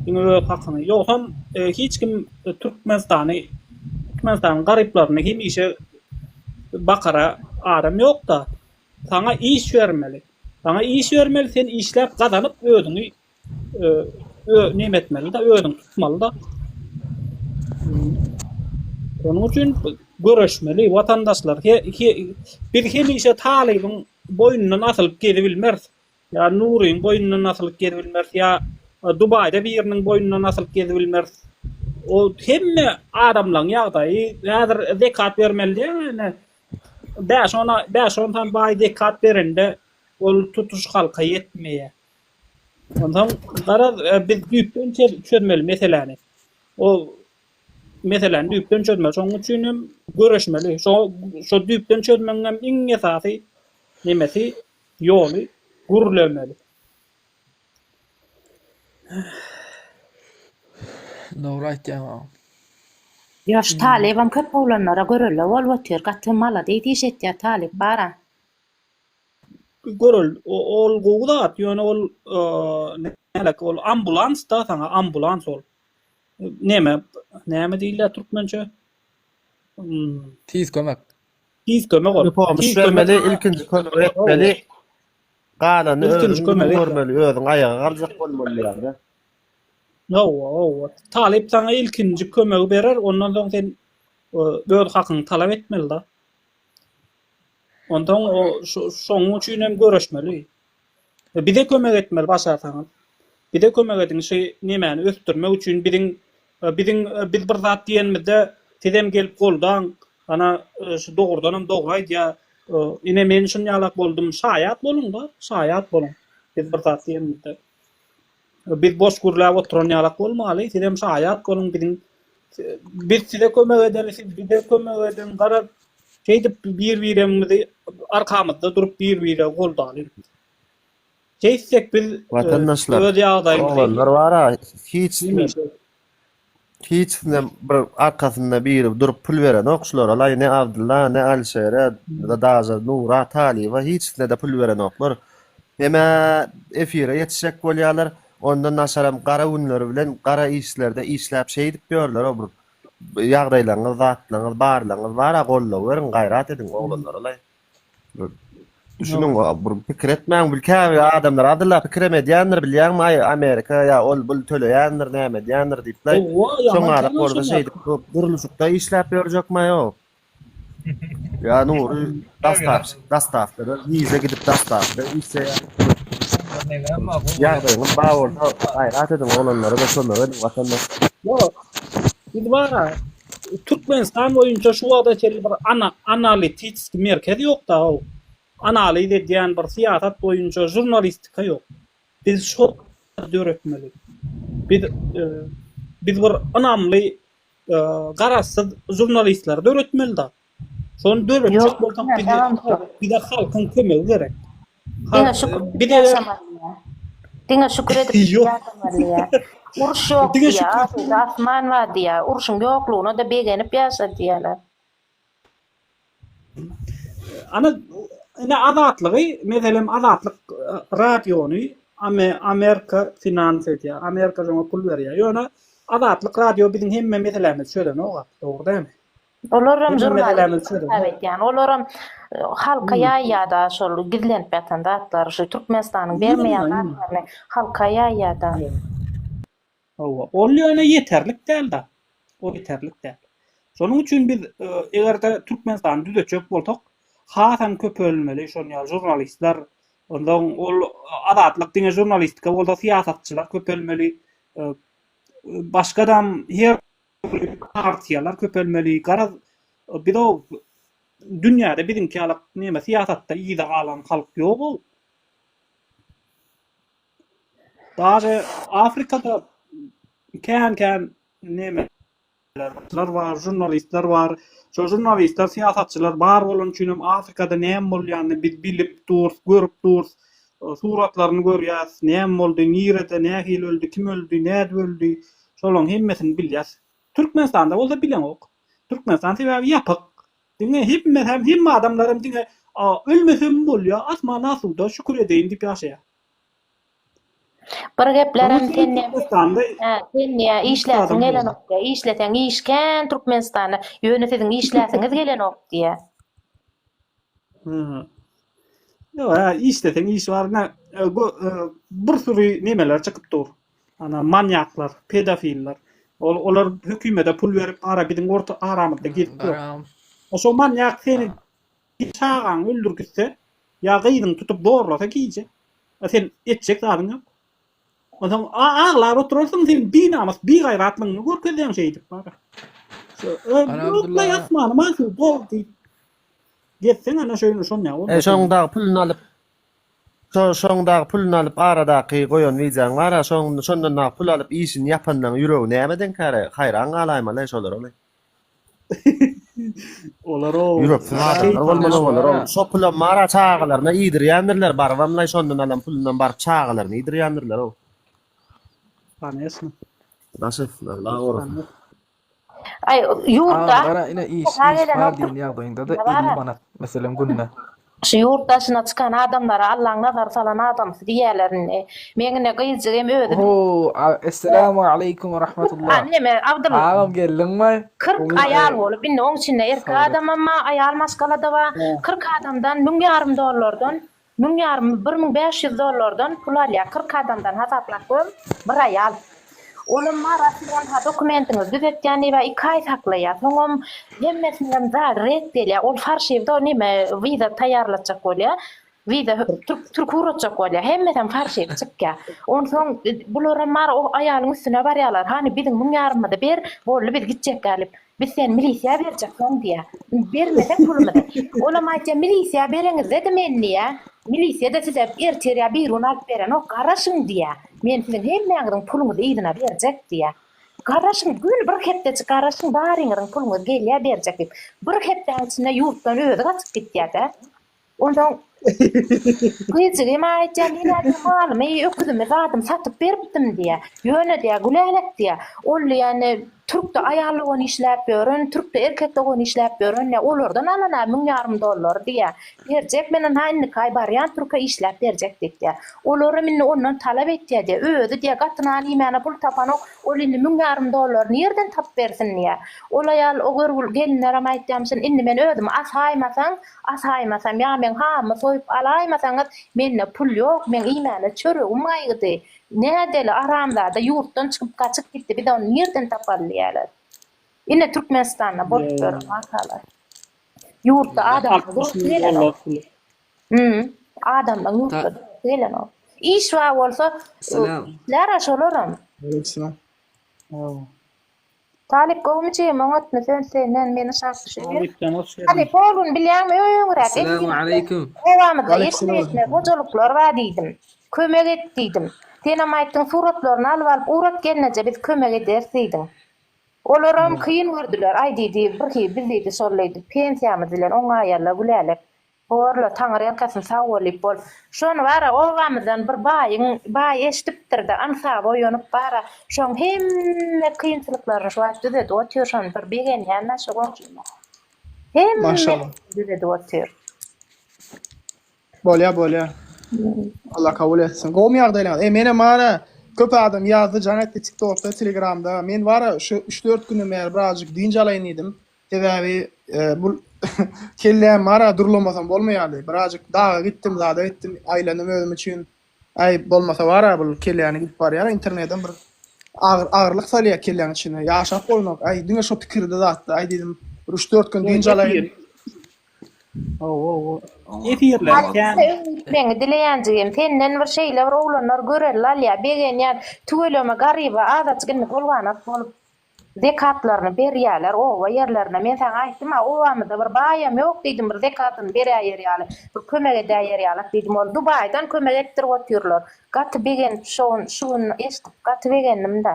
Diňe öz hakyny. Ýoksam hiç kim Türkmenistan'ın garyplaryny hem işe bakara adam ýok da. Sana iş vermeli. Sen işläp gazanyp özüňi nemetmeli da, özüň tutmaly da. Onun üçin görüşmeli vatandaşlar. Bir hemişe talybyň boýnundan asylyp gedip bilmez. Ya Nuryň boýnundan asylyp gedip bilmez. Ya Dubayda biriniň boýnundan asylyp gedip bilmez. O hemme adamlaryň ýagdaýy häzir zekat bermeli. Bäş ondan baý zekat berende ol tutuş halka yetmeýär. Ondan garaz biz düýpden çözmeli meseleni. O meselen düýpden çözmeli. Şoň üçin hem görüşmeli. Şo düýpden çözmeňem iň esasy nemesi ýoly gürlemeli. Doğru aýtýan. Ýaş talibam köp oglanlara görüller, ol otur gaty mala diýdi işetýär talip bara. Görül, ol gowdat, ýöne ol nelek ol ambulans da sana ambulans ol. Näme diýilýär türkmençe? Tiz kömek. Tiz kömek ol. Tiz kömeli, ilkinji kömek etmeli. Galany görmeli, özüň aýagy galjak bolmaly ýa-da. Yo, talip sana ilkinji kömegi berer, ondan soň sen öz hakyny talap etmeli da. Ondan şoň üçin hem görüşmeli. Bize kömek etmeli başarsaňyz. Bize kömek edin şey nemeni östürmek üçin biziň biz bir zat diýenmizde tedem gelip goldan ana şu dogurdanam dogray diýä ine men şun ýalak boldum şaýat bolun da şaýat bolun biz bir zat diýenmizde biz boş gurlap oturan ýalak bolmaly tedem şaýat bolun biz size kömek ederiz biz de kömek edin gara şeydip bir-birimizi arkamızda durup bir-bire goldaly Keysek biz vatandaşlar oğlanlar var ha hiç ne bir arkasında bir durup pul veren okşular alay ne Abdullah ne Alşehre da Daza Nura Tali ve hiç ne de pul veren oklar heme efire yetişecek bolýarlar ondan nasaram qara ünleri bilen qara işlerde işläp şey edip görler o bir ýagdaýlaryňyz zatlaryňyz barlaryňyz bara gollap berin gayrat edin oğlanlar alay düşünün bir pikir etmeň bilkäbi adamlar adilla pikir edýändir bilýärmi ay Amerika ýa ol bul töleýändir näme edýändir diýipler şoňa orada şey guruluşykda işläp berjekmi ýok ýa nuri dastavdyr ýyza gidip dastavdyr ýysa ýagdaýyň bagorda gayrat edin olanlara da kömek edin vatandaş ýok biz bara Türkmenistan boýunça şu wagta çeli bir analitik merkezi ýok da analiz edýän bir siýasat boýunça jurnalistika ýok. Biz şo döretmeli. Biz bir anamly garaşsyz jurnalistler döretmeli da. Şonu döretjek bolsak bir de halkyň kömegi gerek. Diňe şükür edip ýa. Uruş ýok ýa, asman var diýä. Uruşyň ýoklugyna da begenip ýaşar diýerler. Ana azatlygy, meselem azatlyk radiony Amerika finans edýär. Amerika joňa pul berýär. Ýöne azatlyk radio biziň hemme meselemiz şöyle noga, dogry dämi? Olaram jurnalist ýa-ni olaram halka ýaýada şol gizlenip ýatan zatlar, şu Türkmenistanyň bermeýän zatlaryny halka ýaýada. Ol ýöne ýeterlik däl da. O ýeterlik däl. Şonuň üçin biz egerde Türkmenistany düzetjek bolsak, hasam köpölmeli şonýa jurnalistler, ondan ol azatlyk diňe jurnalistika bolsa siýasatçylar köpölmeli, başgadam her partiýalar köpölmeli. Garaz bir o dünýäde bizimki halk näme siýasatda ýyda galan halk ýok. Daje Afrikada kän näme var, jurnalistler var. Şo jurnalistler, siýasatçylar bar bolan üçin Afrikada näme bolýany biz bilip durus, görüp durus, suratlaryny görýäs, näme boldy, nirede, nähil öldü, kim öldü, näde öldü, şolaryň hemmesini bilýäs. Türkmenistanda bolsa bilen ok. Türkmenistan sebäbi ýapyk. Diňe hemme adamlarym diňe ölmesem bolýar, asma nasuda şükür edeyim diýip ýaşaýar. Bir geplerim tenniä işläsiň gelen ok diýä. Işleteň işken Türkmenistana ýönetiň işläsiňiz gelen ok diýä. Ýa, işleteň iş bar. Bir sürü nemeler çykyp dur. Ana manyaklar, pedofiller. Olar hökümete pul berip ara biziň orta aramyzda gidip dur. Oşo manyak seni çağan öldürgüse ýa gyýdyň tutup doğrulasa giýje. Sen etjek zaryň ýok. Ondan ağlar oturursun sen binamas bir gayratlygyny görkezýän şeydip bar. Şo ýatmany maşu boldy. Getsen ana şoýny şonňa. Şoňdagy pulny alyp şoňdagy pulny alyp aradaky goýan wijaň bar, şondan pul alyp işini ýapandan ýüregi nämeden kare haýran galaýma lan şolar olay. Olar o. Ýürek şo pul mara çağalaryna ýydyrýandylar, barwamlay şondan alan pulundan bar çağalaryna ýydyrýandylar o. Panesmi? Nasıl? La ora. Ay ýurtda Gara ine iş var diýen ýagdaýynda da 50 manat meselem günne. Şu ýurtdaşyna çykan adamlara Allahyň nazar salan adam diýerlerini meňne gyýjygym ödüm. Assalamu aleykum we rahmetullah. Anneme Abdullah. Agam geldingmi? 40 aýal bolup, indi oň içinde erkek adam amma aýal maskalada ba 40 adamdan $1,000 $1,500 pul alýar. 40 adamdan hasaplap koyup bir aýal. Olam marasyndan ha dokumentini düzetýäni we 2 aý saklaýar. Soňam hemmesinden zat ret edilýär. Ol farşywda näme wiza taýýarlatjak bolýar. Vida Türk hurutçak bolýar. Hemmeden farşy çykýar. Ondan soň bulara mar o aýalyň üstüne barýarlar. Hani bizim bu ýarymda ber, bolly biz gitjek gelip. Biz sen milisiýa berjek soň diýär. Bermeden pulumyny. Olam aýtja milisiýa bereňiz dedi menniýa. Milisiýa da size erteriýa bir run alyp beren, o garaşyň diýär. Men sizin hemmäňiziň puluňyzy ýygyna berjek diýär. Garaşyň gün bir hepde garaşyň baryňyň puluňyzy gelýär berjek diýip. Bir hepden içinde ýurtdan öýde gaçyp gitýär da. Ondan Kıyıcığım ayetcan ileride malım öküdüm zadım satıp beripdim diye. Yöne diye güleylek diye. Olu yani Türk'te ayarlı onu işlep görün, Türk'te erkekte onu işlep görün. Ne olurdan alana $1000 diye. Bercek menen haynı kaybaryan Türk'e işlep bercek diye. Olur minni ondan talep ettiye diye. Ödü diye gatına alimana pul tapanok. Olu inni $1000 nereden tap versin diye. Olayal o görgül gelinler ama ettiğimsin inni men ödüm as haymasam ya men hamı soyup alaymasanız menne pul yok men imana çörüğüm aygıdı. Ne deli aramlarda yurttan çıkıp kaçıp gitti bir de onu nereden taparlayalar. Yine Türkmenistan'a boşver makalar. Yurtta adam gelen o. Adamla yurtta gelen o. İş var olsa lara şolorum. Aleykümselam. Talip kovmacıyım anlatma senden beni şarkışıyor. Talip oğlum bilýän mi öýüňrek. Selamun aleyküm. Evamda yetme hocalıklar var deydim. Kömek et deydim. Senem aýtdyň suratlaryny alyp urat gelneje biz kömek ederseydim. Olaram kıyın gördüler. Ay dedi bir biz dedi sorlaydı. Pensiýamy diler oňa aýarla gülälik. Orla taňyr ýelkasyny sag bolyp bol. Şonu bara owamyzdan bir baý eşdipdir de ansa boýanyp bara şoň hemme kıyınçylyklaryny şu wagtda dedi otyr şonu bir begen ýanna şu goňşyna. Hemme Maşallah. dedi otyr. Bolýar. Allah kabul etsin. Gowmy ýagdaýlar. Mene mara köp adam ýazdy janatda TikTokda, Telegramda. Men bara şu 3-4 gündür mer birazjyk diňe alaýyn edim. Tebebi bu kelle mara durulamasam bolmaýardy. Birazjyk dağa gittim, zada etdim. Aýlanyp özüm üçin. Ay bolmasa bara bu kelleýany gidip barýar internetten bir ağırlyk salýar kelleň içine. Ýaşap bolmak. Ay diňe şu pikirde zatdy. Ay dedim 3-4 gün diňe alaýyn. Efirler Ben dileýänjigim senden bir şeýler oglanlar görerler ýa begen ýa tüweleme garyba adaçgyny bolganak bolup zekatlaryny berýärler owa ýerlerine men sana aýtdym owamyzda bir baýam ýok diýdim bir zekatyny berýärler bir kömek edýärler diýdim ol Dubaýdan kömek etdirip otyrlar gaty begen şuny eşdip gaty begenimde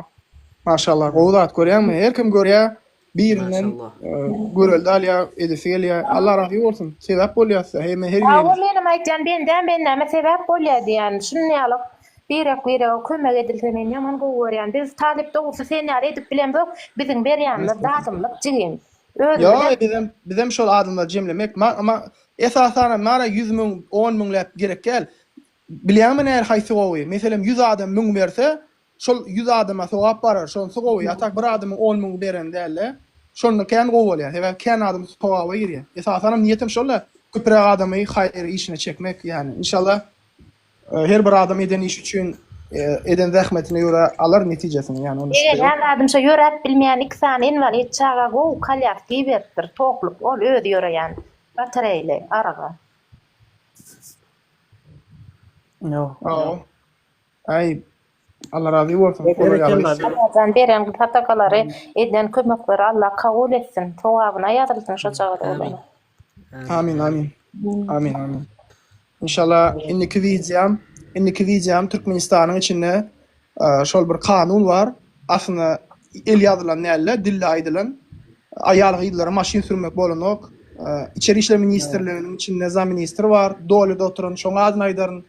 Maşallah gowdat görýärmi her kim görýär birinden göreldi alýa edilýär Allah rahy bolsun sebäp bolýarsa hemme her ýerde menim aýtjan benden sebäp bolýardy ýani şunu ýalyp birek kömek edilse men ýaman gowurýan biz talip dogusy sen ýar edip bilemdik biziň berýänimiz dadymlyk jigim Yo bizem şol adamlar jemlemek ama esasen mara 100 000 10 000 läp gerek gel bilýärmi näher haýsy gowy meselem 100 adam 1000 berse şol 100 adama sowap barar şol sowy atak bir adamy 10 000 beren däle şonu kän gowulýar hebe kän adam sowaby girýär esasen niýetim şol köprek adamy haýyr işine çekmek yani inşallah her bir adam eden iş üçin eden zähmetine ýöre alar netijesini yani onu işte. Yani adamça ýörep bilmeýän iki sany invalid çaga gow kalýar diýipdir tokluk ol öýde ýöreýän batareýle araga. Ay Allah razı bolsun. Allah'tan beren sadakalary eden kömekleri Allah kabul etsin. Towabyna ýazylsyn şo çagda. Amin. İnşallah indiki videom Türkmenistanyň içinde şol bir kanun var. Aslında el ýazylan näle dille aýdylan aýal gyýdylary maşyn sürmek bolanok. İçeri işler ministrliginiň içinde nizam ministri var. Dowlada oturan şoňa adyny aýdaryn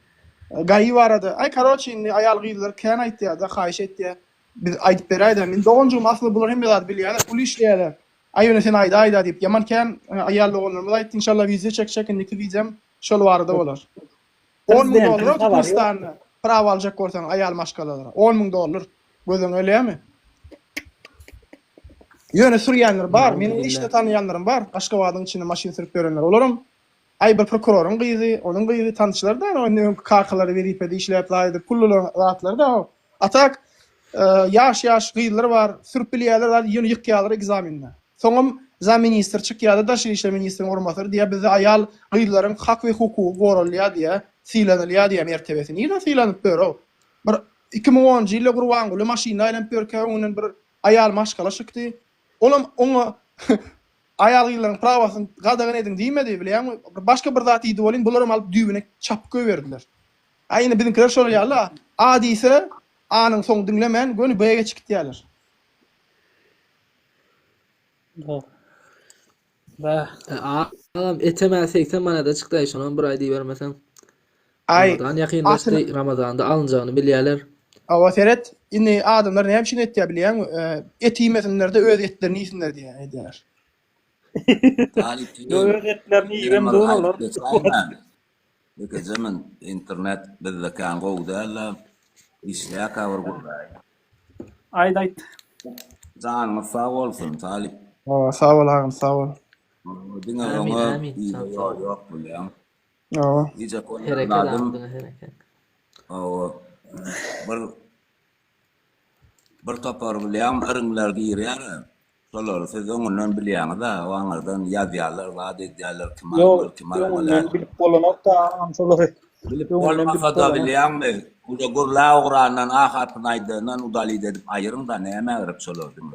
gaýy barady. Ay karoçy indi aýal gyýdylar kän aýtdy da haýyş etdi. Biz aýdyp beräýdim. Men dogunjum asly bular hem zat bilýärler, pul işleýärler. Aýyny sen aýda diýip ýaman kän aýal oglanymy aýtdy inşallah wize çekçek indiki videom şol barada bolar. $10,000 Türkmenistan'a prawa aljak bolsaň aýal maşgalalara. $10,000 gözüň öleýärmi? Ýöne sürýänler bar, meniň işde tanýanlarym bar. Aşgabatyň içinde maşyn sürüp berenler olaram. Ay bir prokuroryň gyzy, onuň gyzy tanışlar da onuň karkalary berip işläp laýdy, pully zatlar da. Atak ýaş gyzylar bar, sürüp bilýärler, ýöne ýykýarlar egzaminne. Soňam za minister çykýardy daşy işler ministriniň orunmasary diýe bizde ayal gyýlaryň hak we hukuky goralýar diýe sylanylýar diýe mertebesini ýa sylanyp berýär. Bir 2010-njy ýylda gurban goly maşyna bilen pörkä onuň bir ayal maşgala çykdy. Oňa ayal gyýlaryň prawasyny gadagan edin diýmedi bilýärmi? Başga bir zat diýdi bolyn bularym alyp düýbüne çapyk göberdiler. Aýyny bizimkiler şol ýaly. Adise anyň soň dinlemän göni beýge çykdylar. Adam etemel 80 manada çıktı şonun bir ay diýip bermesem. Ay, Ramadan ýakynlaşdy, Ramazanda alınjagyny bilýärler. Awa seret, inni adamlar näme şin etdiýär bilýärmi? Et ýemesinler de öz etlerini ýesinler diýär. Öz etlerini ýem dolar. Ülke zaman internet bizde kan gowda işler kavur gurday. Aýdayt. Zan sağ olsun Talip. Sağ ol ağam, sağ ol. Dinle ona yok bilýän. Iýe Hereket aldyň hereket. Bir topar bilýän ırınglar giýýär. Şolar siz oňundan bilýäňiz da, oňardan ýazýarlar, wada edýärler, kim Yok, bilip bolanokda am şolary. Bilip bolmasa da bilýänmi? Uda gurla ograndan ahatyn aýdyndan udaly edip aýyryň da näme gerek şolardyň.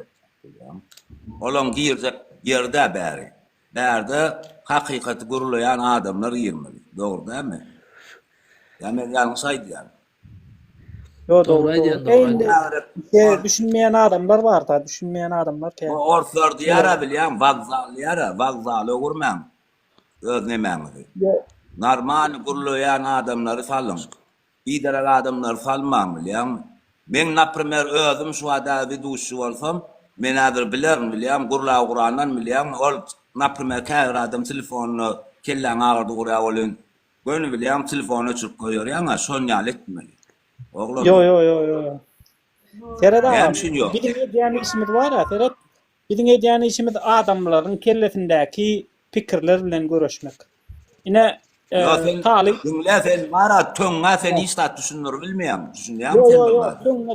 Olan giýerjek ýerde bäri. Bärde hakykaty gurulayan adamlar ýermeli. Dogry dämi? Ýa-ni ýalňyş aýdýar. Yo, doğru. Düşünmeyen adamlar var da, düşünmeyen adamlar. Ortar diyara bilýän, wagzaly gurman. Öz nemäňi. Normal gurulayan adamlary salyň. Ýa-da adamlar salmaň bilýän. Men näprimер özüm şu adaby duşy bolsam, men häzir bilýän, gurla Gurandan bilýän, ol näprimер käýür adam telefonyny kelläň agyrdy gura bolyn. Göni bilýän telefony çykyp goýar ýa-ni şol ýaly etmeli. Yo. Ferhat ağam, bizim edýän işimiz var ha, Ferhat. Bizim edýän işimiz adamlaryň kellesindäki pikirler bilen görüşmek. Ine talip sen mara töňe sen istat düşünür bilmeýän, düşünýärmi sen?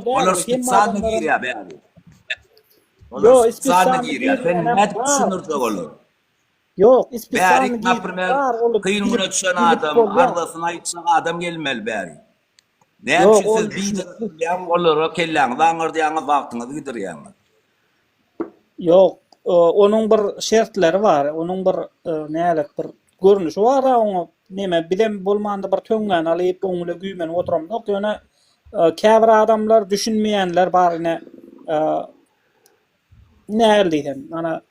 Olar iqtisady girýär bäri. Yo, iqtisady girýär, sen näde düşünürde bolar? Yok, iqtisady girýär. Kıyınmına düşen adam, ardasyna aýtsan adam gelmeli bäri. Näme siz biýden olara kelläňiz, aňyrdyňyz wagtyňyzy gidirýäňiz. Yok, onun bir şertleri var, onun bir nälik bir görnüşi var, oňa näme bilen bolmanda bir töňgen alyp oňla güýmen oturamok, ýöne käbir adamlar düşünmeýänler bar ine näle diýdim, ana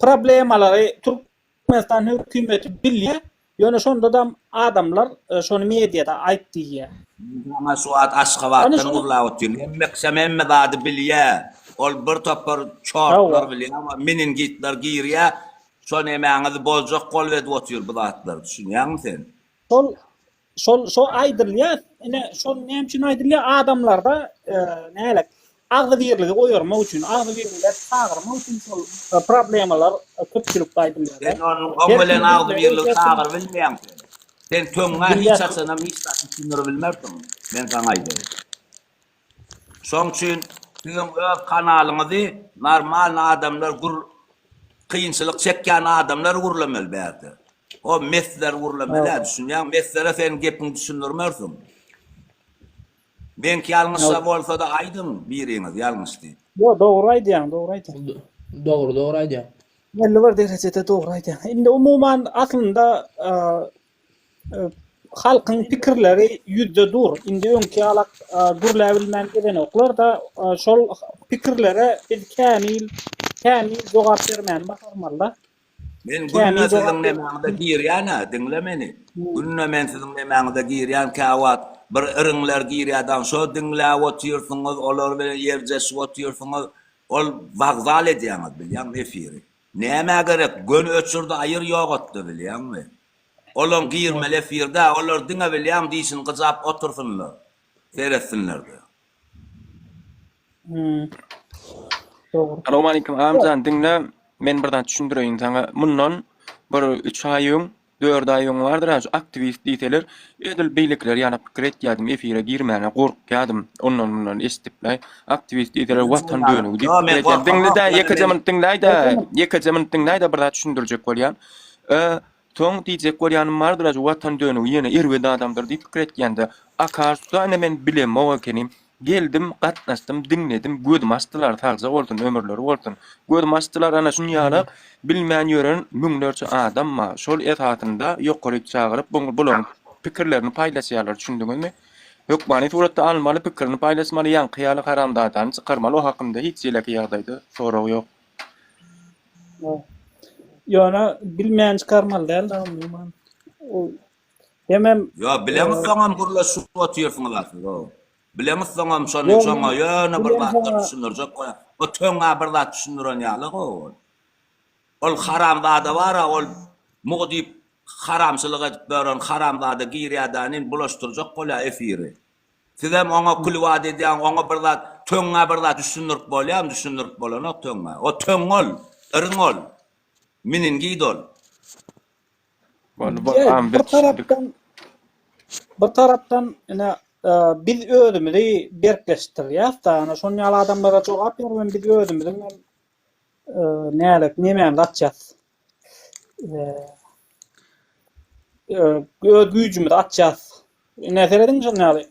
problemalary Türkmenistan hökümeti bilýär, ýöne şonda da adamlar şonu mediada aýtdyýar. Ama suat aşgabatdan gurlap ötýär. Hemme zady bilýär. Ol bir topar çortlar bilýär, ama meningitler giýýär. Şol nämäňizi boljak gol edip ötýär bu zatlar. Düşünýärmi sen? Şol aýdylýar. Ine şol näme üçin aýdylýar? Adamlarda näle agzy birligi goýarmak üçin, agzy birligler sagyrmak üçin şol problemalar köpçülik aýdylýar. Sen onu bilen agzy birligi sagyr bilmeýän. Sen töňe hiç açana mistat düşünür bilmerdim. Ben sana aýdym. Şoň üçin sizin öz kanalyňyzy normal adamlar kıyınçılık çekýän adamlar gurulmaly bäri. O mesler gurulmaly, düşünýän meslere sen gepini düşünürmersin. Ben ki ýalňyşsa bolsa da aýdym biriňiz, ýalňyş diýip. Yo, dogry aýdýan, dogry aýdýan. Dogry aýdýan. Belli bir derecede dogry aýdýan. Indi umuman aslında halkyň pikirleri ýüzde dur. Indi öňki alak gurla bilmän gelenoklar da şol pikirlere biz kämil jogap bermän bakarmaly. Men günne sizin nämäňde girýän, dinle meni. Günne men sizin nämäňde girýän kawat bir ırınglar girýärdan şo dinläp otyrsyňyz, olar bilen ýerjeşip otyrsyňyz, ol wagzal edýäňiz bilýän efiri. Näme gerek? Gön öçürde aýyr ýokatdy bilýänmi? Olan girmeli efirde, olar diňe bilýän diýsin gyzap otursunlar. Seretsinler de. Assalamu alaykum amcan, dinle men birden düşündireyim sana. Mundan bir 3 aýyň 4 ay ýoň bardyr, şu aktivist diýseler, edil beýlikler ýana pikir etýärdim, efire girmäne gorkýardym. Ondan estipler, aktivist diýseler watan dönügi diýip. Diňle-de ýeke jaman diňle-de bir daha düşündirjek bolýan. Toň diýjek bolýanym bardyr, şu watan dönügi ýene erwede adamdyr diýip pikir etýände, akarsuda men bilem o ekenim. Geldim, gatnaşdym, dinledim, gözüm açdylar, tagza bolsun, ömürleri bolsun. Gözüm açdylar, ana şunu ýaly bilmän ýören müňlerçe adam ma, şol etatynda ýokaryk çagyryp, bulan pikirlerini paýlaşýarlar, düşündiňizmi? Hökmany suratda almaly, pikirini paýlaşmaly, ýanky karandadan çykarmaly, o hakynda hiç ýeleki ýagdaýda sorag ýok. Ýöne bilmän çykarmaly däl da umuman. Hemem Ya bilemiz soňam gurla şu oturýarsyňlar. Bilemiz soňam şonu şoňa ýöne bir wagtlar düşündirjek goýa. O töňe bir zat düşündiren ýaly go. Ol haramzada bara, ol muğdip haramçylyk edip beren haramzada giriýadanin bulaşdyrjak gola efiri. Sizem ona kulwat edýän, ona bir zat töňe bir zat düşündirip bolýar, düşündirip bolan o töňe. O töňol, ırňol. Minin giýdol. Bir tarapdan ene biz özümüzi berkleştirýäs da, ana şonu ýaly adamlara jogap bermem, biz özümüzi näme atjaz. Öz güýjümizi atjaz. Näse edin şonu ýaly?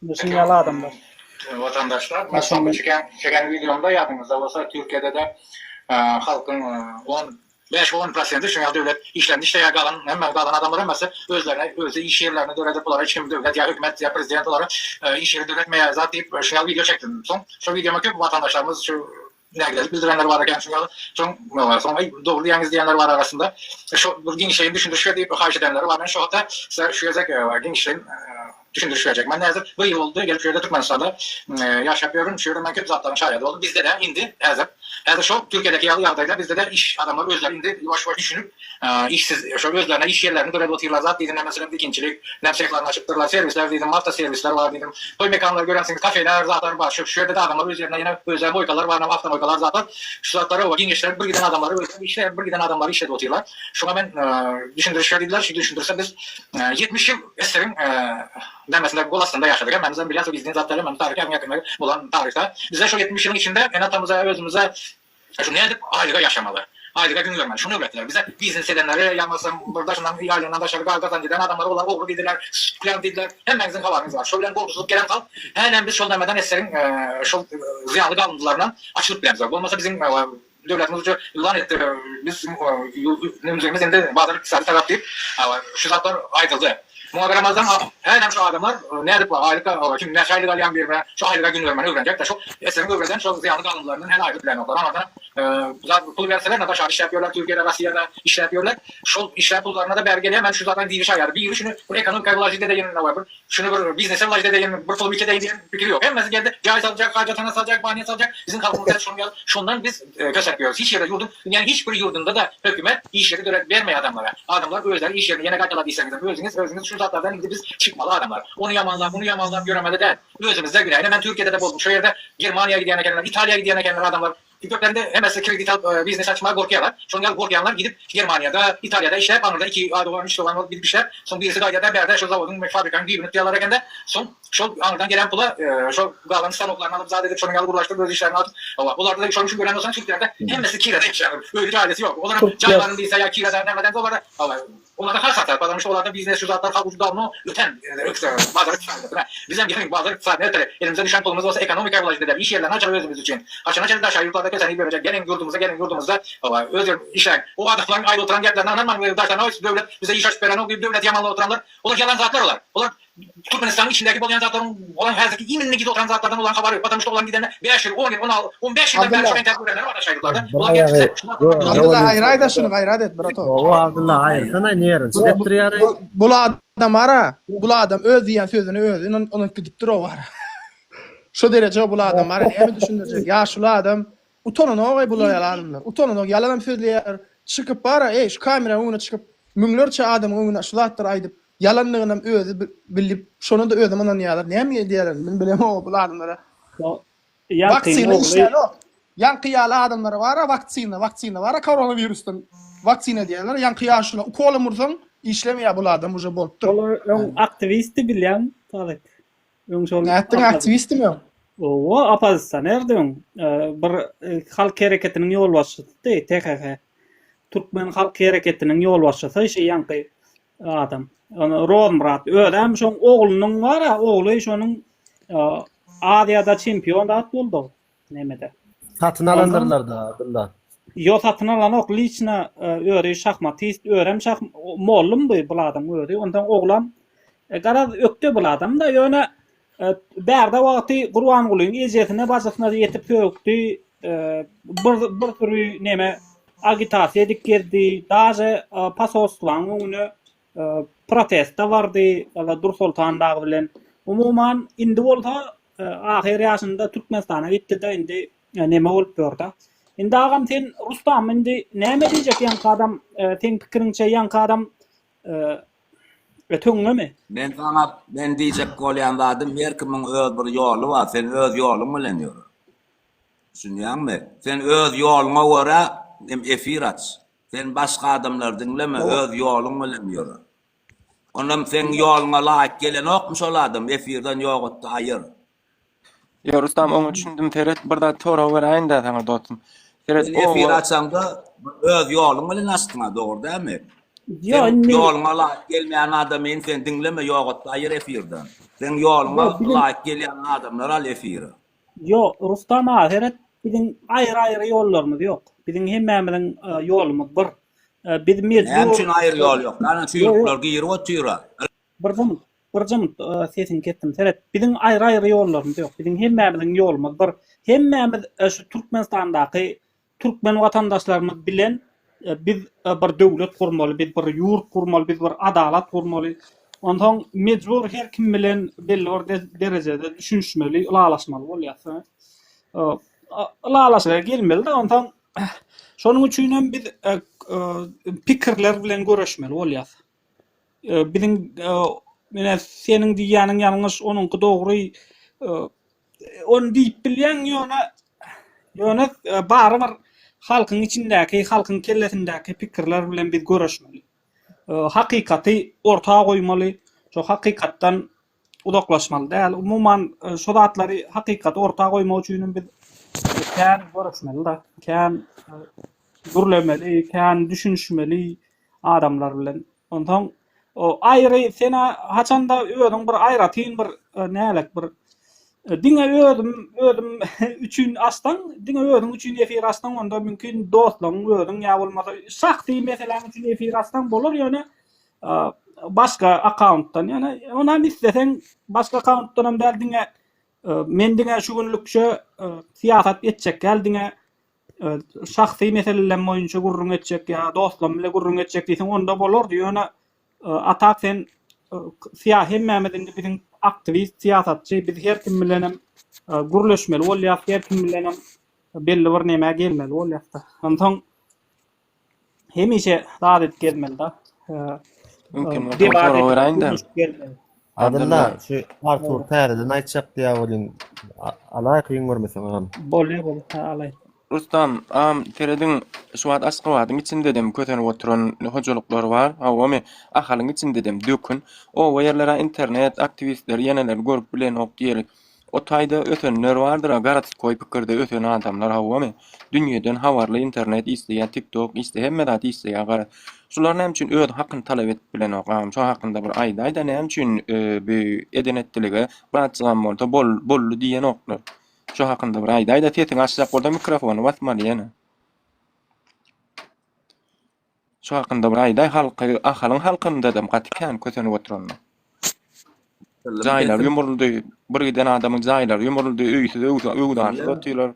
Bu şonu ýaly adamlar. Vatandaşlar, ben son çeken videomda yadınızda olsa Türkiye'de de halkın 5-10% şuna devlet işlerini işleye kalan, hemen kalan adamlar emese özlerine, özü iş yerlerine devlet olarak kim devlet ya hükümet ya prezident olarak iş yeri devletmeye zat deyip şuna video çektim. Şu videoma köp vatandaşlarımız şu nerede bildirenler varken şuna son doğru yalnız diyenler var arasında. Şu gençlerin düşündürüşe deyip karşı edenler var. Ben şu hatta şu yazık gençlerin düşündürüşecek. Ben nezir bu yıl oldu gelip şöyle Türkmenistan'da yaşapıyorum. Şöyle ben kötü zatların şahidi oldu. Bizde de indi hazır. Yani şu Türkiye'deki yağdayla bizde de iş adamları özleri indi yavaş yavaş düşünüp işsiz şu özlerine iş yerlerini böyle oturuyorlar zat dedim mesela dikincilik nemseklerini açıktırlar servisler dedim hafta servisler var dedim toy mekanları görürsünüz kafeler zaten var şu şöyle de adamlar üzerine yine özel boykalar var hafta boykalar zaten şu zatları o gençler bir giden adamları işte bir giden adamları işte oturuyorlar şuna ben düşündürüşler dediler şu düşündürse biz 70 yıl eserin demesinde Golas'ta yaşadık hemen biliyorsunuz bizden zatları hemen tarih yakın olan tarihte bize şu 70 yılın içinde en atamıza özümüze şu ne edip aylığa yaşamalı. Aylığa gün görmeli. Şunu öğrettiler bize. Biznes edenleri yanmasın burada şundan aylığından dışarı kazan giden adamları olan oğlu dediler. Plan dediler. Hemen bizim haberimiz var. Şöyle korkusuzluk gelen kal. Hemen biz şol demeden eserin şol ziyanlı kalıntılarından açılıp bilemiz var. Olmasa bizim devletimiz ilan etti. Biz önümüzümüz indi bazı iktisadi taraf deyip şu zatlar ayrıldı. Muhaberamazdan hemen şu adamlar ne edip aylık kim ne şaylık alayan bir şu aylığa gün vermeni öğrenecek de şu eserin öğreten şu ziyanlı kanunlarının her ayrı bilen noktalar ama zaten pul verseler ne taşar iş yapıyorlar Türkiye'de Rusya'da iş yapıyorlar şu iş pullarına da belgeli hemen şu zaten diri şayar bir şunu bu ekonomik kaygılaşıda da yeni var şunu bir biznese ulaşıda da yeni bir pul ülkede yeni fikri yok hemen geldi caiz alacak hacatana salacak bahaneye salacak bizim halkımızda şunu geldi şundan biz gösteriyoruz hiç yerde yurdun yani hiçbir yurdunda da hükümet iş yeri görev vermiyor adamlar özel iş yerini yine kaçaladıysanız özünüz şu zatlardan gidip biz çıkmalı adamlar. Onu yamanlar göremedi de özümüzde gülen. Hemen Türkiye'de de buldum. Şu yerde Germaniya gidene gelenler, İtalya'ya gidene gelenler adamlar. Köklerinde hemen kredi biznes açmaya korkuyorlar. Sonra korkuyanlar gidip Germanya'da, İtalya'da işler anında 2 ayda olan 3 dolar gitmişler. Son birisi gayrıda berde şu zavodun fabrikanın gibi nükleerler ekende. Son şu anından gelen pula şu galanın stanoklarını alıp zaten şu yalı bulaştırıp öz işlerini atıp. Bunlarda da şu an şu gören olsan Türklerde hemen kirada işler. Öyle ailesi yok. Onların caylarının değilse ya kirada demeden dolara. Onlar da kaç saatler kazanmış. Onlarda biznes şu zatlar kavucu dalını öten bazıları çıkardı. Bizim gibi bazıları saatler elimize düşen kolumuz olsa ekonomik kaygılaşıda der. İş yerlerini açar özümüz için. Açan açar da aşağı yurtlarda kesin görecek. Gelin yurdumuza özür işler. O adamların ayrı oturan yerlerine anlaman daşlarına devlet bize iş açıp veren o gibi devlet yamanlı oturanlar. Onlar yalan zatlar olar. Onlar Türkmenistan'ın içindeki olan zatların olan her zeki iminli gidi oturan zatlardan olan haberi yok. Vatandaşta olan gidenler 5 yıl, 10 yıl, 15 yılda ben şu entel görenler var aşağı yurtlarda. Onlar gerçekten. Abdullah hayır da şunu gayret et brato. O Abdullah hayır sana niye yarın? Bu adam ara. Bu adam öz diyen sözünü öz. Onun gidip o var. Şu derece bu adam ara. Hemen düşündürecek. Ya şu adam utanın o bu yalanlar. Utanın o yalan sözler çıkıp bara şu kamera önüne çıkıp münglerçe adam önüne şulatlar aydıp yalanlığına özü bilip şonu da özüm ondan yalar. Ne mi diyelim? Ben bilmem o bu adamlara. Vaksina işler o. Yankıyalı adamları var, vaksina var, koronavirüsten vaksina diyorlar. Yankıya şuna ukol vursan işlemeýär bul adam uje bolupdyr. Ol aktivisti bilýän taýyp. Öň şol Näetdiň aktivistimi? O opozisyoner bir halk hereketiniň ýolbaşçysy TKH. Türkmen halk hereketiniň ýolbaşçysy şeý ýanky adam. Onu Rozmurat ödem şoň oglunyň bar, ogly şonuň Aziýada çempion dat boldy. Nemede? Satın alandırlar da bunda. Yo satın alan ok liçna öre şahmatist örem şah mollum bu adam öre ondan oglan garaz öktü bu adam da ýöne bärde wagty Gurban Gulyň ejetine basysyna ýetip öktü bir türlü neme agitasiýa dikirdi daje pasoslaň öňüne protesta bardy ala Dur Sultan dagy bilen umuman indi bolsa ahir ýaşynda Türkmenistana gitdi-de indi neme bolup berdi. Indi agam sen Rustam indi näme diýjek ýanky adam sen pikiriňçe ýanky adam ötüňmi? Ben diýjek bolýan adam her kimiň öz bir ýoly bar. Sen öz ýolyň bilen ýör. Düşünýärmi? Sen öz ýolyňa görä efir aç. Sen başga adamlar dinleme, öz ýolyň bilen ýör. Ondan sen ýolyňa laýyk gelen okmuş ol adam efirden ýogutdy aýyr. Yo Rustam onu düşündüm Ferhat birda tora berýän da sana dostum. Ferhat efir açanda öz ýolyň bilen açdyňa dogry dälmi? Yo ýolyňa laýyk gelmeýän adamy sen dinleme ýogutdy aýyr efirden. Sen ýolyňa laýyk gelýän adamlar al efiri. Yo Rustam Ferhat bizim aýry ýollarymyz ýok. Bizim hemmämiziň ýolumyz bir. Biz mezgul. Hem için ayrı yol yok. Yani çocuklar giyir oturuyor. Birjim sesin ketdim. Seret bizim ayrı yollarymyz ýok. Bizim hemmämiziň ýolumyz bir. Hemmämiz şu Türkmenistandaky Türkmen watandaşlarymyz bilen biz bir döwlet kurmaly, biz bir ýurt kurmaly, biz bir adalat kurmaly. Ondan mecbur her kim bilen belli bir derejede düşünmeli, ulalaşmaly bolýar. Ulalaşga gelmeli de ondan şonuň üçin biz pikirler bilen görüşmeli bolýar. Bizim mene seniň diýýäniň ýalňyş, onuňky dogry. Onu diýip bilýän ýöne bary bir halkyň içindäki, halkyň kelletindäki pikirler bilen biz görüşmeli. Hakykaty ortaga goýmaly, şo hakykatdan uzaklaşmaly däl. Umuman şo zatlary hakykaty ortaga goýmak üçin biz kän görüşmeli da, kän gürlemeli, kän düşünmeli adamlar bilen. Ondan o ayrı sena haçanda ödüm bir aýratyn bir nälik bir diňe ödüm üçin astan, diňe ödüm üçin efir astan onda mümkin dostlaryň ödüm ýa bolmasa şahsy meselen üçin efir astan bolar ýöne başga accountdan ýani ona islesen başga accountdan hem diňe men diňe şu günlükçe siýasat etjek geldiňe şahsy meseleler boýunça gurrun etjek ýa dostlarym bilen gurrun etjek diýsen onda bolar ýöne atak sen hemmämiziň bizim aktivist siýasatçy biz her kim bilen gurleşmeli bolýar, her kim bilen belli bir näme gelmeli bolýar. Ondan hemişe davet gelmeli da. Mümkin tora Adalla şu Artur Täre'den aýtjak diýär bolýan. Alaýyk görmeseň agam. Bolýar, alay. Rustam, Ferhat'ın şu an Aşgabat'ın içinde dedim kötenip oturan hocalıklar var. Ama ahalın içinde dedim dökün. O yerlere internet aktivistler yeneler görüp bilen ok diýer. O taýda ötenler bardyr, garat koýup pikirde öten adamlar ama dünýeden habarly internet isleýän, TikTok isleýän, hemmedat isleýän garat. Şular näme üçin öz hakyny talap edip bilen okam. Şo hakynda bir aýda näme üçin bir edenetdiligi bıraçylan bolsa bollu diýen oklar. Şo hakynda bir aýda tetin açjak bolsa mikrofonu basmaly ýene. Şo hakynda bir aýda ahalyň halkynda da gatykän kötenip oturanlar. Jaýlar ýumuruldy, bir giden adamyň jaýlar ýumuruldy, öýdan ötýler.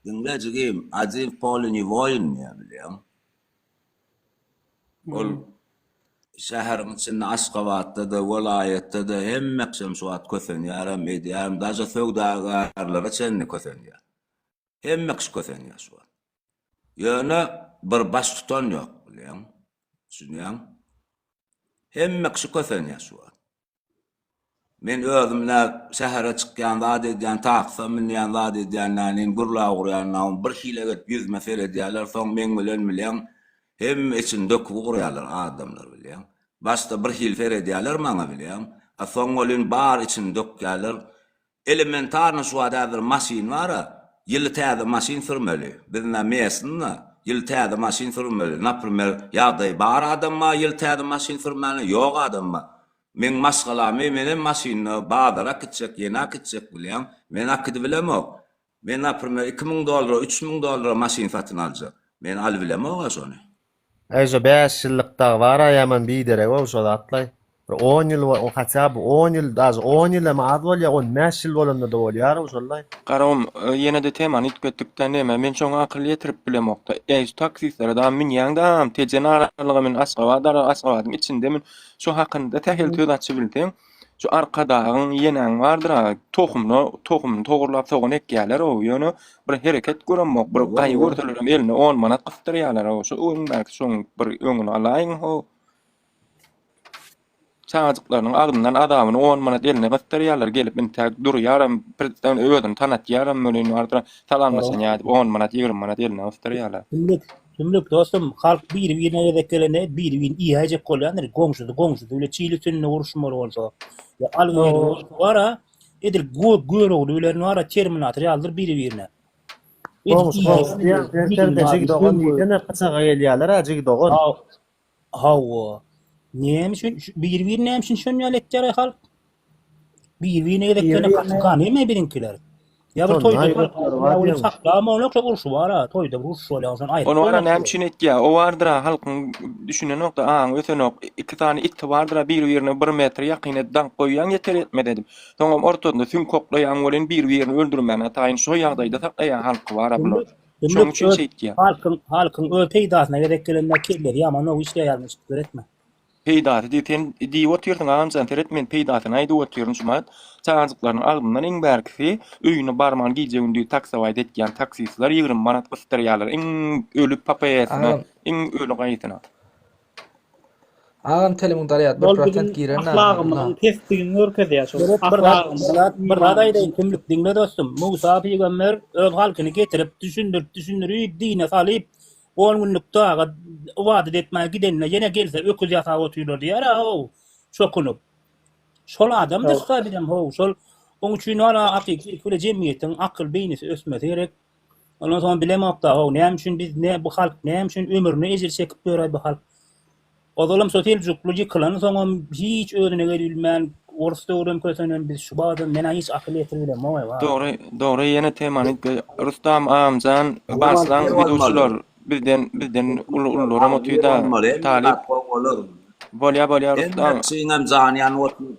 Dinlejigim, azim polini voyun ya bilýän. Ol şäheriň içinde Aşgabatda da, welaýetde de hemme kişim suat kösen ýaram edýär, daja söwdagarlara çenni kösen ýa. Hemme kişi kösen ýa suat. Ýöne bir baş tutan ýok bilýän. Düşünýän? Hemme kişi kösen ýa suat. Men özümle şähere çykýanda adedýän taksam men zat edýän nänin gurla gurýan bir şeýle yüzme fer edýärler, soň men bilen Hem için döküp uğrayalar adamlar bilýän. Başta bir hilfer edýärler maňa bilýän. Soň bolun bar için dökýärler. Elementarny şu adamlar maşin bara, ýyly täze maşin sürmeli. Bizne meýesinna, ýyly täze maşin sürmeli. Naprimер, ýagdaý bar adamma ýyly täze maşin sürmeli, ýok adamma. Men maşgalamy, menen maşinny badara kitjek, ýena kitjek bilýän. Men akdy bilemok. Men naprimер $2000, $3000 maşin satyn aljak. Men al bilemok şonu. Ayşe 5 ýyllyk var ýaman biderek o şol atlay. 10 ýyl o haçab 10 ýyl az 10 ýyl ma ad bolýar 15 ýyl bolanda da bolýar o şolay. Garam ýene de temany itgetdikden näme men şoňa akıl ýetirip bilemokda. Taksisler da min ýanda tejen aralygy men asgawadyň içinde men şu hakynda tähil töz açy bildim. Şu arkadagyň ýeneň bardyr, tohumny togurlap soğan ekýärler o ýöne bir hereket görenmok, bir gaýy görseler eline 10 manat gystyrýarlar o. Şu belki şoň bir öňüne alaýyn o. Çağızıklarının ardından adamını 10 manat eline gystyrýarlar, gelip intäk durýar, birden öýdüm tanatýar, mölün bardyr, talanmasan ýa 10 manat 20 manat eline gystyrýarlar. Kimlik dostum, halk bir-birine gedeklerine bir-birini iýajak bolýandyr, goňşudy öyle çiýli tünne uruşmaly bolsa. Ya algyny wara edil göröwlülerini wara terminator ýaldyr bir-birine. Derdeşik dogan ýene qaçaga gelýärler, ajyk dogan. Hawa. Näme bir-birine hemşin şönýär etýär halk. Bir-birine gedeklerine qaçan näme birinkiler. Ya bir toyda saklama olaksa uruşu var toyda uruşu olýan aýdyp. Onu ara näçin etýär? O bardyr halkyň düşünen nokta ötenok iki tane it bardyr bir-birine 1 metr ýakyn dank goýan ýeter etmedi dedim. Soňam ortada sün koklayan bolan bir-birini öldürmene taýyn şo ýagdaýda saklayan halky var bular. Şoň üçin etýär. Halkyň peýdasyna gereklerinde kirler ýaman o işle ýalmış göretme. Peýdaty diýen diýotýardyň aňjan teretmen peýdatyny aýdy otýaryn şumat. Çağızıklaryň ardyndan iň bärkisi öýüne barman giýjegindi taksawaýt etýän taksistler 20 manat gystyrýarlar. Iň ölüp papaýasyna, iň ölü gaýtyna. Ağam telemun darýat 1% giren. Ahlagymyň kestigini örkezýär şol. Bir adaýda kimlik diňle dostum. Musa peýgamber öz halkyny getirip düşündürip dine salyp 10 günlük dağa wada etmäge gidenine ýene gelse öküz ýasap otyrlar diýär o. Şokunup. Şol adam da sabirim ho. Şol oň üçin ara hakiki köle jemgyýetiň akyl beýnisi ösmesi gerek. Ondan soň bilemokda ho näme üçin biz bu halk näme üçin ömürni ejir çekip görýär bu halk. Ozalam sosial jukluji kılan soňam hiç ödüne gelmän Orusda öwrem kösenen biz şu badan mena hiç akyl ýetirmeden moýa bar. Doğru ýene temany Rustam amjan başlan videoçular bizden ullar motyda talip bolýa Rustam. Siňem zanyan oturup.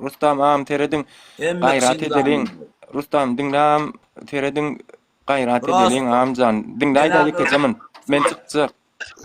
Rustam am teredin gaýrat edelim. Rustam diňläm teredin gaýrat edelim amjan. Diňläýda ýekejemin. Men çykjak.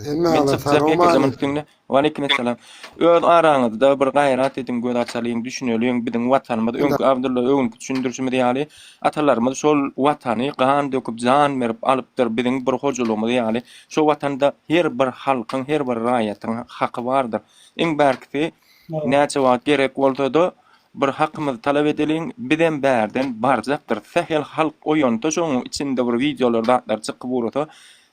Men çykjak ýekejemin diňle. Waleyküm selam. Öz araňyzda bir gaýrat edin, göz açalyň, düşüneliň, biziň watanymyz, öňkü Abdulla öňkü düşündürjümi ýaly atalarymyz şol watany gan döküp jan berip alypdyr, biziň bir hojulygymyz ýaly şo watanda her bir halkyň, her bir raýatyň haky bardyr. Iň bärkisi näçe wagt gerek bolsa-da bir hakymyzy talap edeliň, bizden bärden barjakdyr. Sehel halk oýonda şoň içinde bir videolar atlar çykyp urata.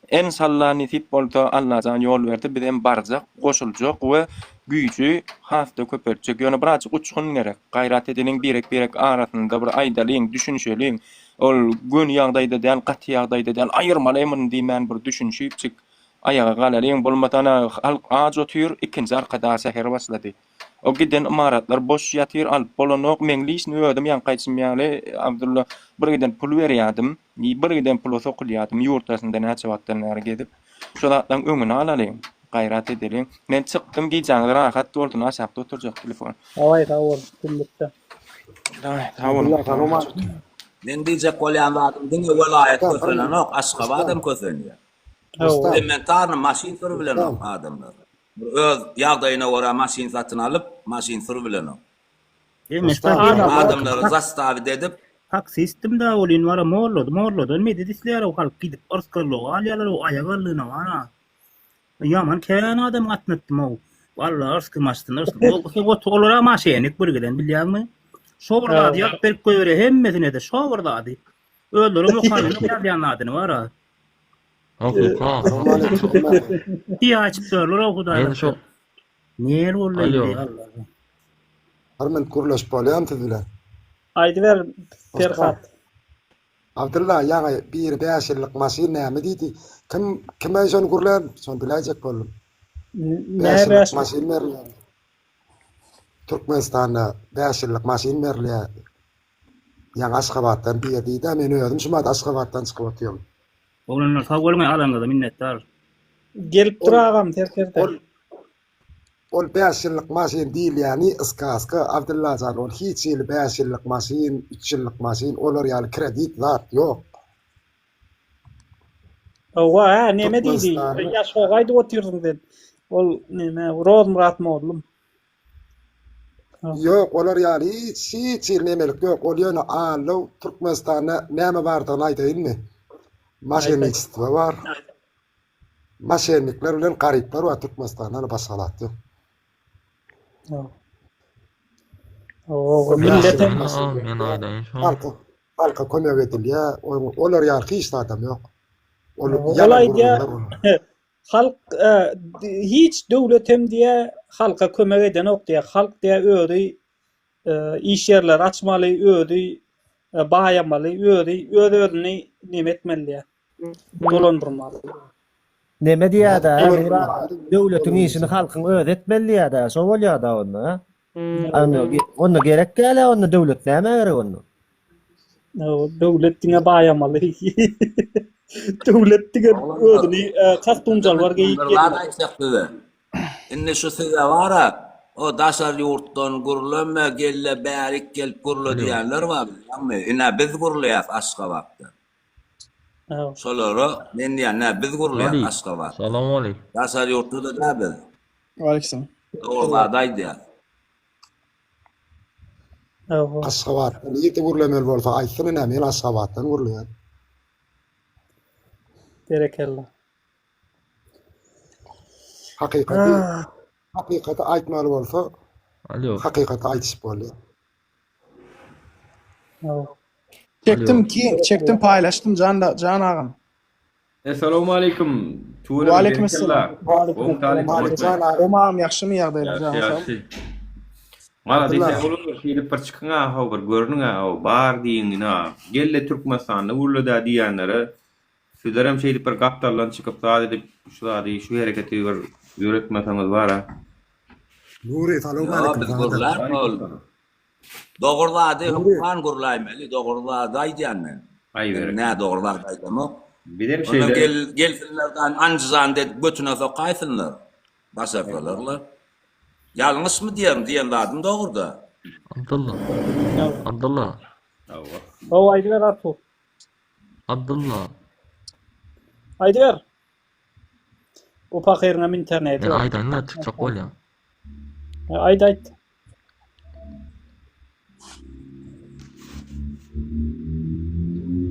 En salla nisip bolsa Allah'tan yol berdi, bizden barjak goşuljak we güýçi hasta köperçek. Ýöne birazjyk uçgun gerek. Gaýrat edeniň birek arasynda bir aýdalyň, düşünşeliň, ol gün ýagdaýda däl, gaty ýagdaýda däl aýyrmalamyn diýmän bir düşünşipçik ayağa galalyň bolmatana halk aç otyr, ikinji arkada seher başlady. O giden imaratlar boş ýatyr, alyp bolanok meňliýisini ödüm ýanqaýçym ýaly Abdulla bir giden pul berýärdim. Bir giden pul sokulýardym ýurtasynda näçe wagtdan bäri gedip. Şolardan öňüne alalyň, gaýrat edeliň. Men çykdym giýjaňlar rahat boldyň, aşapda oturjak telefon. Away kimlikde. Men diýjek bolýan adam diňe welaýet kösenen ok, Aşgabatym kösenýär. Elementarny maşin sürüp bilen adamlar. Öz ýagdaýyna göre maşin satyn alyp, maşin sürüp bilen. Adamlar zastawy edip Taksistim da bolýan wara morlody. Medi disler o halk gidip arskarlyk alýarlar o aýagallygyna wara. Ýaman kän adam atnatdym o. Wallahi arskamaşdyn. O tolara maşenik bir gelen bilýärmi? Şobrady ýap berip goýary hemmesine de şobrady. Öldürüm o hanyny ýadyň adyny wara. Hakuka. Diye açıp durlar o kadar. Men şu Niye ollaydı Alo. Allah. Harman kurulaş bolýan tüdüler. Haydi ver Ferhat. Abdullah yani bir 5 yıllık maşin näme diýdi? Kim şonu gurlar? Şonu biläjek boldum. 5 yıllık maşin berler. Türkmenistan'da 5 yıllık maşin berler. Yani Aşgabat'tan bir diýdi, men özüm şumat Aşgabat'tan çykyp otýarum. Oğlanlar sağ olmay alanda da minnettar. Gelip dur ağam terkerde. Ol 5 yıllık maşin değil yani ıska Abdullah can ol hiç yıl 5 yıllık maşin 3 yıllık maşin olur yani kredit zat yok. Owa näme diýdi? Ýaş gaýdy otyrdyň dedi. Ol näme Rozmurat modlum. Yok olar yani hiç yıl nemelik yok. Ol ýöne alo Türkmenistan'a näme bardygyny aýdaýynmy? Maşinlikçilik var. Maşinlikler bilen garyplar var Türkmenistan'da başgalat yok. Milletin men aýdaýyn şu. Halka kömek edilýär. Olar ýa hiç adam yok. Olay diye halk hiç döwletem diye halka kömek eden ok diye halk diye öýdi iş yerler açmaly öýdi baýamaly öýdi özüni näme etmeli dolandyrmaly. Näme diýär-de? Döwletiň işini halkyň öz etmeli ýa-da, şo bolýar-da onda. Onda gerek gäle, onda döwlet näme gerek onda? Döwletine baýamaly. Döwletine özüni kastumjallar geýip Inne şu size vara o daşar yurtdan gurulma gelle bärik gelip gurulu diýenler var. Ama ina biz gurulýar Aşgabatda. Şolary men diýän biz gurulýar Aşgabat. Salam aleykum. Daşar yurtda da biz. Aleyküm. Oradaýdy. Aşgabat. Ýeti gurulmaly bolsa aýtsyny näme Aşgabatdan gurulýar. Berekella. Hakykati aýtmaly bolsa, hakykati aýtyş bolýar. Çektim paylaştım can ağam. Assalamu alaikum. Wa aleykümselam. Omam ýaxşymy ýagdaýlar? Mala diýse bolundur şeýle bir çykyňa haw bir görnüňe haw bar diýiňine gelle Türkmenistan'da urlada diýenlere süderem şeýle bir gapdarlan çykyp edip şuady şu hereketi ýöretmeseňiz bara. Nuri salamu aleykum. Dogurlady hukman gurulaýmaly, dogurlady aýdýanmen. Näme dogurlady aýdamy? Bilir şeyler. Gelsinlerden anjizan dedi götüne sokaysınlar. Başarılarlar. Yalnız mı diyenlerden doğurdu. Abdullah. Abdullah. O aydılar Artu. Abdullah. Aydılar. O pakirine interneti. Aydan ne çıkacak ol ya. Aydı.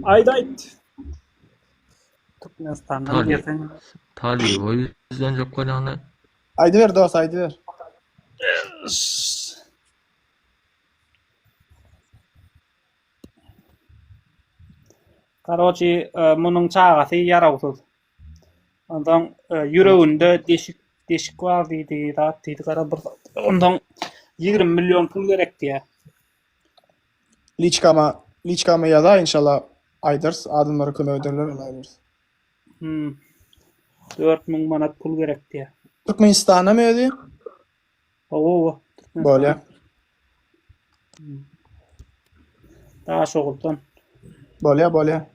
Aydı. Türkmenistan'dan gelsen. Tali o yüzden çok kolanı. Aydı ver dost aydı ver. Karoçi munun çağası yarawsuz. Ondan yüreğinde deşik var dedi kara bir. Ondan 20 milyon pul gerek diye. Liçkama yaza inşallah aydırız. Adımları köme öderler aydırız. 4000 manat pul gerek diye. Türkmenistan'a mı ödü? Oo. Böyle. Daha şoğuldan. Böyle.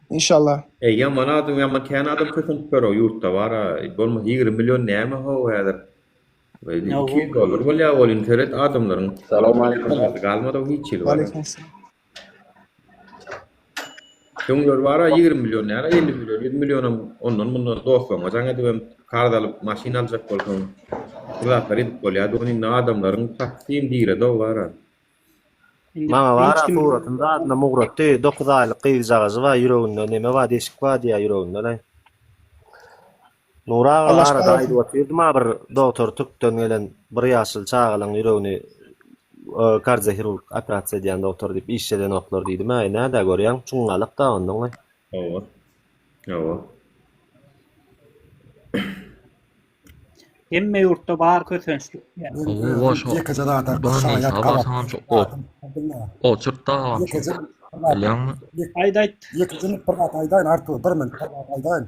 İnşallah. Yaman adam yaman kän adam kötün pero yurtda bara. Bolma 20 milyon näme ho häzir. $2 bolýar ol internet adamlaryň. Salam aleykum. Galmada hiç ýyl bar. Aleykümselam. Şoňlar bara 20 milyon näme 50 milyon 20 milyon ondan bundan dostum. Jaňa dibem kardalyp maşina aljak bolsam. Bular edip bolýar. Onuň adamlaryň taksim diýre bara. Maňa bara suratynda adna mugratdy 9 aýlyk gyýjagy var, ýüreginde näme var, deşik var diýär ýüreginde. Nura arada aýdyp otyrdy bir doktor Türkden gelen bir ýaşyl çağalyň ýüregini kardiохирург operasiýa edýän doktor diýip işleden oklar diýdim. Näde görýän? Çuňalyk da ondan. Yo. Emme yurtda bar kösençlik. Yani. O boş o. Bana neyse abarsam çok o çırtta ağam çok. Biliyor musun? Ayt. Yekizini pırgat aydayn Artur, bir min pırgat aydayn.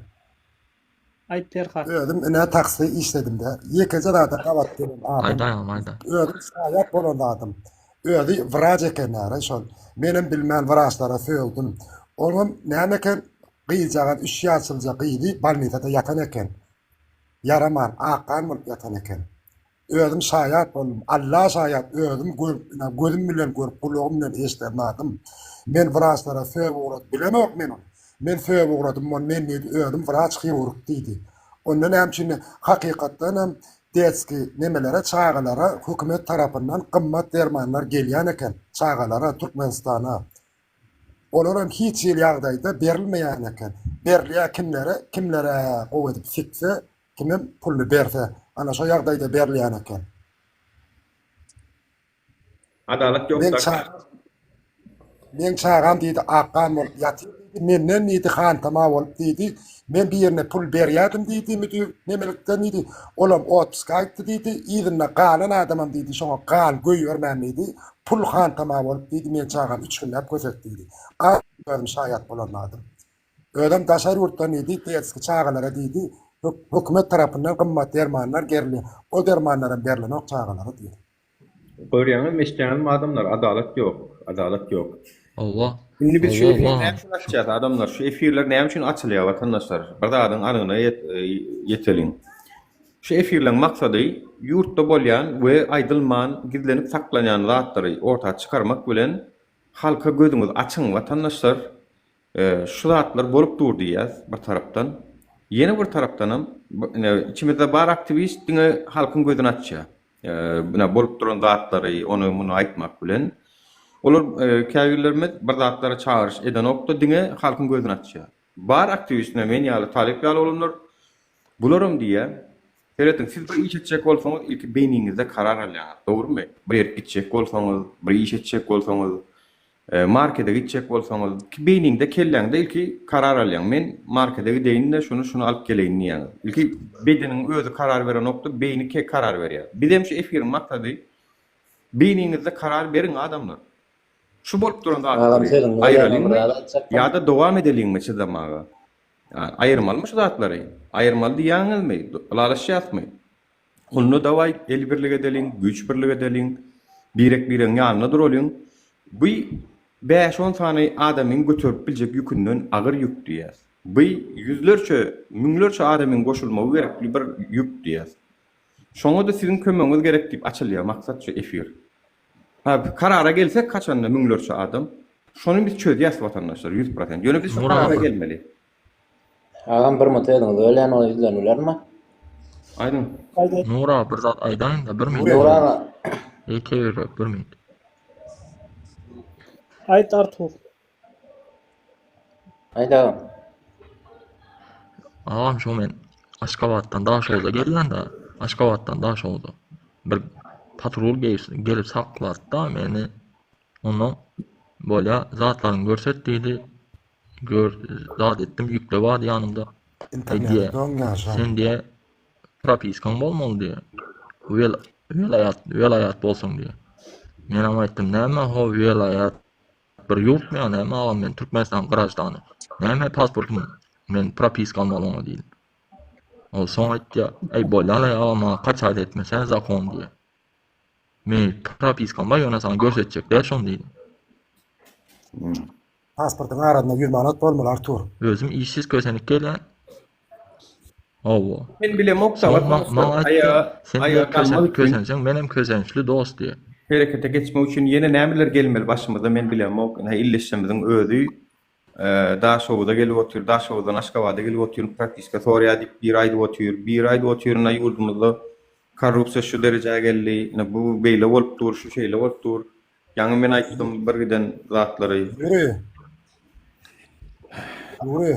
Ayt Terhat. Ödüm ine taksi işledim de. Yekizi da kavat dedim adam. Aydayn aydayn. Ödüm şayat bolondadım. Ödü vraj ekenlere şol. Benim bilmän vrajlara söyledim. Onun nämeken gıyjagan 3 ýaşylja gıydy balnitada yatan eken. Yaraman, akan bolup yatan eken. Ödüm şayat bolum. Allah şayat ödüm gözüm bilen görüp kulağım bilen eşitmedim. Men vrajlara söýüp bilemok men. Men söýüp uğradım, men ödüm vraj chirurg diýdi. Ondan hemçin hakykatdan hem deski nemelere, çağalara hükümet tarafından kımmat dermanlar gelýän eken. Çağalara, Türkmenistana. Olaram hiç ýyl ýagdaýda berilmeýän eken. Berilýär kimlere gowy edip sikse, kimem pulny berse, ana şo ýagdaýda berilýän eken. Adalet yok. Men çağam diýdi, akan bolup ýatyr diýdi, menden diýdi hantama bolup diýdi. Men bir ýerine pul berýärdim diýdi, müdür nemelikden diýdi. Olam otpuska aýtdy diýdi, ýygyna galan adamam diýdi, şoňa gal göýbermän diýdi. Pul hantama bolup diýdi, men çağam 3 günläp gözetdi diýdi. Aýdym şaýat bolanmadım. Ödem daşary ýurtdan diýdi, teski çağalara diýdi, hökümet tarapyndan gymmat dermanlar gerilýär. O dermanlara berilenok çağalara diýdi. Görýäňiz meşgänim adamlar, adalet yok. Adalet yok. Allah. Şimdi biz şu efirler açacağız adamlar. Şu efirler ne için açılıyor vatandaşlar? Bir da adın anına yetelin. Şu efirlerin maksadı yurtta bolyan ve aydılman, gizlenip saklanan zatları ortaya çıkarmak bilen halka gözünüz açın vatandaşlar. Şu zatlar bolup dur diyez bir taraftan. Yeni bir taraftanım içimizde bar aktivist dine halkın gözünü açıyor. Buna bolup duran zatları onu bunu aytmak bilen. Olar kägirlerimiz bir zatlara çağırış eden okda dine halkın gözünü açıyor. Bar aktivistine men ýaly talep ýaly olanlar bularam diýe. Heretin siz bir iş etjek bolsaňyz ilk beyniňizde karar alýar. Dogrymy? Bir ýere gitjek bolsaňyz, bir iş etjek bolsaňyz, markete gitjek bolsaňyz, beyniňde kelläňde ilk karar alýar. Men markete gideýin-de şunu alyp geleýin diýär. İlk bedeniň özü karar beren okda beyni karar berýär. Bizem şu efirin maksady beyniňizde karar berin adamlar. Şu bolup duran zatları ayıralım ya da devam edelim mi çizamağa? Yani ayırmalı mı şu zatları? Ayırmalı diýäňiz mi? Ulalaşýasmy? Onu da way el birlik edelim, güç birlik edelim, birek bireň ýanyna duralım. Bu 5-10 tane adamyň götürüp biljek ýükünden agyr ýük diýär. Bu yüzlerçe, miňlerçe adamyň goşulmagy gerekli bir ýük diýär. Şoňa da siziň kömegiňiz gerek diýip açylýar maksat şu efir. Karara gelsek kaçanla münglerçe adam. Şonu biz çözýäs vatandaşlar 100%. Ýöne biz şu karara gelmeli. Agam bir mutlu edin, ölen o izlenirlermi? Aydın. Nura bir zat aydayn da bir minit. Nura bir minit. Ayt Artur. Ayda. Ağam şu men Aşgabatdan Daşoğlu'da gelýän da, Aşgabatdan Daşoğlu'da bir patrol gelip saklat da meni onu böyle zatlarını görset dedi. Zat ettim yükle vardı yanımda. Sen diye propiskan bolmalı diye. Velayat bolsun diye. Men ama ettim näme ho velayat bir yurt mu näme ağam men Türkmenistan Qırajdanı. Näme pasportum men propiskan bolmalı diýdim. O soň aýtdy, ey bolala ama kaç ayda etmesen zakon diye. Men propiskan bar ýöne sana görsetjek de şonu diýdim. Pasportyň aradyna 100 manat bolmaly Artur. Özüm işsiz kösenik gelýän. Owo. Men bilem okta Sen kösenik kösençiň menem kösençli dost diye. Herekete geçmek için yeni nämeler gelmeli başymyza men bilem ok. Illeşmemiň özü Daşoğlu'da gelip oturuyor. Daşoğlu'dan Aşgabat'a gelip oturuyor. Praktiska soruya dip bir ayda oturuyor. Bir ayda oturuyor. Yurdumuzda korrupsiya şu dereceye geldi. Bu beyle olup dur, şu şeyle olup dur. Yani men aytdım bir giden zatları. Yürü.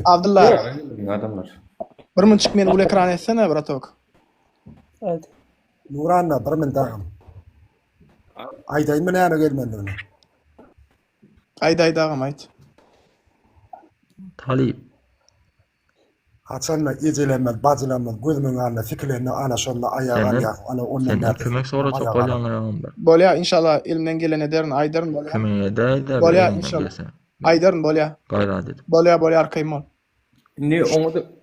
Abdullah. Adamlar. Bir minçik meni bu ekran etsene bratok. Hadi. Nuranna bir min dağım. Aydaýyn mı näme gelmeli? Ayda dağım ayt. Talip. Haçanla ejelenmez, bacılanmaz, gözümün anına, fikirlerine ana şonla ayağa Senden, ya, ana ondan senden nerede? kömek soracak Ayağa bolýanlaryň bar. Bolya inşallah elimden gelen ederin aydarın bolya. Kömeğe de Bolya elimden inşallah. gelse. Aydarın bolya. Gayret edip. Bolya arkayım ol. Ne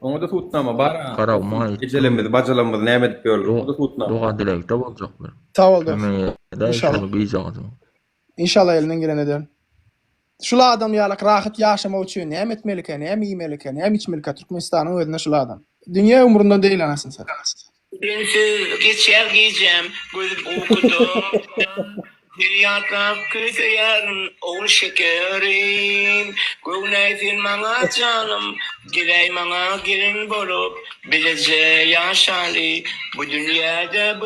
onu da tutnama bara. Karagma aýt. Ecelemedi, bacalanmadı, näme edip görür. Onu da tutnama. Doğa dilekde boljak bir. Sağ ol dostum. Kömeğe de İnşallah. şonu gyýjak. İnşallah elinden gelen ederin. Şula adam ýalak rahat ýaşamak üçin näme etmelike, näme iýmelike, näme içmelike Türkmenistanyň özüne şula adam. Dünýä umrunda diýil anasyn sen. Dünsüz geçer gecem gözüm okudum. Bir yatak küseyarın oğul şekerin. Göwnäsin maňa canım, girey maňa girin bolup. Bilece yaşaly bu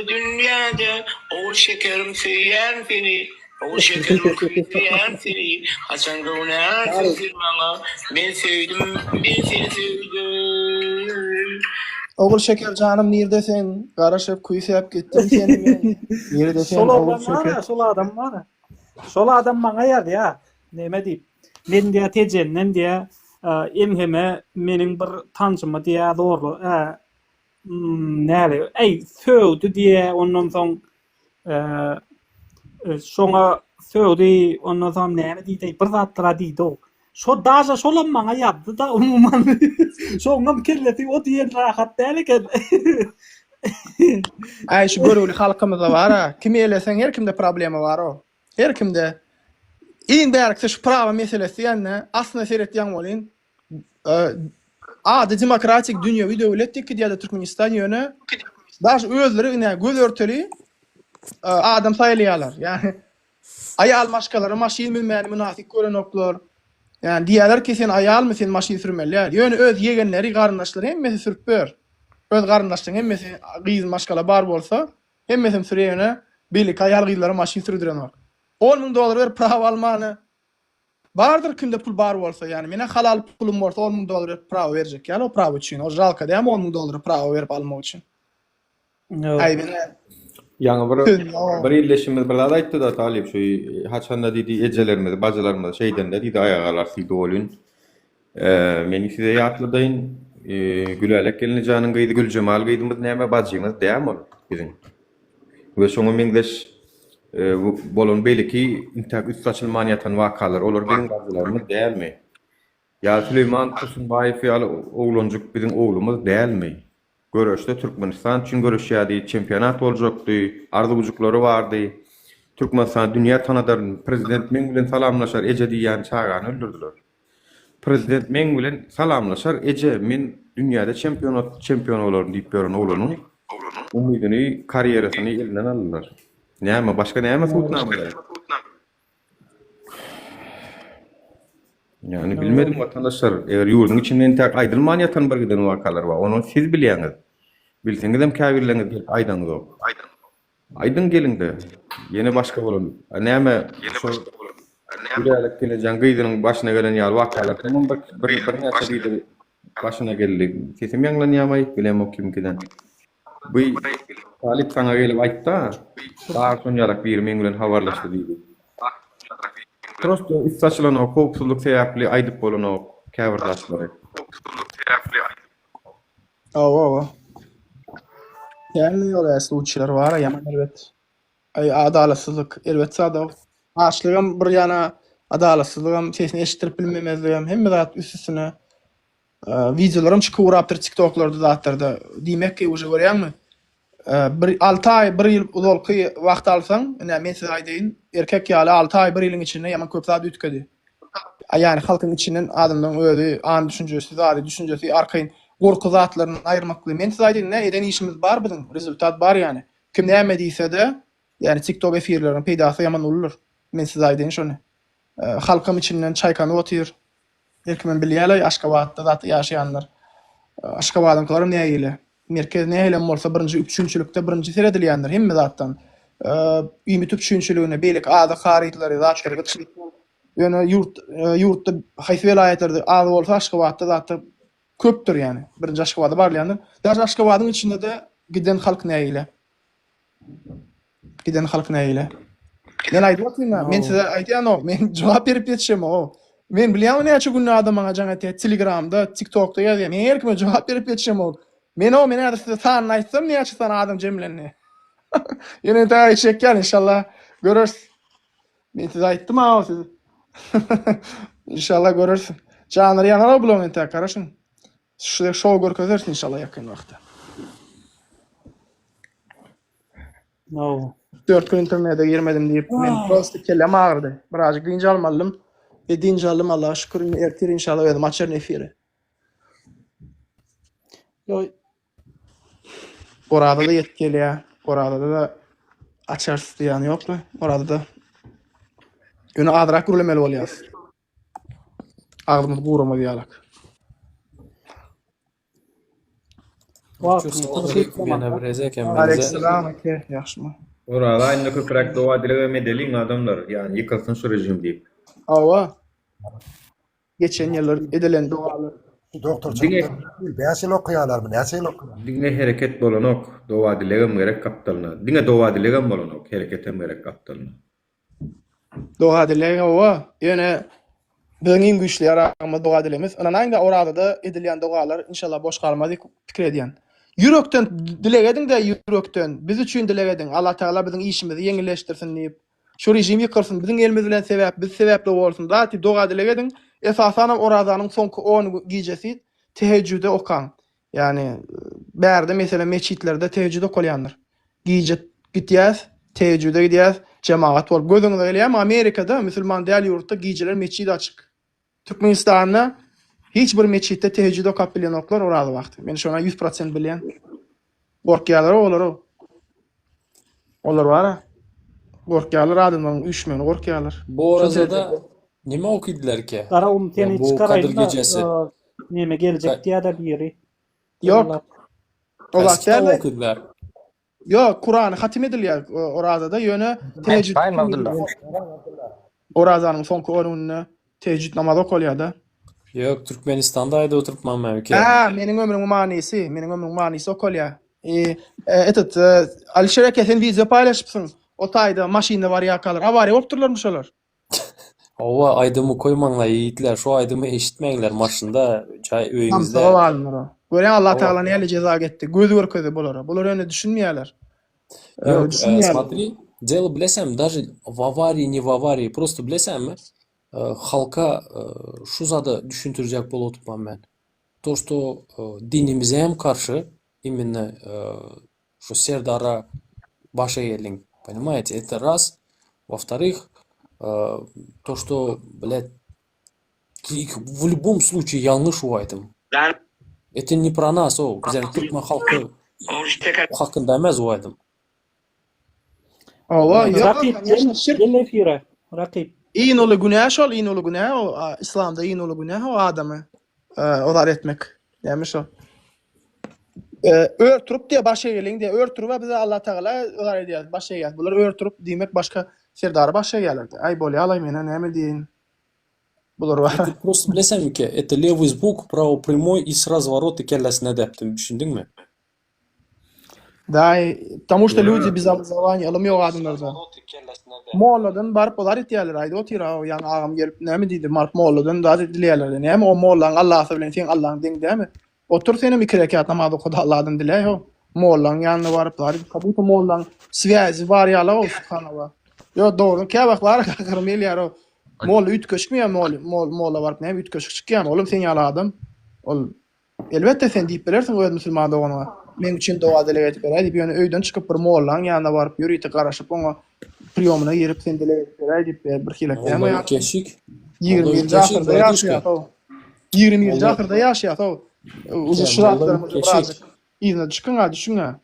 dünyada oğul şekerim süýär seni. Oğul şekerim süýär seni. Hasan göwnäsin maňa ben söýdüm, ben seni söýdüm. Oğul şeker canım nirdesin? Garaşıp kuyusyap gittim seni men. Nirdesin Sol oğul adam var şeker. ya, sol adam var ya. Sol adam bana yer ya. Neme diýip. Men diýe tejennem diýe emheme meniň bir tanşymy diýe doğru. Näle? Ey söwdi diýe ondan soň şoňa söwdi ondan soň näme diýdi? Bir zatlara diýdi o. Şo daja şolam maňa ýapdy da umuman. Şoňam kirleti o diýen rahat däl eken. Ay şu görüli halkymyzda var ha. Kim elesen her kimde problemi var o. Her kimde. İn berkse şu prava meselesi ýa-ni aslında seretýän bolyn. Ady demokratik dünýäwi döwletdik ki diýär Türkmenistan ýöne. Daş özleri ine göz örteli adam saýlaýarlar. Yani ayal maşkalary maşin bilmeýän münafik görenoklar. Yani diýerler ki sen ayal mı sen maşin sürmelýär. Ýöne öz yegenleri garyndaşlary hemmesi sürüp ber. Öz garyndaşlaryň hemmesi gyýyz maşkala bar bolsa, hemmesi sürýäne belik ayal gyýlary maşin sürdiren bar. $10.000 ber prawa almany. Bardyr kimde pul bar bolsa, yani mene halal pulum bolsa $10.000 ber prawa berjek. Yani o prawa üçin, o jalka diýär $10.000 prawa berip almak üçin. Ay mene Yani bir illeşimiz bir zat aýtdy da Talip şu haçanda diýdi ejelerimiz, bajalarymyz şeyden de diýdi ayagalar siýdi bolyn. Meni size ýatlydaýyn Gülelek gelini janyň gyýdy Güljemal gyýdymyz näme bajymyz diýäm biziň. We şoňa meňdeş bolan belki intak üst açylmanýatan wakalar olar biziň bajalarymyz dälmi? Ya Süleyman Tursunbaýew ýaly oğlanjyk biziň oğlumuz dälmi? Görüşde Türkmenistan üçin görüşýärdi, çempionat boljakdy, arzuwjyklary bardy. Türkmenistan dünýä tanadar prezident men bilen salamlaşar, eje diýen çagany öldürdiler. Prezident men bilen salamlaşar, eje men dünýäde çempion bolarym diýip beren oğlanyň umydyny, karýerasyny elinden aldylar. Näme başga näme tutnamalar? Yani bilmedim vatandaşlar, eğer yurdun içinden tek aydılmanýatan bir giden wakalar var, onu siz bilýäňiz. Bilseňiz hem käbirleňiz gelip aýdan yok. Aydın gelin de, yeni başka bolan. Näme Gülelek gelýän gyýdynyň başyna gelen ýaly wakalar, tamam bir näçe gyýdy başyna geldi. Sesim ýanglanýarmy, bilem kimkiden. Bu Talip sana gelip aýtdy, daha soňrarak bir men bilen habarlaşdy diýdi. Prosto istaçylan o kopsuluk sebäpli aýdyp bolan o käbirdaşlary. Owa. Yani ýol случайлар var, ýaman elbet. Adalatsızlyk, elbet sada. Açlygam bir ýana adalatsızlygam sesini eşitdirip bilmemezligim, hemme zat üstüne videolarym çykyp urapdyr TikToklarda zatlarda. Diýmek ki uje görýärmi? 6 ay 1 ýyl uzalky wagt alsaň, men size aýdyn, erkek ýaly 6 ay 1 ýylyň içinde ýaman köp zat ütkedi. Yani halkyň içinden adamdan öýdi, an düşünjesi, zady düşünjesi arkaýyn gorky zatlaryny aýyrmakly. Men size aýdyn, eden işimiz bar biziň, rezultat bar yani. Kim näme diýse de, yani TikTok efirleriň peýdasy ýaman ulur. Men size aýdyn şonu. Halkym içinden çaýkany otyr. Erkimen bilýärler, Aşgabatda zat ýaşaýanlar. Aşgabatyňkylary näýile? Merkez näýile bolsa birinji üçünçülükde birinji seredilýändir hemme zatdan. Ýymy üçünçülügine beýlik ada harytlary zatlar gitdi. Ýöne ýurtda haýsy welaýetleri ada bolsa Aşgabatda zatda köpdür yani. Birinji Aşgabatda barlaýanlar. Daşy Aşgabatyň içinde de giden halk näýile? Giden halk näýile? Men aýdypmyn, men size aýdýan o, men jogap berip ýetişem o. Men bilýän näçe günni adamyňa jaňa Telegramda, TikTokda ýazýan. Men herkime jogap berip ýetişem ol. Men o meni size sanyny aýtsam näçe sana adam jemlenni. Ýene daha çekýän inşallah görürsün. Men size aýtdym ha siz. İnşallah görürsün. Canlar ýanar bulan ente garaşyn. Şu şow görkezersin inşallah ýakyn wagtda. No. 4 gün intermede girmedim diýip men prosta kellem ağrıdy. Birazcık dinç almalym. Dinç aldım Allah'a şükür. Ertir inşallah özüm açar nefiri. Yo, Orada da yetkili ya. Orada da açarsız diýany ýokmy? Orada da güni adrak gurulemeli bolýas. Ağzymyz gurama diýalak. Mene rezeken Aleykümselam eke. Ýaxşymy? Orada aynı köprek doğa dilege medeliğin adamlar. Yani yıkılsın şu rejim deyip. Awa. Geçen ýyllar edilen dogalar. Doktor Dine, Beşil okuyalar mı? Neçil okuyalar? dine hareket bolanok. Doğa dilegem gerek kaptalına. Dine doğa dilegem bolanok. Hareketem gerek kaptalına. Doga dilega awa. Ýöne benim güýçli ýaragmy doga dilemiz. Ana näňde orada da edilen dogalar inşallah boş galmaz pikir edýän. Yürekden dilegedin de yürekden. Biz üçin dilegedin. Allah Teala biziň işimizi ýeňilleşdirsin diýip. Şu rejim ýykylsın, biziň elimiz bilen sebäp, biz sebäpli bolsun. Daty doga dilegedin. Esasan oradanyň soňky 10 giýjesi teheccüde okan. Yani bärde mesela meçitlerde teheccüde okalyanlar. Giýje gitýäs, teheccüde gidýäs, cemaat bol. Gözüňize gelýärmi? Amerikada musulman däl ýurtda giýjeler meçit açyk. Türkmenistanda hiç bir meçitde teheccüde okap bilen oklar orada wagty. Men şona 100% bilýän. Gorkýarlar olar o. Olar bara. Gorkýarlar adamlaryň üşmeni gorkýarlar. Bu arada nime okuýdylar ki? Gara umteni Bu Kadir çıkarayım da Gecesi. neme gelecek diye de biri. Yok. O Eski wagtda okuýdylar. yok, Kur'an hatim edilýär orada da ýöne teheccüd. Orazanyň soňky orunna teheccüd namazy okalýar da. Yok, Türkmenistan'da ayda oturupman memleket. Ha, meniň ömrüň manysy okalýar. Etet Alişer kesen video paylaşypsyň. O taýda maşinda var ýakalar. Awariýa bopdurlarmyş olar. Ova aydymı koymaňlar yiğitler. Şu aydymı eşitmeňler maşynda, çay öýüňizde. Hamsa balanlar o. Gören Allah Teala näle ceza getdi. Göz görkezi bolar. Bular öňe düşünmeýärler. Yok, Düşünmeýärler. смотри, дело bilesem, даже в аварии, не в аварии, просто bilesemmi, halka şu zada düşündürjek bolotupman ben. То, что dinimize hem karşı, именно şu Serdara başa gelin. Понимаете, это раз. Во-вторых, то, что, блядь, их в любом случае yanlış уайдым. Это не про нас, о, bizden Türkmen halkı hakkında emez uaydım. Awa, yok. Rakip gel efire. Rakip. İyin olu günah şol, iyin olu günah o İslam'da iyin olu günah o adamı odar etmek. Demiş o. Örtürüp diye başa gelin diye örtürüp bize Allah Teala odar edýär. Başa gelýär. Bular örtürüp diýmek başka serdar başa gelirdi. Ay bolýar alay mene näme diýin. Bular var. Ты просто bilesem ki, это левый звук, право прямой и с разворота kellesine deptim. Düşündün mü? Да, потому что люди без образования, alym ýok adamlarda. Molladan barıp olar etýärler. Aýdy otyra, ýani agam gelip näme diýdi? Marp molladan da dilýärler. Näme o mollan Allah bilen sen Allah'ın diň dämi? Otur seni 2 rekat namaz okudy Allah'dan dilä ho. Mollan ýanyna baryp kabul mollan связи var ýala o subhanallah. Yo doğru. Käbak var gyrmylýar o. Molla ütköşmýär molla baryp näme ütköşük çykýan? Oğlum sen ýala adam. Ol elbette sen diýip bilersiň o musulman dogana. Men üçin doga deleget berer diýip ýöne öýden çykyp bir mollan ýanyna baryp ýürüýte garaşyp oňa priýomuna girip sen deleget berer diýip bir hilek däme ýa. Keşik. 20 ýyl ahyrda ýaşaýar o. 20 ýyl ahyrda ýaşaýar o. Uzu şuratlarymyz birazcık ýyna düşkün düşünä.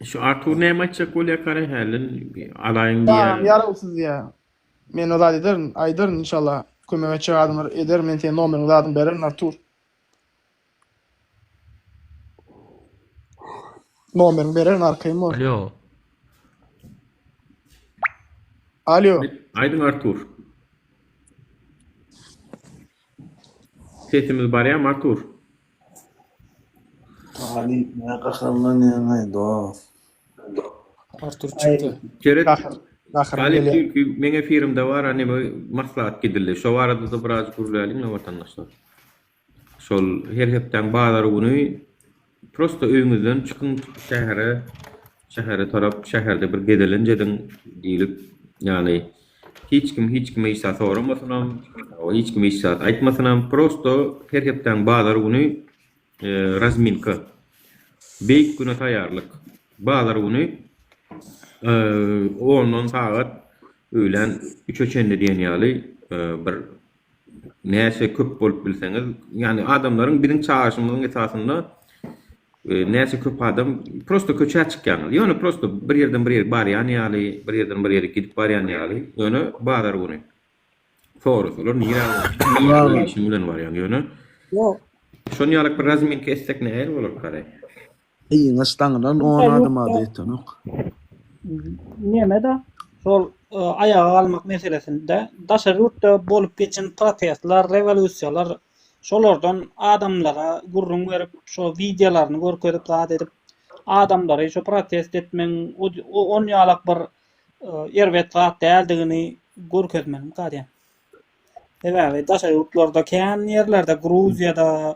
Şu Artur ne maçak olya kare halin alayın Tamam, diye. yaralsız ya. Men olar ederim, aýdyryn inşallah. Kömege çağırdylar, eder men sen nomerini zadyň bererin Artur. Nomerini bererin arkaýym o. Alo. Alo. Aydın Artur. Sesimiz barýam Artur. Ali ne kahrımlan yani doğa. Artur çıktı. Keret Ahırına Galip gelýär. diyor ki menge firimde var hani maslahat gidildi. Şu arada da biraz gurulalyň vatandaşlar. Şol her hepden bağlar bunu prosto öňüňizden çykyn şähere tarap şäherde bir gedelenjeden diýilip yani hiç kime işe soramasynam, o hiç kime işe aýtmasynam prosto her hepden bağlar bunu razminka beýik güne taýýarlyk bağlar bunu ondan saat öğlen 3 öçende diýenýäli bir näse köp bolup bilseňiz yani adamlaryň birin çağrışymynyň esasında näse köp adam prosto köçä çykýan. Ýöne prosto bir ýerden bir ýere barýan ýaly, bir ýerden bir ýere gidip barýan ýaly. Ýöne bağlar bunu. Sorular niýe işin bilen barýan ýöne. Ýok. Şonu ýalyk bir razmin kessek näher bolar garay. Iýiňe staňydan 10 adım adyýtdyk. Näme-de şol ayağa almak meselesinde daşary ýurtda bolup geçen protestler, revolýusiýalar şolardan adamlara gurrun berip şo videolaryny görkezip zat edip adamlary şo protest etmeň on ýalyk bir erwet zat däldigini görkezmeň gadýan. Evet, daşary ýurtlarda kän ýerlerde Gruziýada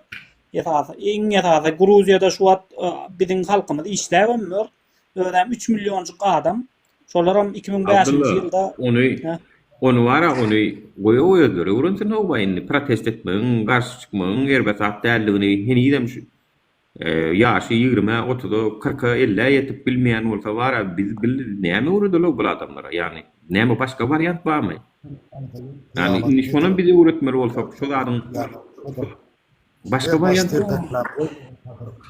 ýa-da Gruziýada şu wagt biziň halkymyz işläbemmer. Ödem 3 milyonçuk adam. Şolaram 2005-nji ýylda onu wara onu goýa-goýa urunsyň obaýyny protest etmeň, garşy çykmaň, erbet däldigini henidem şu ýaşy 20, 30, 40, 50 ýetip bilmeýän bolsa wara biz näme urudulok bu adamlara ýani näme başga variant barmy? Yani şonu bizi öğretmeli bolsak şu adam başga variant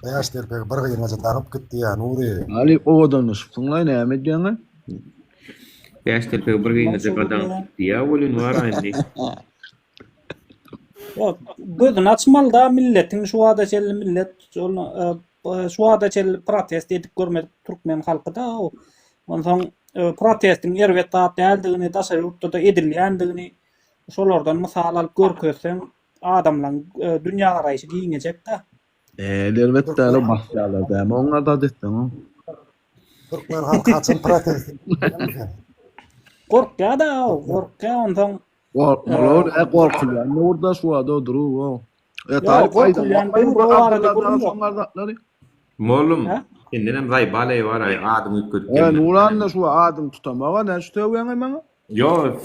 Beyaz terpek bir gıyırmaca dağıp gitti ya Nuri. Ali oğudan ışıktınlar näme diýäňe? Beyaz terpek bir gıyırmaca adam gitti ya bolun var indi. Yok, gözün açmalı da milletin şu adaçel millet şu adaçel protest edip görmedik Türkmen halkı da o. Ondan protestin erwet zat däldigini daşary ýurtda edilýändigini şolardan mysal alyp görkezseň adamlaryň dünýä garaýşy giňejek da. Elbette öyle başlayalar däme oňa da detdiň. Türkmen halkı açın protest. Korkýa da, korkýa ondan Korkmalar, korkulýan. Orada şu ada durup o. Molum, kendinem zay balay var ay adım ýetip. Nuran da şu adım tutamaga näçe töwýän emeňe? Yo,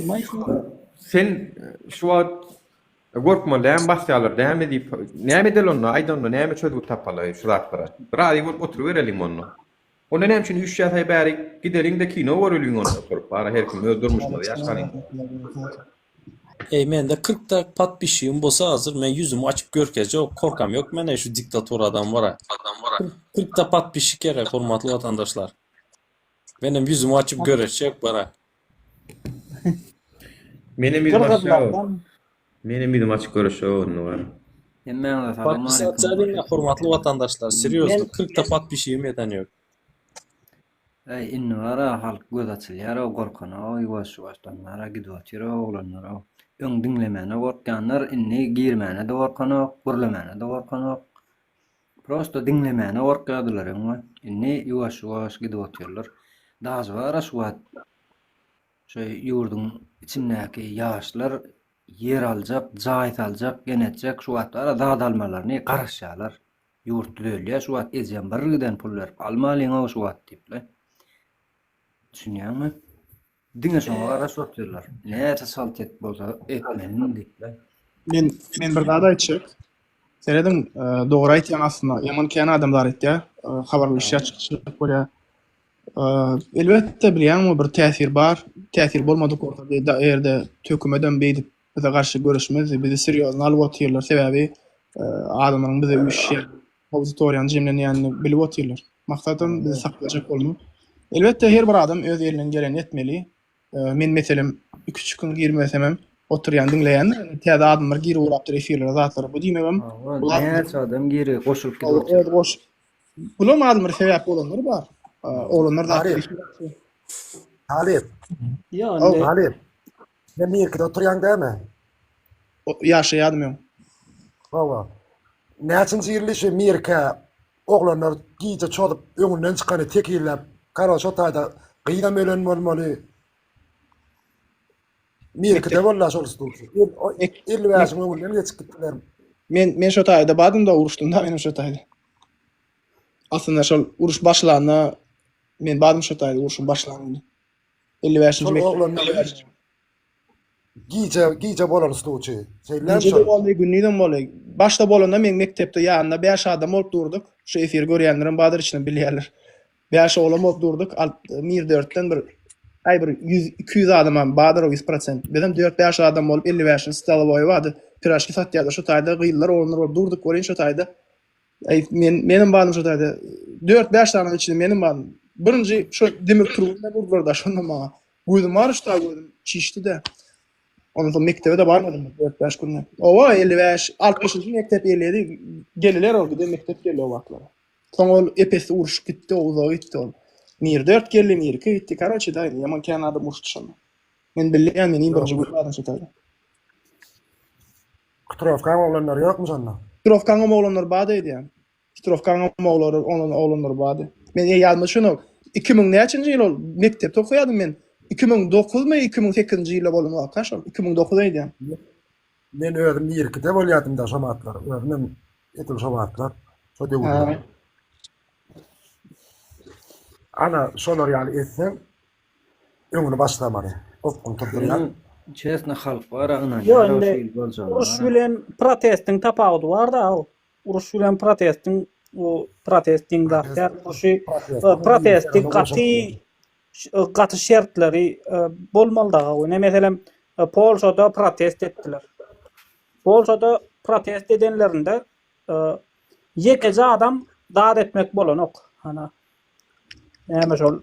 sen şu gorkma läm başlaýarlar, näme diýip, näme delonno, aýdanno, näme çödüp tapalar şu zatlara. Rady bolup oturuverelim onu. Onda näme üçin 3 ýaşy bäri gideriň de kino görüliň onu oturup, bara her kim öldürmüşler ýaşanyň. Men de 40'da pat bir şeyim bolsa hazır men yüzümü açıp görkezce korkam yok mene şu diktator adam var. 40'da pat bir şey gerek hormatly vatandaşlar. Benim yüzümü açıp görecek bara. Menem yüzüm açık görüşe onu var. Pat bir saat sadin hormatly vatandaşlar. Seriozlu 40'da pat bir şeyim eden yok. Inni wara halk göz açylýar, gorkana, ýuwaş-ýuwaşdan nara gidýär, oglanlar. Öň dinlemene gorkýanlar inni girmene de gorkana, gurlemene de gorkana. Prosto dinlemene gorkýardylar öňe. Inni ýuwaş-ýuwaş gidýärler. Daz wara şu wagt şo ýurdun içindäki ýaşlar yer aljak, jaýat aljak, genetjek şu wagt wara dağ dalmalaryny garaşýarlar. Ýurt dölýär, şu wagt ejem birgiden pul berip almalyň şu wagt diýipler. Düşünýärmi? Diňe şoňa garaş oturýarlar. Näçe salt et bolsa etmeliň diýipler. Men bir zat aýtjak. Sen edin dogry aýtýan aslynda. Ýaman kän adamlar aýtdy. Habarlaşýar çykyp bolýar. Elbette bilýärmi bir täsir bar. Täsir bolmadyk ortada erde tökümeden beýdip bize garşy görüşmez, bizi serýozna alyp oturýarlar. Sebäbi adamlaryň bize üşşär, auditoriýany jemlenýänini bilip oturýarlar. Maksadym bizi saklajak bolmagy. Elbette her bir adam öz elinden geleni etmeli. Men meselem 2 gün girmesem oturýan dinleýän, täze adamlar giri urap efirlere zatlary bu diýmegem. Näçe adam giri goşulyp gidýär. Bular adamlar sebäp bolanlar bar. Olanlar da Halip. Ýa, Halip. Sen Mirkide oturýan däme? Ýaşaýadym. Hawa. Näçinji ýerleşe Mirke oglanlar giýje çodup öňünden çykany tekillep, kara şo taýda gıydam ölen bolmaly. Mirkide bolla şol stulçu. 55 ömürden geçip gittiler. Men şo taýda badym da uruşdum da, men şo taýda. Aslında şol uruş başlanana men badym şo taýda uruşum başlandy. 55-nji Şol oglanlar giýje bolan stulçu. Seýlen Gece de boldy, günniden boldy. Başda bolanda men mektepde ýanynda 5 adam bolup durduk. Şu efir görýänlerim badyr içine bilýärler. 5 olam bolup durduk. Mir 4'ten bir ay bir 100-200 adam badyr 100%. Bizim 4-5 adam bolup 55-nji stalovoy wady. Piraşky satýardy şu taýda gyýylar olanlar bolup durduk. Görýän şu taýda. Menim badym şu taýda 4-5 tane içinde menim badym. Birinji şu demir turgunda burda şonda maňa. Gözüm arışda gözüm çişdi de. Ondan sonra mektebe de barmadım 4-5 günde. Ova 55-60 mektep yerledi. Geliler oldu da mektep geldi o vakitlara. Sonra ol epesi uruş gitti, uzağa gitti ol. Mir 4 geldi, mir 2 gitti. Karoçi daydı. Yaman kenan adam uçtu şonda. Men bilýän men birinji gurbadan şu taýda. Kutrovkan oglanlar ýokmy şonda? Kutrovkan oglanlar bady idi ýa. Kutrovkan oglanlar bady. Men ýalmy şunu 2000 näçinji ýyl ol mektepde okuýardym men. 2009 mu 2008-nji ýylda bolum wakaşam. 2009 idi. Men özüm 22'de bolýardym da şomatlar. Özüm etil şomatlar. Şo döwürler. Ana şolar ýaly etsem öňüne başlamary. Okun tutdurýar. Çesne halk var ana. Yo indi uruş bilen protestin tapagy var da o. Uruş bilen protestin o protestin da uruşy protestin gaty şertleri bolmaly da. Ne meselem Polşada protest etdiler. Polşada protest edenlerinde ýekece adam daat etmek bolanok. Ana näme şol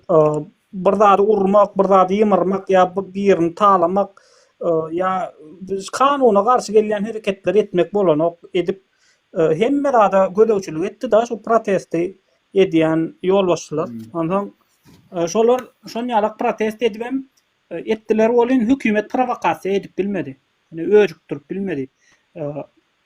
bir zady urmak, bir zady ýymyrmak ýa bir ýerini talamak ýa kanuна garşy gelýän hereketler etmek bolanok edip hemme zada gödöwçilik etdi da şu protesti edýän ýolbaşçylar. Ondan şolar şonýalak protest edibem etdiler bolyn hökümet provokasiýa edip bilmedi. Ene öjükdirip bilmedi.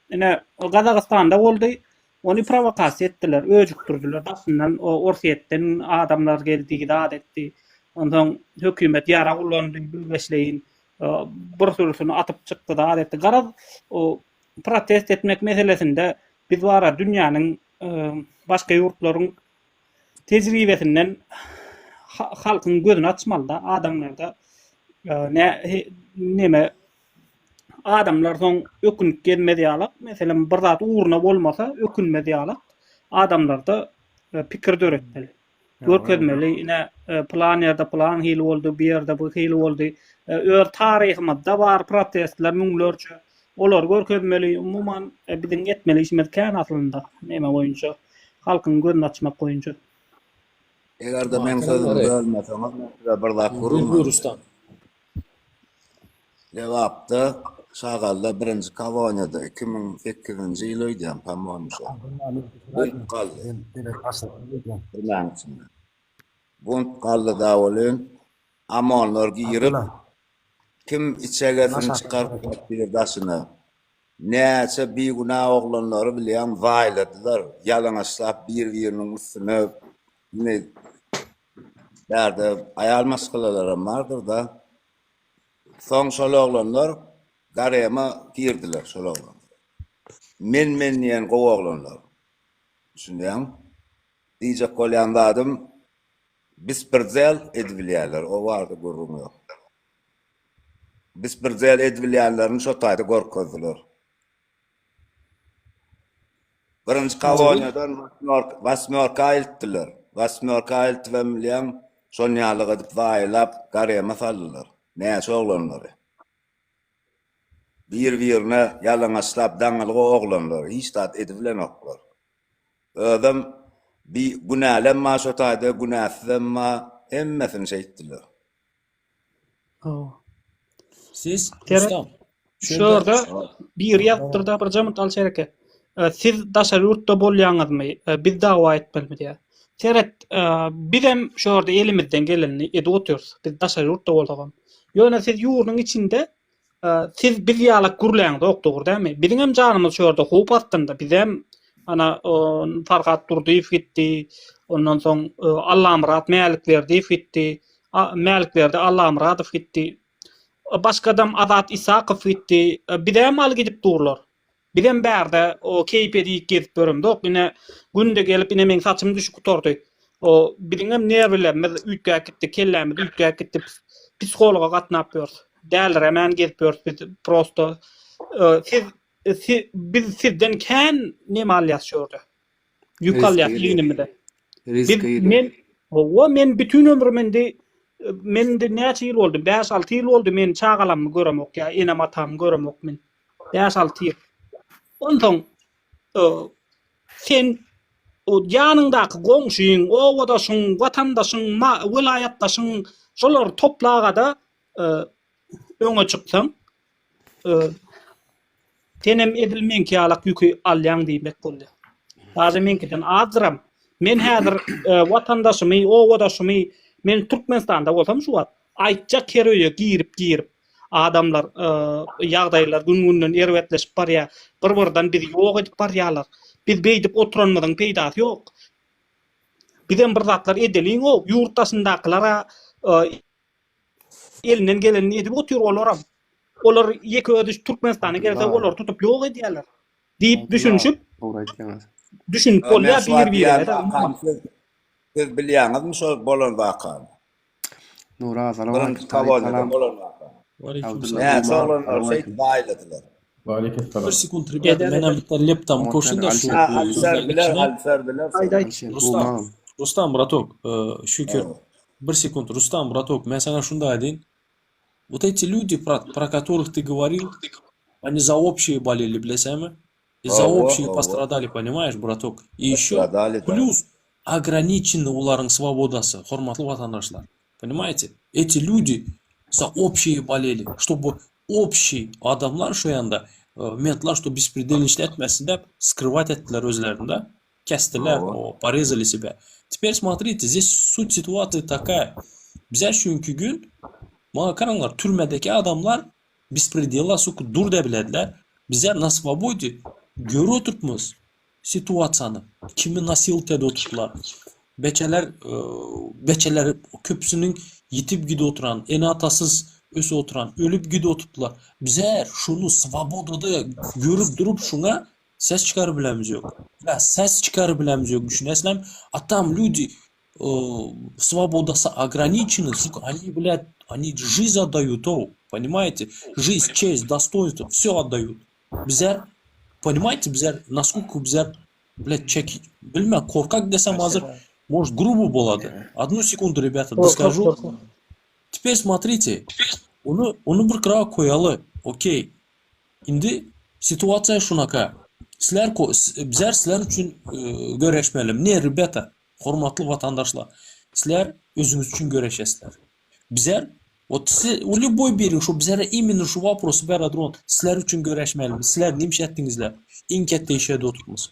Ene Gazagystanda boldy. Onu provokasiýa etdiler, öjükdirdiler. Daşyndan o Orsiýetden adamlar geldi, daat etdi. Ondan hökümet ýara ullandy, bilgeçleýin. Bir sürüsini atyp çykdy, daat etdi. Garaz o protest etmek meselesinde biz wara dünýäniň başga ýurtlaryň tejribesinden halkyň gözüni açmaly da, adamlarda neme adamlar soň ökünüp gelmedi ýaly. Meselem bir zat uğruna bolmasa ökünmedi ýaly. Adamlarda pikir döretmeli. Görkezmeli. Ine plan ýerde plan hili boldy, bir ýerde bu hili boldy. Öz taryhymyzda bar protestler müňlerçe. Olar görkezmeli. Umuman biziň etmeli işimiz kän aslında. Neme boýunça halkyň gözüni açmak boýunça. Eger de men sözümü bölmesem, bir daha kurulmam. Cevapta Şagalda birinci Kavonya'da 2008-nji ýyl öýdüm, tamamşa. Bunt kaldı. Birmäň içinde. Bunt kaldı da bolyn. Amonlar giyirip kim içegerini çıkarıp bir daşyny. Näçe begunah oglanlary bilýän vaýladylar. Ýalaňaçlap bir-biriniň üstüne ne derde ayal maskalalarım vardır da son şol oglanlar garema girdiler şol oglanlar. Men diýen gowy oglanlar. Şundan diýjek bolýan adam bispirzel edilýärler. O barda gurrum ýok. Bispirzel edilýärlerini şo taýda gorkozdylar. Birinji Kavonyadan Vasmyorka eltdiler. Vasmyorka eltibem bilýän şonýalyk edip vaýlap garema saldylar. Näçe oglanlary. Bir-birine ýalaňaçlap daňylyk oglanlar, hiç tat edilenoklar. Ödüm bir günälenma şo taýda günäsizlenma hemmesini şeýtdiler. Siz Ustam. Şurada bir ýatdyrda bir jamat alşereke. Siz daşary ýurtda bolýaňyzmy? Biz dawa etmeli diýär. Seret bizem şurada elimizden geleni edip oturýarys. Biz daşary ýurtda bolsagam. Ýöne siz ýurduň içinde siz biz ýalyk gürläňde okdyr dämi? Biziň hem janymyz şurada hoop atdynda bizem ana Farhat Durdyýew gitdi. Ondan soň Allamrat Mälikler diýip gitdi. Mäliklerde Allamradow gitdi. başka adam Azat İsakov gitti. Bidem al gidip durlar. Bidem bärde o keypedi gezip görüm. Dok yine günde gelip yine men saçım düşüp kutordu. O biringem nervilerimiz ütgä gitti, kellemiz ütgä gitti. Psikologa gatnap ýör. Dälir hemen gezip ýör. Biz prosto biz sizden kän näme alýaşýardy? Ýük alýas ýygnymyda. Men bütün ömrümde mende näçe ýyl boldy? 5-6 ýyl boldy men çagalammy göremok ýa enem atammy göremok men. 5-6 ýyl. Ondan sen o ýanyndaky goňşyň, owadaşyň, watandaşyň, vilayatdaşyň şolar toplagada öňe çyksaň tenem edilmeň ýalak ýükü alýan diýmek boldy. Hazır menkiden azram. Men häzir watandaşymy, owadaşymy men Türkmenistanda bolsam şu wagt aýtja kereýe girip adamlar ýagdaýlar gün-günden erwetleşip barýar. Bir-birden biz ýok edip barýarlar. Biz beýdip oturanmadan peýdasy ýok. Bizden bir zatlar edeliň o ýurtdaşyndakylara elinden geleni edip oturýar olaram. Olar ýeke ödüş Türkmenistana gelse olar tutup ýok edýärler. Diýip düşünşüp düşünüp bolýar bir-birine. Siz bilýäňizmi şol bolan waka? Nura Bolan waka. Ne solan şey bayladılar. Bir sekund ribet, mena bitti laptopum koşunda şu. Alfer biler. Rustam Bratok, şükür. Bir секунд, Рустам, браток, я sana şunu da edeyim. Вот эти люди, про которых ты говорил, они за общие болели, блесами, и за общие пострадали, понимаешь, браток? И еще плюс ограничены уларың свободасы, hormatly vatandaşlar. Понимаете? Эти люди за общие болели, чтобы общий adamlar şu yanda mentlar, что беспредельничать etmesin de скрывать ettiler özlerinde. Kestiler, порезали себя. Теперь смотрите, здесь суть ситуации такая. Bizler çünkü gün, bana karanlar, türmedeki adamlar bespredella suku dur da bilediler. Bizler na svobodi görü oturtmuz situasyonu. Kimi nasiltede oturttular. Beçeler köpsünün yitip gidi oturan, en atasız öse oturan, ölüp gidi oturttular. Bizler şunu svobodada görüp durup şuna ses çıkarabilemiz yok. Ya ses çıkarabilemiz yok. Düşünesem, там люди свободасы ограничены, сука, они, блядь, они жизнь отдают, понимаете? Жизнь, честь, достоинство, все отдают. Bizler, понимаете, bizler, насколько bizler, блядь, чеки, bilmem, korkak desem hazır, может, грубо болады. Одну секунду, ребята, доскажу. Теперь смотрите, onu bir kırağa koyalı, okey. Şimdi situasiya şunaka. Bizler sizler için göreşmeyelim. Ne, rебята? Hormatly vatandaşlar, sizler özünüz için göreşesizler. Bizler, o любой biri şu bizlere именно şu vопросы beradron, sizler için göreşmeliyiz. Sizler ne iş ettinizler? En kette işe de oturtmaz.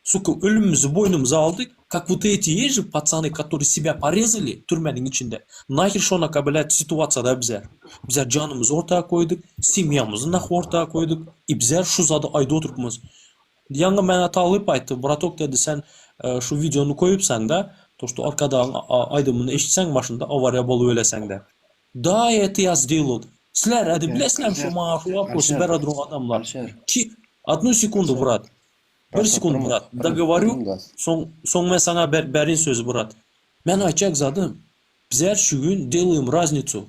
Suka ölümümüzü boynumuza aldık. Как вот эти есть же пацаны, которые себя порезали türmenin içinde. Nahir şona kabilet situasiyada bizler. Bizler canımızı ortaya koyduk, simyamızı ortaya koyduk. Bizler şu zada ayda oturtmaz. Yanına bana talıp aytdı. Bratok dedi sen şu videonu koyupsan da то что arkada aydımını eşitsen başında avariya bolu ölesen de. Да, это я сделал. Sizler hadi bilesler şu maaşı вопросы beradron adamlar. Ki одну секунду брат. Bir sekund брат. Договорю. Son ben sana berin sözü брат. Ben aytacak zadım. Bizler şu gün делаем разницу.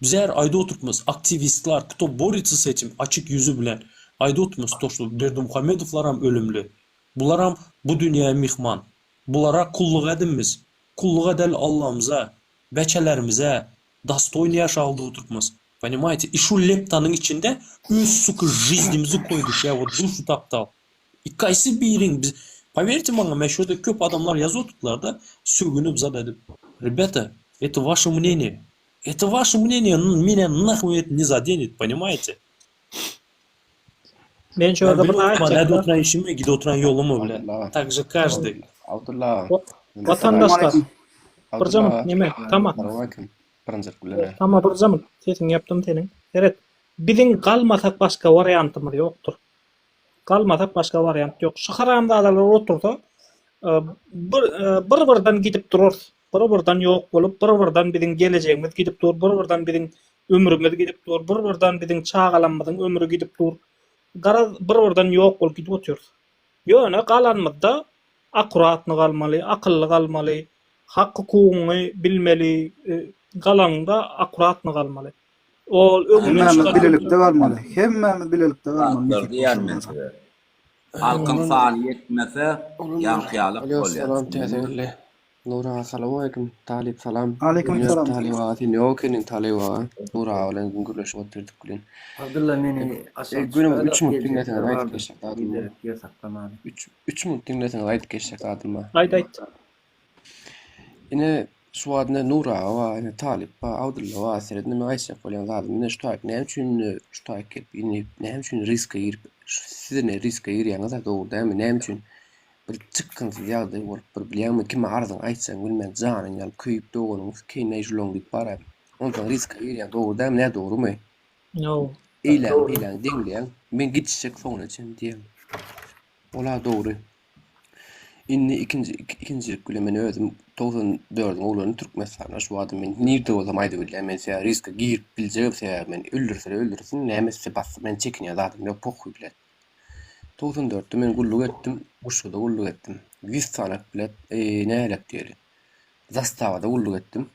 Bizler ayda oturtmaz. Aktivistler, кто борется с этим açık yüzü bilen. Ayda oturtmaz. То что Berdimuhamedovlar ölümlü. Bular bu dünyaya mihman. Bulara kulluk edinmiz. Kulluk edel Allah'ımıza, beçelerimize, dostoyni yaşaldı oturtmaz. Понимаете? И şu leptanın içinde öz suku жизнimizi koyduk ya. Вот душу taptal. И kaysi birin biz. Поверьте bana, ben şurada köp adamlar yazı oturttular da sürgünüp zad edip. Ребята, это ваше мнение. Это ваше мнение, меня нахуй это не заденет, понимаете? Ben şöyle bir ayet oturan işime, gide oturan yolumu bile. Так же каждый. Vatandaşlar. Bir zaman neme? Tamam. Tamam bir zaman. Sesin yaptım senin. Evet. Bizim kalmasak başka varyantımız yoktur. Kalmasak başka varyant yok. Şaharamda adalar oturdu. Bir-birden gidip durur. Bir-birden yok olup, bir-birden bizim geleceğimiz gidip durur. Bir-birden bizim ömrümüz gidip dur. Bir-birden biziň çağalanmadyň ömrü gidip dur. Gara bir-birden ýok bolup gidip oturýar. Ýöne galanmazda akuratny galmaly, akylly galmaly, hak hukugyny bilmeli, galanda akuratny galmaly. Ol Hemmemiz bilelikde galmaly. Hemmemiz bilelikde galmaly. Halkın faali yetmese yanqıyalık Selam bolýar. teyzeler. Nura assalamualaikum. Talip salam. Aleykümselam. Talibatin yokenin taliba. Nura bilen güngürleşip oturduk bilen. Abdullah meni Günüm 3 minut dinleten ayet geçecek adım. Yasaklamaly. 3 minut dinleten ayet geçecek adım. Ayt. Ine suadne Nura wa ine Talip wa Abdullah wa seredne me ayşek bolan zalim. Ine şutak ne üçin şutak kelip ine ne üçin riske girip sizine riske girýäňiz da doğru dämi ne üçin bir çıkkınsız ýagdaý bolup bir bilýärmi kime arzyň aýtsaň bilmän janyň ýalyp köýüp doganuňyz keýne julong diýip barap. Ondan riske girýän doğru dämi ne doğrumy? No. Eýlen deňleýän men gitişek soň için diýem. Ola doğru. Inni ikinci gülemen özüm 94 oğlanı Türkmenistan'a şu adım men nirde olam ayda bilýär men sen riske girip biljek sen men öldürsin nämesi bas men çekinýär zaten ýok pokuy bilen 94'te men gulluk etdim Uşuda gulluk etdim 100 sanak bilet näläp diýeli Zastavada gulluk etdim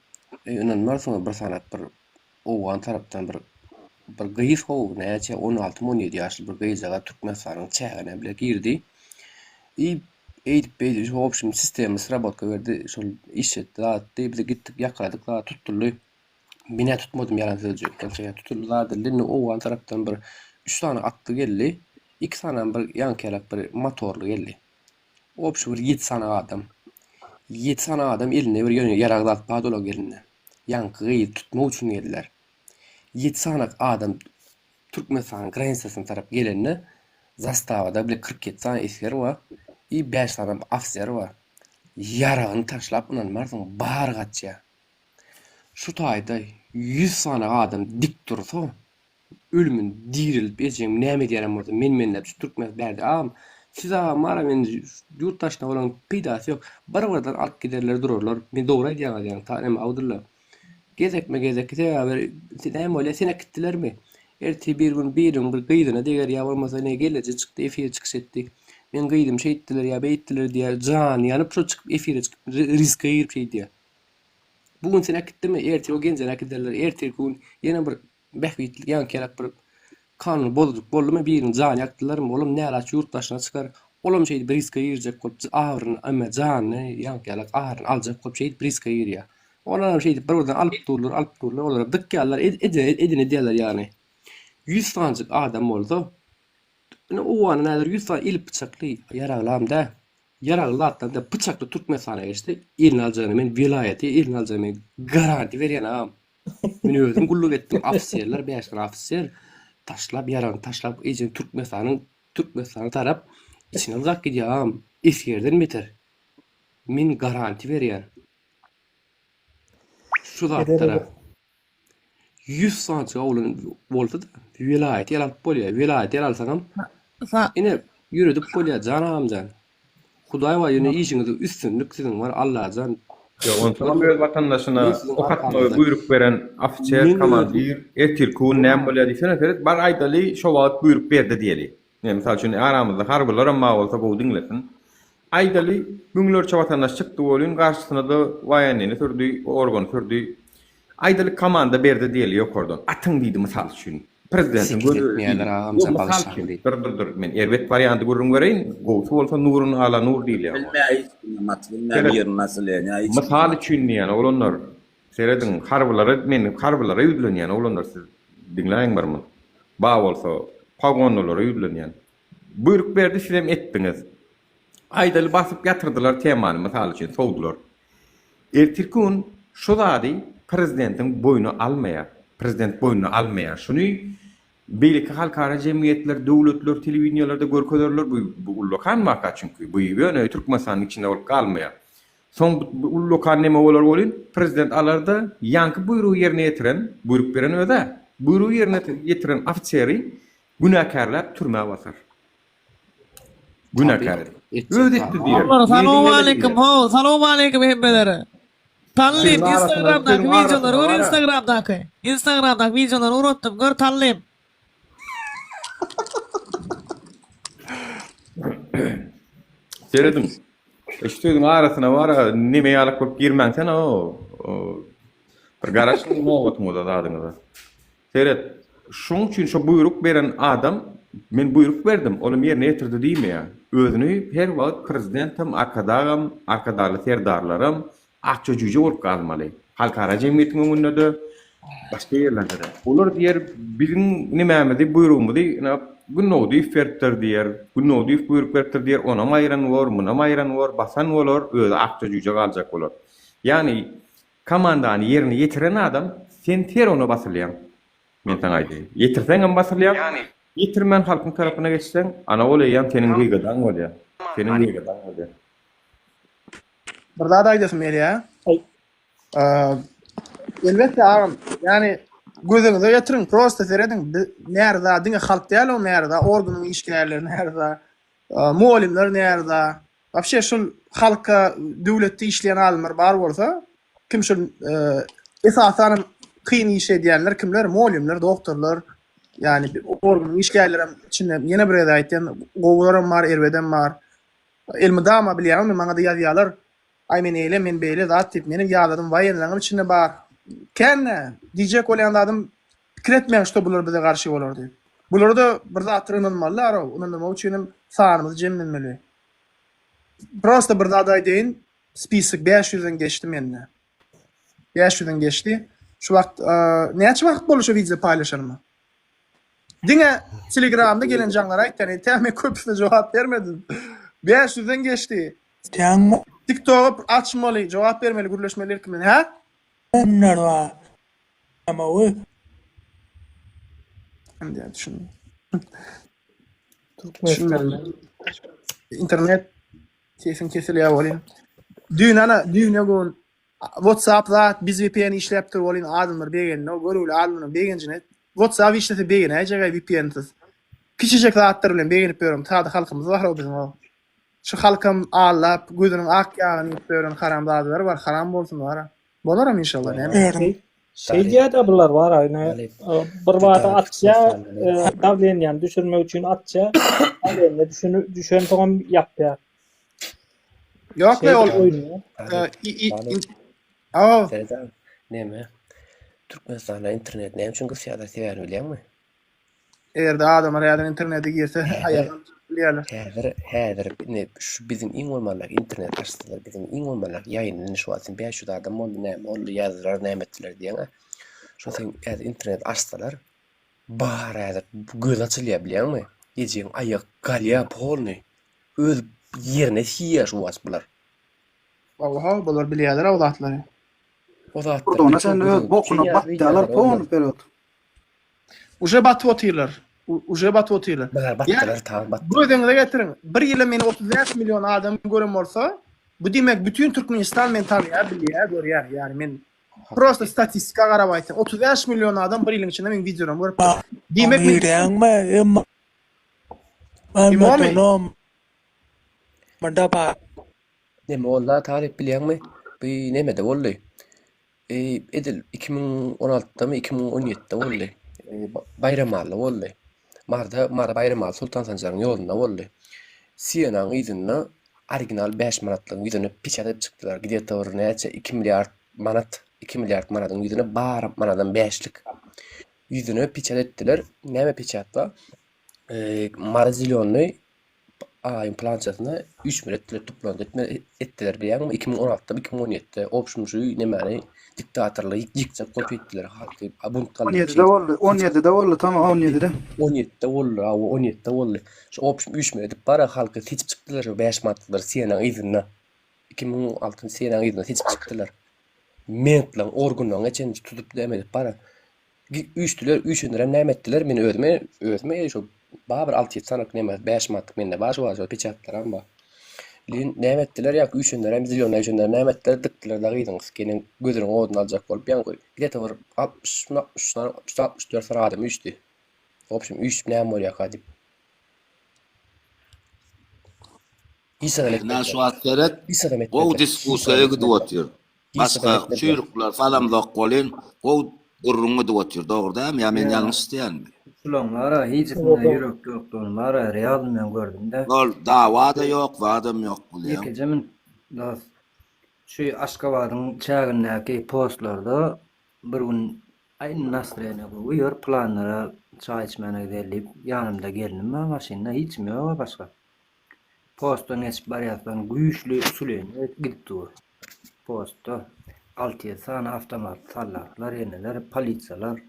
inanmar soňra bir sanak bir owan tarapdan bir gyýyş gowy näçe 16-17 ýaşly bir gyýjaga Türkmenistanyň çägine bile girdi. Eğitip beydi, şu option sistemi srabotka verdi, şol iş etti, dağıttı, bize gittik, yakaladık, tutuldu. Bine tutmadım yalan sözcük, tutuldu, dağıttı, o an taraftan bir 3 tane atlı geldi, 2 tane bir yankelak bir motorlu geldi. Option bir 7 tane adam. 7 tane adam eline bir yönü yaraglat padolog eline. Yankıyı tutma için geldiler. 7 tane adam Türkmenistan graniçasına taraf gelenine Zastavada bile 47 tane esker var. 5 tane afser var. Yarağını taşlap inanmarsın bahar gaçya. Şu tayda 100 tane adam dik dursa ölümün dirilip ejem näme diýerim orada men Türkmen berdi. Siz mara men yurttaşna bolan pidasy ýok. Barbardan alyp giderler dururlar. Men dogry diýýär tanem Abdullah. Gezekme näme bolýar sene gitdilermi? Erti bir gün bir gyýdyna diýer ýa bolmasa ne gelece çykdy efire çykyş etdik. Men gyýdym şeýitdiler ýa beýitdiler diýär jan ýanyp çykyp efire çykyp riske girip şeý diýär. Bugün sene gitdimi? Erti o gençler giderler. Erti gün ýene bir behbitlik ýa kelek bir kanun boldumy birini jan ýakdylarmy? Olam näraç yurtdaşyna çykar. Olam şeýdi bir riske girjek bolup aýryny amma janyny ýa kelek aýryny aljak bolup şeýdi bir riske girýär. Olar şeýdi birden alyp dururlar, olar dykýarlar, edine diýerler ýani. 100 tancık adam bolsa o an näder 100 tane il bıçaklı yaraglamda yaraglatdan da bıçaklı Türkmenistan'a geçti. Elini alacağını men vilayeti elini alacağını men garanti berýän am. Men özüm gulluk etdim afserler 5 tane afser taşlap yaran taşlap ejen Türkmenistan'a tarap içine uzak gidýär. Eskerden beter. Men garanti berýän. Şu zatlara 100 tane oğlan bolsa da vilayet yalanıp bolýar. Vilayet yalansaňam ine ýürüdip bolýar janamjan. Hudaý wa ýöne işiňizde üstünlük siziň var Allahjan. Ondan bir vatandaşına okatma buyruk veren afçer, komandir, ertirkun näme bolýar diýsene teret bar aýdaly şo wagt buyruk berdi diýeli. Mesal üçin aramyzda harbylar amma bolsa bu diňlesin. Aýdaly müňlerçe vatandaş çykdy bolýan garşysyna da waýanyny türdi, organ türdi. Aýdaly komanda berdi diýeli ýokardan. Atyň diýdi misal üçin. Prezidentin gönderýärler hamza balşan. Dur. Men erbet varianty gurrun göreýin. Gowsu bolsa nurun ala nur diýilýär. Misal üçin ýani olanlar seredin harbylara ýüzlenýän olanlar siz diňläýin barmy? Ba bolsa pagonlara ýüzlenýän. Buyruk berdi siz hem etdiňiz. Aýdaly basyp ýatyrdylar temany misal üçin sowdular. Ertirkun şu zady prezidentin boynu almaýar. Prezident boynu almaýar. Şuny beýleki halkara jemgyýetler, döwletler, telewiziýonlarda görkezlerler bu ullokan maka çünki bu ýöne Türkmenistanyň içinde bolup galmaýar. Soň bu ullokan näme bolar bolýan? Prezident alarda ýanky buyrugy ýerine ýetiren, buyruk beren öde. Buyrugy ýerine ýetiren afiseri günakarlap türmäge basar. Günakar. Ödetdi diýer. Salamu alaykum hemmilere. Tanlayayım. Senin arasına- Instagram'daki senin videoları arasına var var ya. Instagram'daki. Instagram'daki videoları unuttum. Gör tanlayayım. Seyredim. Üstüdün arasına var ya, nimeyi alıp koyup girmen sen o. Bir garaşın nime oğutun da adını. Seyret. Şun için şu buyruk veren adam, men buyruk verdim, onun yerine getirdi değil mi ya? Özünü her vakit prezidentim, arkadalı serdarlarım, akça cüce olup kalmalı. Halkara cemiyetin önünde de, başka yerlerde de. Olur diğer bizim nimemizi buyruğumuzu günnoğdu iferttir diyer, günnoğdu if buyruk vertir diyer, ona mayran var, buna mayran var, basan olur, özü akça cüce kalacak olur. Yani komandanı yerine getiren adam, sen ter onu basılayan. Men taň aýdy. Yetirseň basylýar. Yani yetirmen halkyň tarapyna geçseň, ana bolýan senin gıýgadan bolýar. Senin gıýgadan bolýar. Bir daha da aýdasym meli ya. Elbette ağam. Yani gözüňize getirin, prosta seredin. Nerede diňe halk däl o nerede, organyň işgärleri nerede, muallimler nerede. Wapşe şol halka, döwletde işleýän adamlar bar bolsa, kim şol esasan kıyın iş ediyenler kimler? Muallimler, doktorlar, yani organın işgärleri içinde yine bir ede aýtdan gowlaram var, erbeden var. Elmi dama bilýän, maňa da ýazýarlar. Ay men eýle, men beýle zat diýip menim ýaladym waýenlaryň içinde bar. Kenne diýjek bolýan adam pikir etmeýän şo bular bize garşy bolar diýip. Bular da bir zat tırnanmalylar, onundan üçin sanymyz jemlenmeli. Prosta bir zat aýdyn, spisik 500'den geçdi menne. 500'den geçdi. Şu vakt näçe vakt bolýar şu video paylaşalım? Diňe Telegram'da gelen canlar aýtdy, täme köpüne jogap bermedin. 500'den geçdi. Täme TikTok açmaly, jogap bermeli, gürleşmeli erkmen, ha? Nerede? Ama o. Hadi düşün. İnternet kesin kesilýär bolýar. Düýne gon WhatsApp'da biz VPN işlepdir bolýan adamlar begen, o görüli adamlar begenjine WhatsApp işleti begen, aýjaga VPN'siz. Kiçijek zatlar bilen begenip berem, taýda halkymyz bar o bizim o. Şu halkym allap, gözüniň ak ýagyny ýüpberen haramdadylar bar, haram bolsun bar. Bolaram inşallah, näme? Şey diýär bular var aýna. Bir wagt atça, davlenýän düşürmek üçin atça, davlenýä düşen toňam ýapýar. Yok be ol. Näme? Türkmenistan'da internet näme üçin gysýada sewer bilýärmi? Erde adamlar ýa-da internete girse aýagan bilýärler. Häzir ne şu bizim iň bolmanlar internet açdylar, bizim iň bolmanlar ýaýnyny şu wagtyn 500 adam boldy, näme boldy ýazdylar, näme etdiler diýen. Şoň häzir internet açdylar. Bar häzir göz açylýar bilýärmi? Ýejiň aýak galýa polny. Öz yerine hiýer şu wagt bular. Wallahi bular bilýärler awlatlary. Ona sen öz bokuna batdalar pon perot. Uje batyp otyrlar. Uje batyp otyrlar. Batdalar tamam bat. Bu ödüňize getirin. Bir ýylda meni 35 milyon adam gören bolsa, bu diýmek bütün Türkmenistan men tanýar, bilýär, görýär. Yani men prosta statistika garap aýtdym. 35 milyon adam bir ýylyň içinde men videolarym görüp. Diýmek men Imam. Mandapa. Näme bolla tarih bilýärmi? Bu nämede boldy? Edil 2016'da 2017'de boldy. Bayramalla boldy. Marda Bayramal Sultan Sancaryň ýolunda boldy. Siýanyň ýyzyna original 5 manatlyk ýyzyny piçatyp çykdylar. Gidetor näçe 2 milliard manat, 2 milliard manatyň ýyzyny bar manadan 5'lik ýyzyny piçat etdiler. Näme piçatda? Marzilyony implantasyna 3 milletler toplandy etdiler bilýärmi? 2016'da 2017'de opşumşy nämäni diktatorlyk ýykjak goýup etdiler halky. 17'de boldy, 17'de boldy, tamam 17'de. 17'de boldy, 17'de boldy. Şu opşum 3 millet bara halky seçip çykdylar, 5 manatlar Siýanyň ýyzyna. 2006 Siýanyň ýyzyna seçip çykdylar. Men bilen organyň geçen tutup demedip bara. Üçtüler, üçünde näme etdiler? Meni özme şu bir 6-7 sanak näme 5 manat mende bar şu piçatlar amma. Lin näme etdiler ýa-ki üçünde milyonlar üçünde näme etdiler dykdylar da gydyňyz. Kenen gözüň oduny aljak bolup ýan goý. Gide bir 64 adam üçdi. Opşum 3 näme bolýar hadip. Näşuat keret. O diskusiýa gidip otyr. Başka çürükler falan da kolin o urrunu da otur doğru değil mi? Ya men yanlış diýenmi? Şulanlara hiç içinde yürek yok donlara real men gördüm de. Ol dava da yok, vadam yok bu ya. Gecemin da şu Aşgabat'ın çağındaki postlarda bir gün aynı nasrene koyuyor planlara çay içmene gidelim. Yanımda gelinim ben maşinda hiç mi yok başka. Posttan geçip bariyattan güçlü usulüne gidip dur. Posta 6 tane avtomat sallarlar, yeneler, polisalar.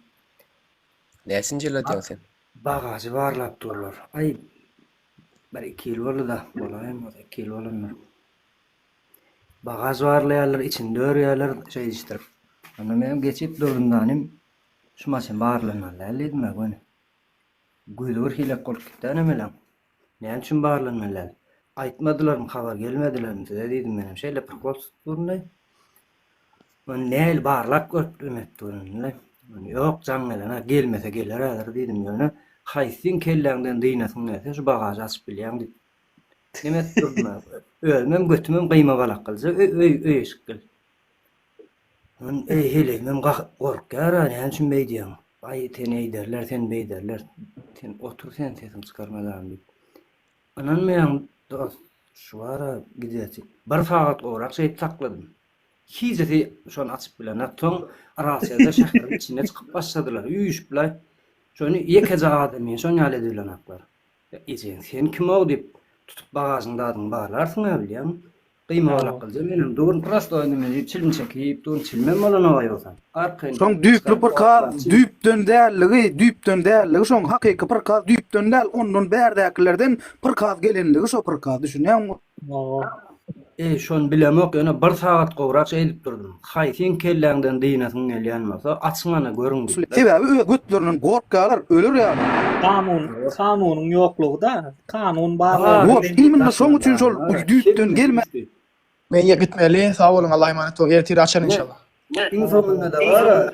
Näsin jelatýan sen? Bagajı varlap durlar. Ay, bir 2 yıl oldu da, bolayım, 2 yıl olunlar. Bagaj varlayalar, içinde örüyorlar, şey iştirip. Onu benim geçip durumdanim, şu maşin bağırlanmalı, elledim ben bunu. Güydür hile korkuttan emelim. Ne için bağırlanmalı? Aytmadılar mı, haber gelmediler mi size dedim benim şeyle pırkol durumdayım. Onu neyle bağırlak gördüm et durumdayım. Yok canlına gelmese gelir adır dedim yani. Haysin kellenden diynesin neyse şu bagajı açıp bileyim dedim. Demet durdum abi. Ölmem götümem kıyma balak kılsa öy ışıkkıl. Heleyimem korkar yani için beydiyen. Ay sen eyderler sen beyderler. Sen otur sen sesin çıkarmadan deyip. Anan meyan şu ara gidecek. Bir saat olarak şey sakladım. Hizeti şu an açıp bilen ton arasında şehrin içine çıkıp başladılar. Uyuşup bilay. Şunu yekece adamın son haledilen aklar. İçin sen kim ol deyip tutup bagajında adın bağlarsın öyle Kıyma alak kılca benim doğru prosto önüme çilmin çekip doğru çilmem olan o yoldan. Son düýplü bir kaz düýpden dälligi şoň hakyky bir kaz düýpden däl ondan bärdäkilerden bir kaz gelenligi şo bir kaz düşünýärmi? Şon bilemok ýöne bir saat gowrak şey edip durdum. Haýsyn kelläňden diýnesin gelýänmese açyňana görüň. Sebäbi götleriniň gorkalar ölür ýa. Kanunyň ýoklugy da, kanun barlar. Ilminde şoň üçin şol düýpden gelme. Men gitmeli. Sağ olun. Allah'a emanet olun. Ertir açar inşallah. İnsanında da var.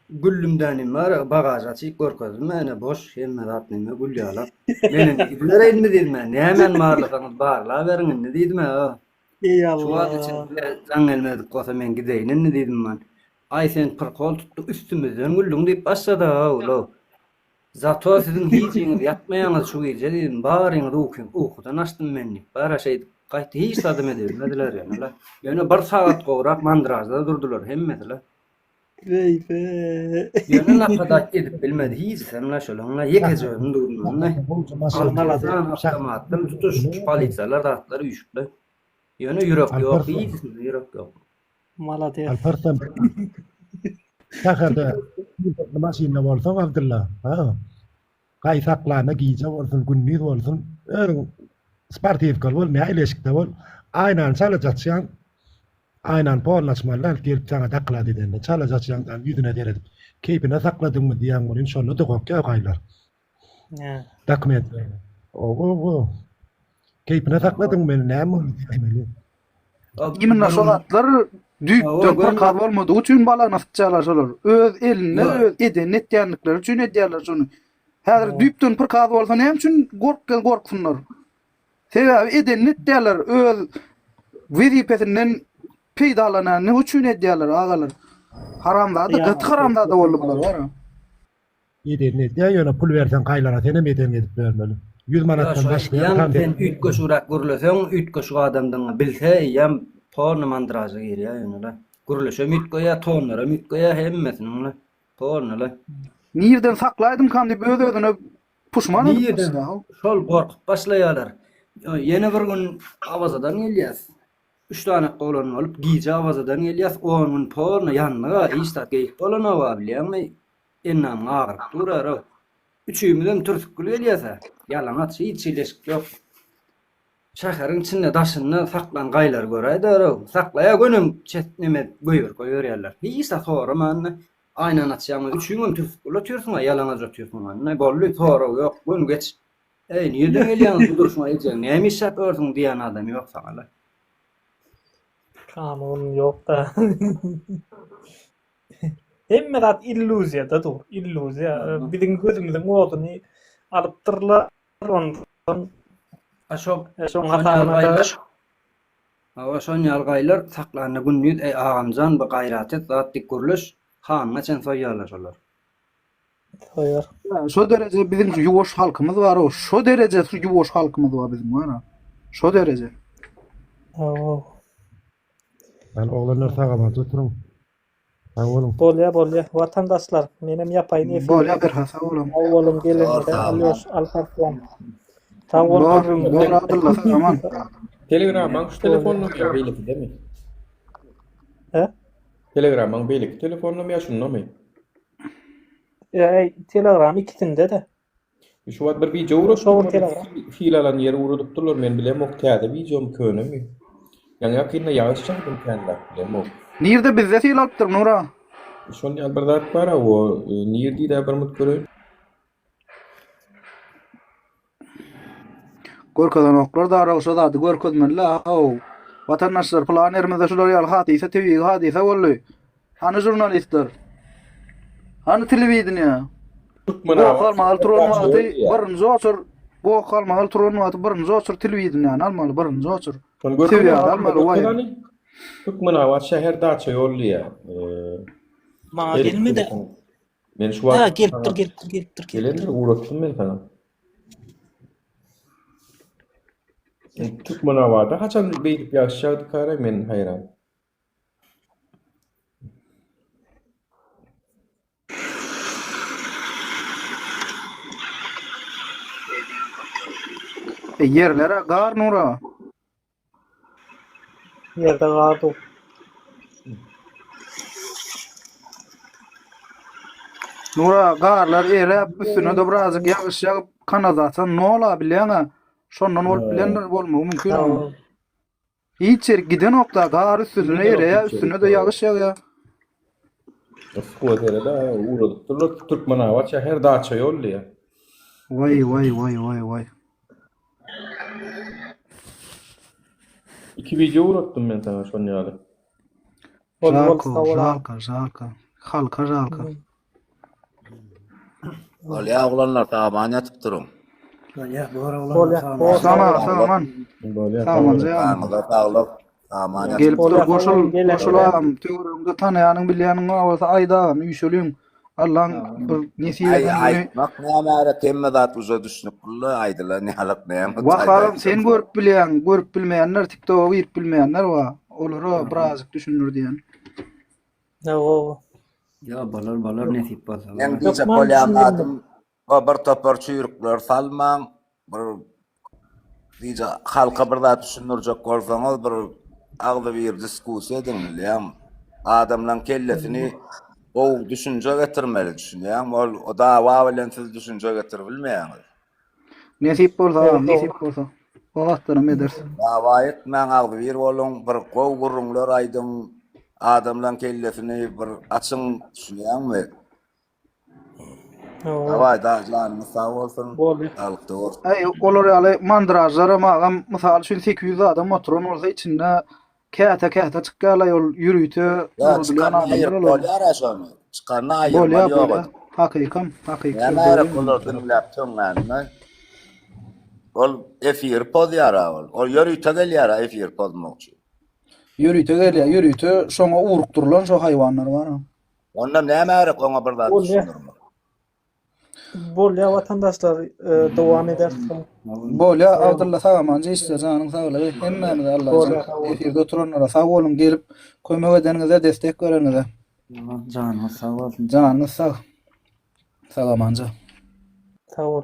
Güllümdenim var. Bagaj açıp korkadım. Mene boş. Hemme ratnime gül yalap. Mene gidiler elini dedim ben. Ne hemen bağırlasanız bağırla verin. Ne dedim ha. Ey Allah. Şu an için can gelmedik. Kosa men gideyim. Ne dedim ben. Ay sen parkol tuttu üstümüzden güllüm deyip başladı ha oğlu. Zato sizin hiyeceğiniz yapmayanız şu gece dedim. Bağırın okuyun. Okudan açtım ben. Bara şey Qayta hiç tadım edilmediler yani. Yani bir saat gowrak mandrazda durdular hemmediler. Vey be. Yani napadat edip bilmedi hiç senle şolunla yekeceğim durumda. Almaladan avtomattan tutuş polisalar da atları uyuşuplar. Yani yürek yok hiç yürek yok. Malatya. Alparslan. Şahada maşinne bolsa Abdullah. Ha. Kaysaklarına giyce bolsun, günlük bolsun. Sportif kal bol, näileşikde bol. Aynan çalajatsan, aynan porlaşmalar gelip sana takla dedende. Çalajatsan yüzüne deredip. Keypine sakladın mı diyen bolun şonu da kokya kaylar. Dokument. O. Keypine sakladın mı näme demeli? Kimin solatlar düýpden bir kaz bolmadygy üçin bala nasçalar şolar. Öz eline öz eden etýänlikleri üçin edýärler şonu. Häzir düýpden bir kaz bolsa näme üçin gorksunlar? Sebäbi eden etýärler öz wezipesinden peýdalanan ne üçin edýärler agalar. Haramda da gıt haramda da boluplar var. Eden etýär ýöne pul bersen kaýlara seni meden edip bermeli. 100 manatdan başlaýan sen ütke şurak gurulasaň ütke şu adamdan bilse ýam porno mandrazy gerýär ýöne. Guruluşa mütgoya tonlara mütgoya hemmesini pornolar. Nirden saklaýdym kan diýip öz-özüne puşman bolýar. Şol gorkup başlaýarlar. Yine bir gün avazadan gelýäs. 3 tane qolan olup giýje avazadan gelýäs. Onun porno ýanyna istat geýip bolan aba bilýärmi? Ennam agyryp durar. Üçüýümizden türk gül gelýäs. Ýalaňat hiç çileşik ýok. Şäherin içinde daşynda saklan gaýlar göräýär. Saklaýa gönüm çet neme goýur goýarlar. Hiç de soraman. Aynan açýan üçüňüm türk gül ötýärsiň, ýalaňa ötýärsiň. Ne bolly sora ýok. Gün geç. Niýeden gelýän duruşma edýän? Näme iş ýapýarsyň diýen adam ýok saňa. Kanun yok da. Hemme dat illüzya da dur. İllüzya. Bizim gözümüzün oğlunu alıp tırlar ondan. Aşok. Son hatanada. Awa şon ýalgaýlar saklanyny günnüz agamjan bu gaýraty zat dik guruluş hanyna çen soýýarlar olar. Soýar. Şo derece bizim ýuwaş halkymyz bar, o şo derece ýuwaş halkymyz bar bizim bar. Şo derece. Ben oğlanlar sağamaz oturun. Sağ olun. Bolya vatandaşlar menem yapayın efendim. Bolya bir hasa oğlum. Oğlum gelin de alıyoruz alfarklan. Sağ Doğru olun. Abdullah aman. Telegram'dan şu telefonla ya beyleki değil mi? He? Telegram'dan beyleki telefonla mı ya şununla mı? Telegram ikisinde de. Şu wagt bir video uğraştım. Fil alan yeri uğradıp durlar men bilem ok täze videom köne mi? Yani yakında yağış çaktım kendiler bilem ok. Nerede bizde fil alıptır Nura? Şon alberdat para o nirdi de bir mutköre. Gorkadan oklar da aralsa da gorkudmalla o. Vatandaşlar plan ermede şular yal hadise TV hadise bolly. Hani jurnalistler? Hani televizyon ya? Gokal mal turanmaty birinji oçur. Gokal mal turanmaty birinji oçur televizyon yani almaly birinji oçur. TV almaly way. Türkmenabat şäher daça ýolly ya. Ma gelmedi. Men şu wagt Gelipdir. Gelir uğraştım men sana. Türkmenabatda haçan beýip ýaşaýdy kara men hayran. Yerlere gar Nura. Yerde gardy. Nura garlar erep üstüne de birazcık ýağış ýagyp kanazatsa ne ola bilýäňa? Şondan bolup bilenler bolmagy mümkin. Hiç yer giden nokta gar üstüne erep üstüne de ýağış ýagýar. Skuwatera da uğradyp durlar Türkmenabat şäher daça ýolly ya. Vay. İki video uğrattım men sana şon ýaly. Jalka. Halka. Bolya oglanlar taban yatyp durun. Ya doğru olar. Saman. Anıda taglyp taban yatyp. Gelip dur goşulam. Töwerümde tanýanyň bilýäniň awasa aýdagam üýşelýün. Allah'ın bir nesiyle Bak ne amara temmedat uza düşünüp kullu aydılar ne halak ne yamut. Bakalım sen görüp bilen, görüp bilmeyenler TikTok'u yiyip bilmeyenler var. Olur birazcık düşünür diyen. Ya balar nesip basar. Nem diýse polýanadım. O bir topar çüýrükler salmaň, bir diýse halka bir zat düşünürjek bolsaňyz bir agdy bir diskusiýa ediňler. Adamlaryň kellesini o düşünce getirmeli düşünýän. O da wa bilen siz düşünce getirbilmeýäňiz. Nesip bolsa. O wagtda edersin. Dawa etmäň agdy bir bolun bir gow gurrunlar aýdyň adamlaryň kellesini bir açyň düşünýänmi? Dawa da lan sağ bolsun. Alykdy bol. Olar ýaly mandrajlara magam mysal üçin 800 adam oturan bolsa içinde käte çykýarlar ýol ýürüýte bilen adamlar çıkarna aýyrma ýok. Hakykam. Näme bolar dinläp töňänme? Ol efir pod ýara ol. Ol ýürüýte gelýär efir podmokçy. Ýürüýte şoňa urukdurulan şo haýwanlar bar. Onda näme araq ona bir zat düşünürmü? Bolya vatandaşlar dowam eder. Bolya Abdullah Sagamanca istirjanyň saglygy hemmemize Allah efirde oturanlara sag bolun gelip kömek edeniňize destek bereniňize. Canınız sağ olsun. Canınız sağ. Sagamanca. Sağ ol.